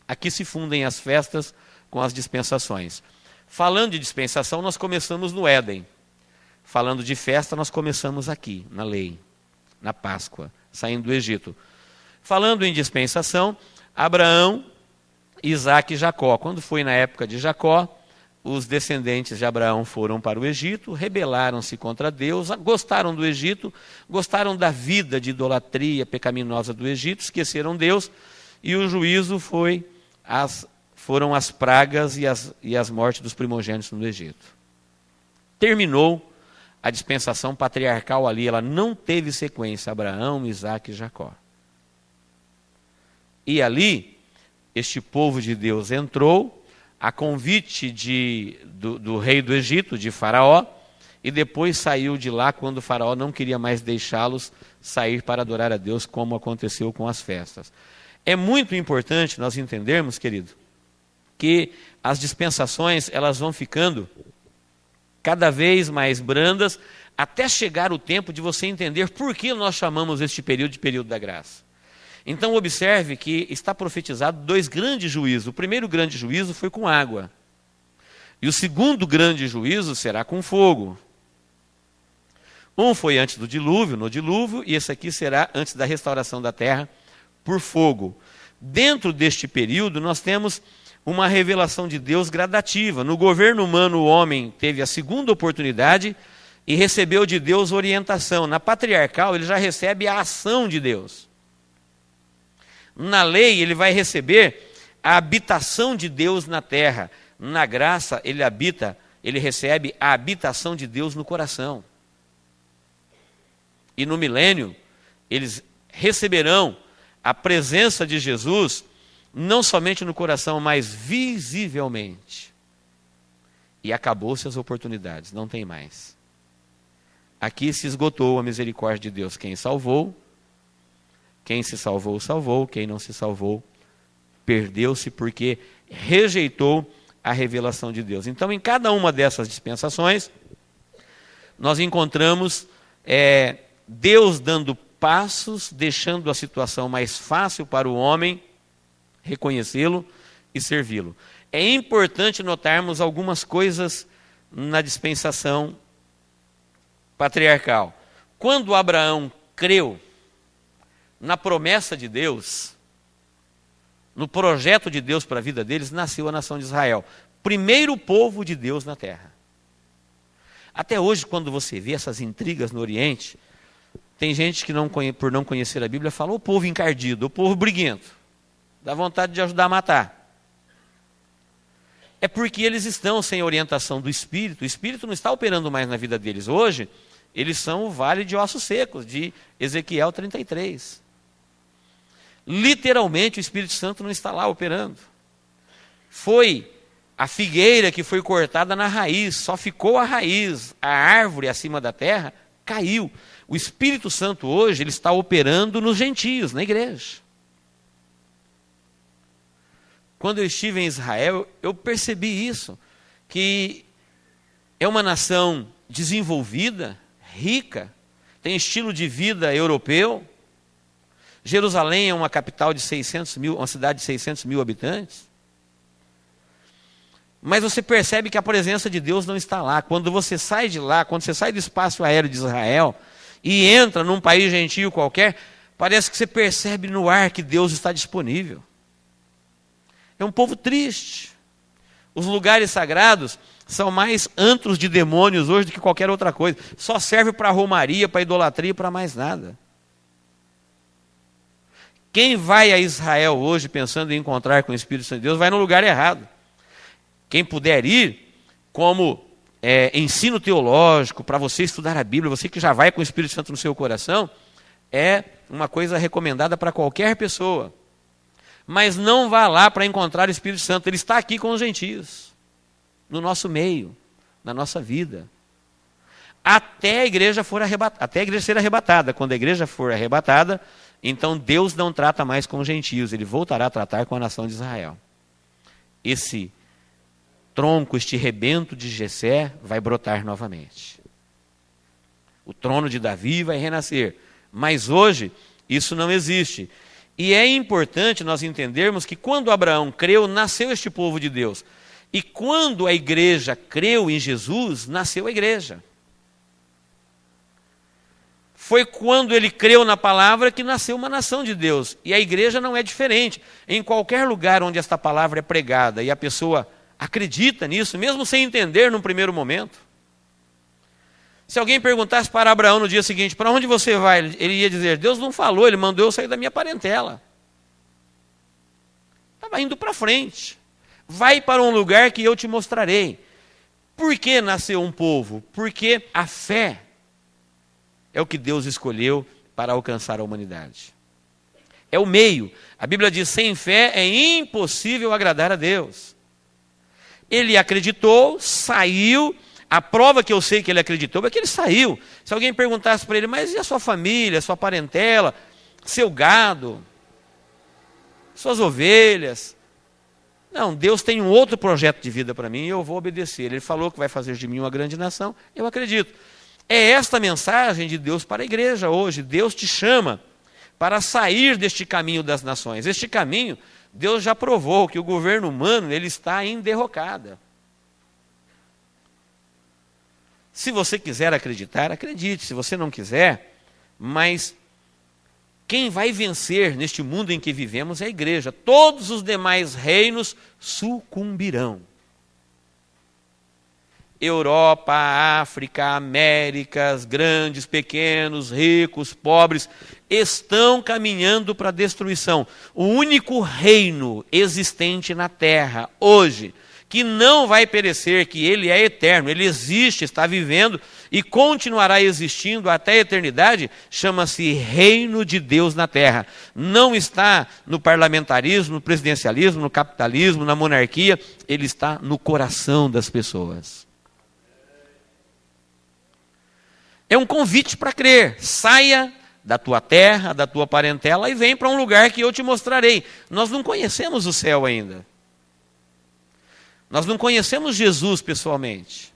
aqui se fundem as festas com as dispensações. Falando de dispensação, nós começamos no Éden. Falando de festa, nós começamos aqui, na lei, na Páscoa, saindo do Egito. Falando em dispensação, Abraão, Isaque e Jacó. Quando foi na época de Jacó, os descendentes de Abraão foram para o Egito, rebelaram-se contra Deus, gostaram do Egito, gostaram da vida de idolatria pecaminosa do Egito, esqueceram Deus, e o juízo foram as pragas e as mortes dos primogênitos no Egito. Terminou a dispensação patriarcal ali, ela não teve sequência, Abraão, Isaque e Jacó. E ali, este povo de Deus entrou, a convite do rei do Egito, de Faraó, e depois saiu de lá quando Faraó não queria mais deixá-los sair para adorar a Deus, como aconteceu com as festas. É muito importante nós entendermos, querido, que as dispensações elas vão ficando cada vez mais brandas, até chegar o tempo de você entender por que nós chamamos este período de período da graça. Então observe que está profetizado 2 grandes juízos. O primeiro grande juízo foi com água. E o segundo grande juízo será com fogo. Um foi antes do dilúvio, no dilúvio, e esse aqui será antes da restauração da terra por fogo. Dentro deste período nós temos uma revelação de Deus gradativa. No governo humano o homem teve a segunda oportunidade e recebeu de Deus orientação. Na patriarcal ele já recebe a ação de Deus. Na lei, ele vai receber a habitação de Deus na terra. Na graça, ele recebe a habitação de Deus no coração. E no milênio, eles receberão a presença de Jesus, não somente no coração, mas visivelmente. E acabou-se as oportunidades, não tem mais. Aqui se esgotou a misericórdia de Deus. Quem salvou, quem se salvou, salvou. Quem não se salvou, perdeu-se porque rejeitou a revelação de Deus. Então, em cada uma dessas dispensações, nós encontramos Deus dando passos, deixando a situação mais fácil para o homem, reconhecê-lo e servi-lo. É importante notarmos algumas coisas na dispensação patriarcal. Quando Abraão creu na promessa de Deus, no projeto de Deus para a vida deles, nasceu a nação de Israel. Primeiro povo de Deus na terra. Até hoje, quando você vê essas intrigas no Oriente, tem gente que, por não conhecer a Bíblia, fala o povo encardido, o povo briguento. Dá vontade de ajudar a matar. É porque eles estão sem orientação do Espírito. O Espírito não está operando mais na vida deles. Hoje, eles são o vale de ossos secos, de Ezequiel 33. Literalmente, o Espírito Santo não está lá operando. Foi a figueira que foi cortada na raiz, só ficou a raiz, a árvore acima da terra caiu. O Espírito Santo hoje ele está operando nos gentios, na igreja. Quando eu estive em Israel, eu percebi isso, que é uma nação desenvolvida, rica, tem estilo de vida europeu. Jerusalém é uma capital de 600 mil, uma cidade de 600 mil habitantes. Mas você percebe que a presença de Deus não está lá. Quando você sai de lá, quando você sai do espaço aéreo de Israel e entra num país gentio qualquer, parece que você percebe no ar que Deus está disponível. É um povo triste. Os lugares sagrados são mais antros de demônios hoje do que qualquer outra coisa. Só serve para romaria, para idolatria, para mais nada. Quem vai a Israel hoje pensando em encontrar com o Espírito Santo de Deus, vai no lugar errado. Quem puder ir, como ensino teológico, para você estudar a Bíblia, você que já vai com o Espírito Santo no seu coração, é uma coisa recomendada para qualquer pessoa. Mas não vá lá para encontrar o Espírito Santo, ele está aqui com os gentios, no nosso meio, na nossa vida. Até a igreja ser arrebatada. Quando a igreja for arrebatada, então Deus não trata mais com os gentios, ele voltará a tratar com a nação de Israel. Esse tronco, este rebento de Jessé vai brotar novamente. O trono de Davi vai renascer. Mas hoje, isso não existe. E é importante nós entendermos que quando Abraão creu, nasceu este povo de Deus. E quando a igreja creu em Jesus, nasceu a igreja. Foi quando ele creu na palavra que nasceu uma nação de Deus. E a igreja não é diferente. Em qualquer lugar onde esta palavra é pregada e a pessoa acredita nisso, mesmo sem entender num primeiro momento. Se alguém perguntasse para Abraão no dia seguinte, para onde você vai? Ele ia dizer, Deus não falou, ele mandou eu sair da minha parentela. Estava indo para frente. Vai para um lugar que eu te mostrarei. Por que nasceu um povo? Porque a fé é o que Deus escolheu para alcançar a humanidade. É o meio. A Bíblia diz, sem fé é impossível agradar a Deus. Ele acreditou, saiu. A prova que eu sei que ele acreditou é que ele saiu. Se alguém perguntasse para ele, mas e a sua família, a sua parentela, seu gado, suas ovelhas? Não, Deus tem um outro projeto de vida para mim e eu vou obedecer. Ele falou que vai fazer de mim uma grande nação, eu acredito. É esta mensagem de Deus para a igreja hoje. Deus te chama para sair deste caminho das nações. Este caminho, Deus já provou que o governo humano ele está em derrocada. Se você quiser acreditar, acredite. Se você não quiser, mas quem vai vencer neste mundo em que vivemos é a igreja. Todos os demais reinos sucumbirão. Europa, África, Américas, grandes, pequenos, ricos, pobres, estão caminhando para a destruição. O único reino existente na terra hoje, que não vai perecer, que ele é eterno, ele existe, está vivendo e continuará existindo até a eternidade, chama-se Reino de Deus na terra. Não está no parlamentarismo, no presidencialismo, no capitalismo, na monarquia, ele está no coração das pessoas. É um convite para crer. Saia da tua terra, da tua parentela e vem para um lugar que eu te mostrarei. Nós não conhecemos o céu ainda. Nós não conhecemos Jesus pessoalmente.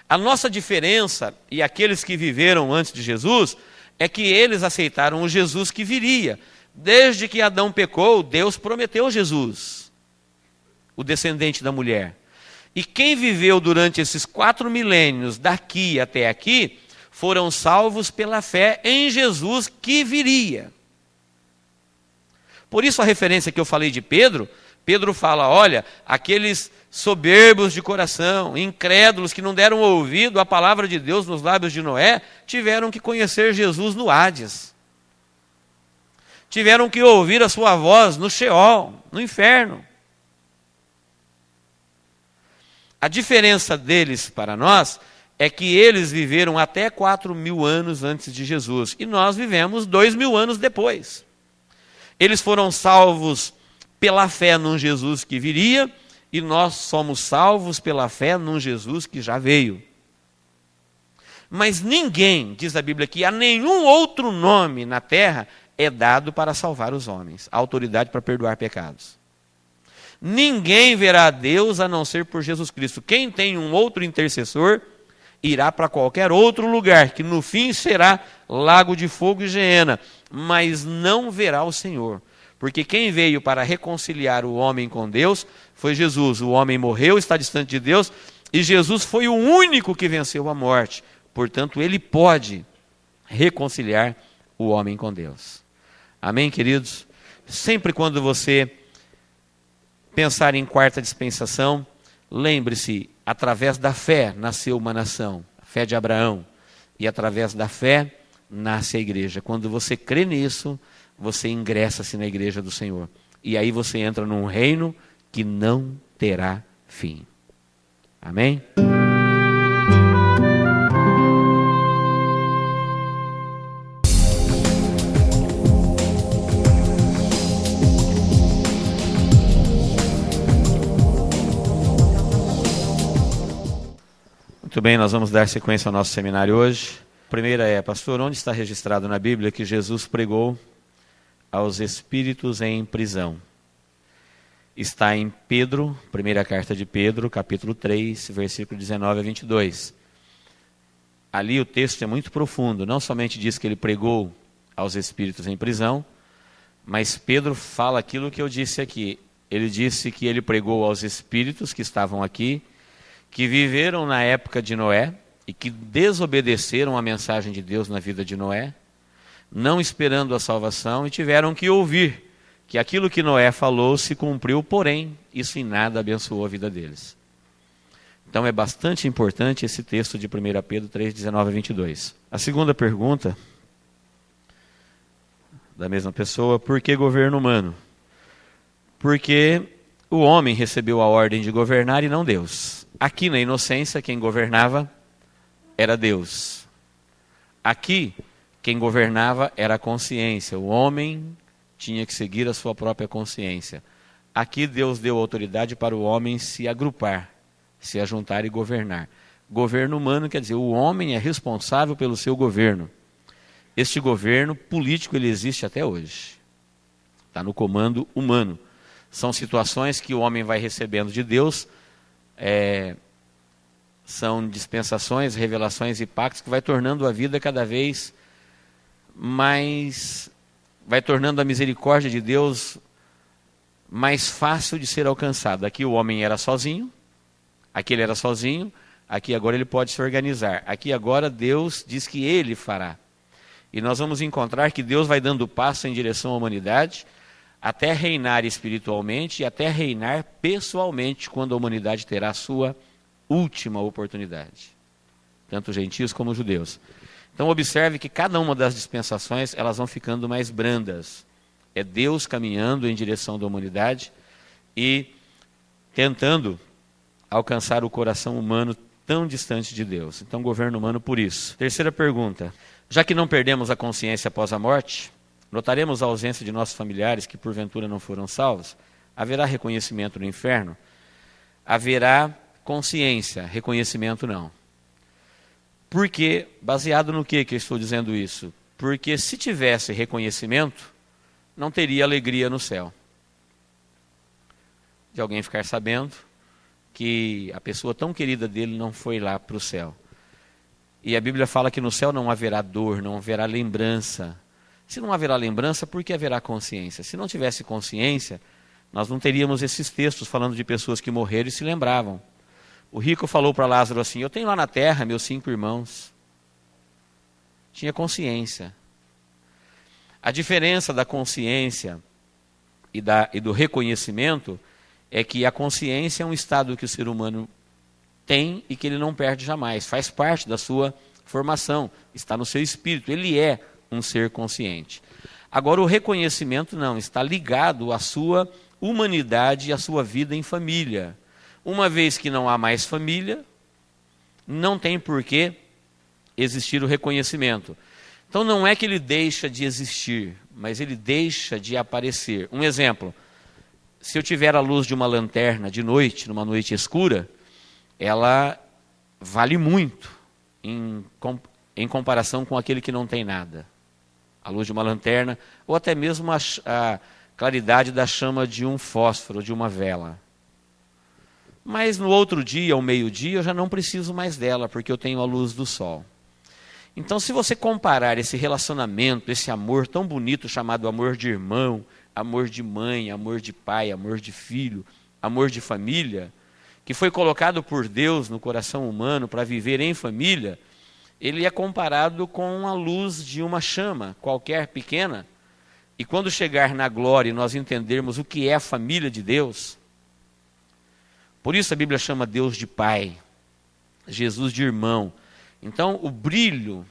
A nossa diferença, e aqueles que viveram antes de Jesus, é que eles aceitaram o Jesus que viria. Desde que Adão pecou, Deus prometeu Jesus, o descendente da mulher. E quem viveu durante esses 4 milênios, daqui até aqui, foram salvos pela fé em Jesus que viria. Por isso a referência que eu falei de Pedro, Pedro fala, olha, aqueles soberbos de coração, incrédulos que não deram ouvido à palavra de Deus nos lábios de Noé, tiveram que conhecer Jesus no Hades. Tiveram que ouvir a sua voz no Sheol, no inferno. A diferença deles para nós é que eles viveram até 4.000 anos antes de Jesus, e nós vivemos 2.000 anos depois. Eles foram salvos pela fé num Jesus que viria, e nós somos salvos pela fé num Jesus que já veio. Mas ninguém, diz a Bíblia aqui, a nenhum outro nome na terra é dado para salvar os homens, a autoridade para perdoar pecados. Ninguém verá a Deus a não ser por Jesus Cristo. Quem tem um outro intercessor irá para qualquer outro lugar, que no fim será lago de fogo e geena, mas não verá o Senhor. Porque quem veio para reconciliar o homem com Deus foi Jesus. O homem morreu, está distante de Deus, e Jesus foi o único que venceu a morte. Portanto, ele pode reconciliar o homem com Deus. Amém, queridos? Sempre quando você pensar em quarta dispensação, lembre-se, através da fé nasceu uma nação, a fé de Abraão, e através da fé nasce a igreja. Quando você crê nisso, você ingressa-se na igreja do Senhor. E aí você entra num reino que não terá fim. Amém? Muito bem, nós vamos dar sequência ao nosso seminário hoje. A primeira é, pastor, onde está registrado na Bíblia que Jesus pregou aos espíritos em prisão? Está em Pedro, primeira carta de Pedro, capítulo 3, versículo 19 a 22. Ali o texto é muito profundo, não somente diz que ele pregou aos espíritos em prisão, mas Pedro fala aquilo que eu disse aqui. Ele disse que ele pregou aos espíritos que estavam aqui, que viveram na época de Noé e que desobedeceram a mensagem de Deus na vida de Noé, não esperando a salvação, e tiveram que ouvir que aquilo que Noé falou se cumpriu, porém, isso em nada abençoou a vida deles. Então é bastante importante esse texto de 1 Pedro 3, 19 a 22. A segunda pergunta, da mesma pessoa, por que governo humano? Porque o homem recebeu a ordem de governar e não Deus. Aqui na inocência, quem governava era Deus. Aqui, quem governava era a consciência. O homem tinha que seguir a sua própria consciência. Aqui Deus deu autoridade para o homem se agrupar, se ajuntar e governar. Governo humano quer dizer, o homem é responsável pelo seu governo. Este governo político, ele existe até hoje. Está no comando humano. São situações que o homem vai recebendo de Deus, são dispensações, revelações e pactos que vai tornando a vida cada vez mais, vai tornando a misericórdia de Deus mais fácil de ser alcançada. Aqui o homem era sozinho, aqui ele era sozinho, aqui agora ele pode se organizar. Aqui agora Deus diz que ele fará. E nós vamos encontrar que Deus vai dando passo em direção à humanidade, até reinar espiritualmente e até reinar pessoalmente, quando a humanidade terá a sua última oportunidade. Tanto gentios como judeus. Então observe que cada uma das dispensações, elas vão ficando mais brandas. É Deus caminhando em direção da humanidade e tentando alcançar o coração humano tão distante de Deus. Então governo humano por isso. Terceira pergunta. Já que não perdemos a consciência após a morte, notaremos a ausência de nossos familiares que porventura não foram salvos? Haverá reconhecimento no inferno? Haverá consciência, reconhecimento não. Por quê? Baseado no que eu estou dizendo isso? Porque se tivesse reconhecimento, não teria alegria no céu. De alguém ficar sabendo que a pessoa tão querida dele não foi lá para o céu. E a Bíblia fala que no céu não haverá dor, não haverá lembrança Se não haverá lembrança, por que haverá consciência? Se não tivesse consciência, nós não teríamos esses textos falando de pessoas que morreram e se lembravam. O rico falou para Lázaro assim: eu tenho lá na terra meus 5 irmãos. Tinha consciência. A diferença da consciência e do reconhecimento é que a consciência é um estado que o ser humano tem e que ele não perde jamais. Faz parte da sua formação, está no seu espírito, ele é um ser consciente. Agora, o reconhecimento não, está ligado à sua humanidade e à sua vida em família. Uma vez que não há mais família, não tem por que existir o reconhecimento. Então não é que ele deixa de existir, mas ele deixa de aparecer. Um exemplo, se eu tiver a luz de uma lanterna de noite, numa noite escura, ela vale muito em comparação com aquele que não tem nada. A luz de uma lanterna, ou até mesmo a claridade da chama de um fósforo, de uma vela. Mas no outro dia, ao meio-dia, eu já não preciso mais dela, porque eu tenho a luz do sol. Então, se você comparar esse relacionamento, esse amor tão bonito chamado amor de irmão, amor de mãe, amor de pai, amor de filho, amor de família, que foi colocado por Deus no coração humano para viver em família, ele é comparado com a luz de uma chama, qualquer pequena. E quando chegar na glória e nós entendermos o que é a família de Deus, por isso a Bíblia chama Deus de Pai, Jesus de irmão. Então, o brilho,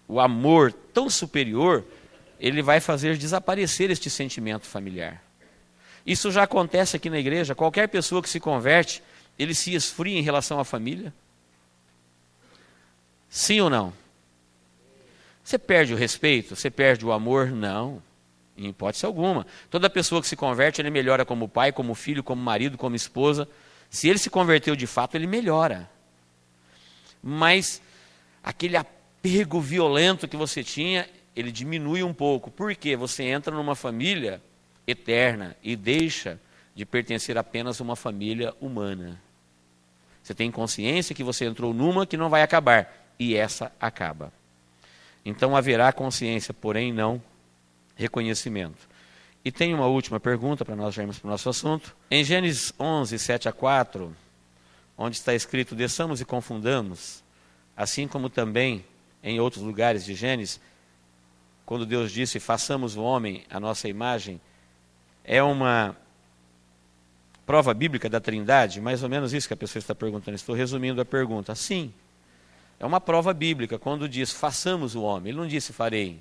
o amor tão superior, ele vai fazer desaparecer este sentimento familiar. Isso já acontece aqui na igreja. Qualquer pessoa que se converte, ele se esfria em relação à família. Sim ou não? Você perde o respeito? Você perde o amor? Não, em hipótese alguma. Toda pessoa que se converte, ele melhora como pai, como filho, como marido, como esposa. Se ele se converteu de fato, ele melhora. Mas aquele apego violento que você tinha, ele diminui um pouco. Por quê? Você entra numa família eterna e deixa de pertencer apenas a uma família humana. Você tem consciência que você entrou numa que não vai acabar, e essa acaba. Então haverá consciência, porém não reconhecimento. E tem uma última pergunta para nós já irmos para o nosso assunto. Em Gênesis 11, 7-4, onde está escrito: desçamos e confundamos, assim como também em outros lugares de Gênesis, quando Deus disse: façamos o homem à nossa imagem, é uma prova bíblica da Trindade? Mais ou menos isso que a pessoa está perguntando. Estou resumindo a pergunta. Sim, é uma prova bíblica. Quando diz façamos o homem, ele não disse farei.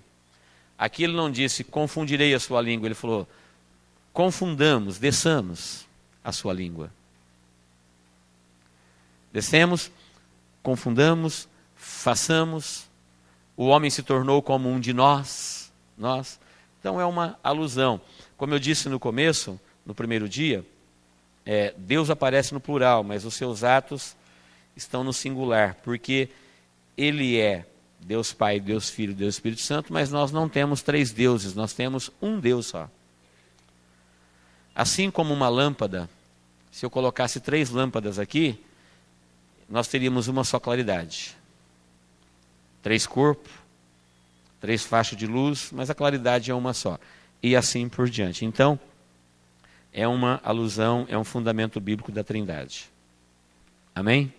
Aqui ele não disse confundirei a sua língua, ele falou confundamos, desçamos a sua língua. Descemos, confundamos, façamos, o homem se tornou como um de nós. Então é uma alusão. Como eu disse no começo, no primeiro dia, Deus aparece no plural, mas os seus atos estão no singular, porque Ele é Deus Pai, Deus Filho, Deus Espírito Santo, mas nós não temos 3 deuses, nós temos um Deus só. Assim como uma lâmpada, se eu colocasse 3 lâmpadas aqui, nós teríamos uma só claridade. 3 corpos, 3 faixas de luz, mas a claridade é uma só. E assim por diante. Então, é uma alusão, é um fundamento bíblico da Trindade. Amém?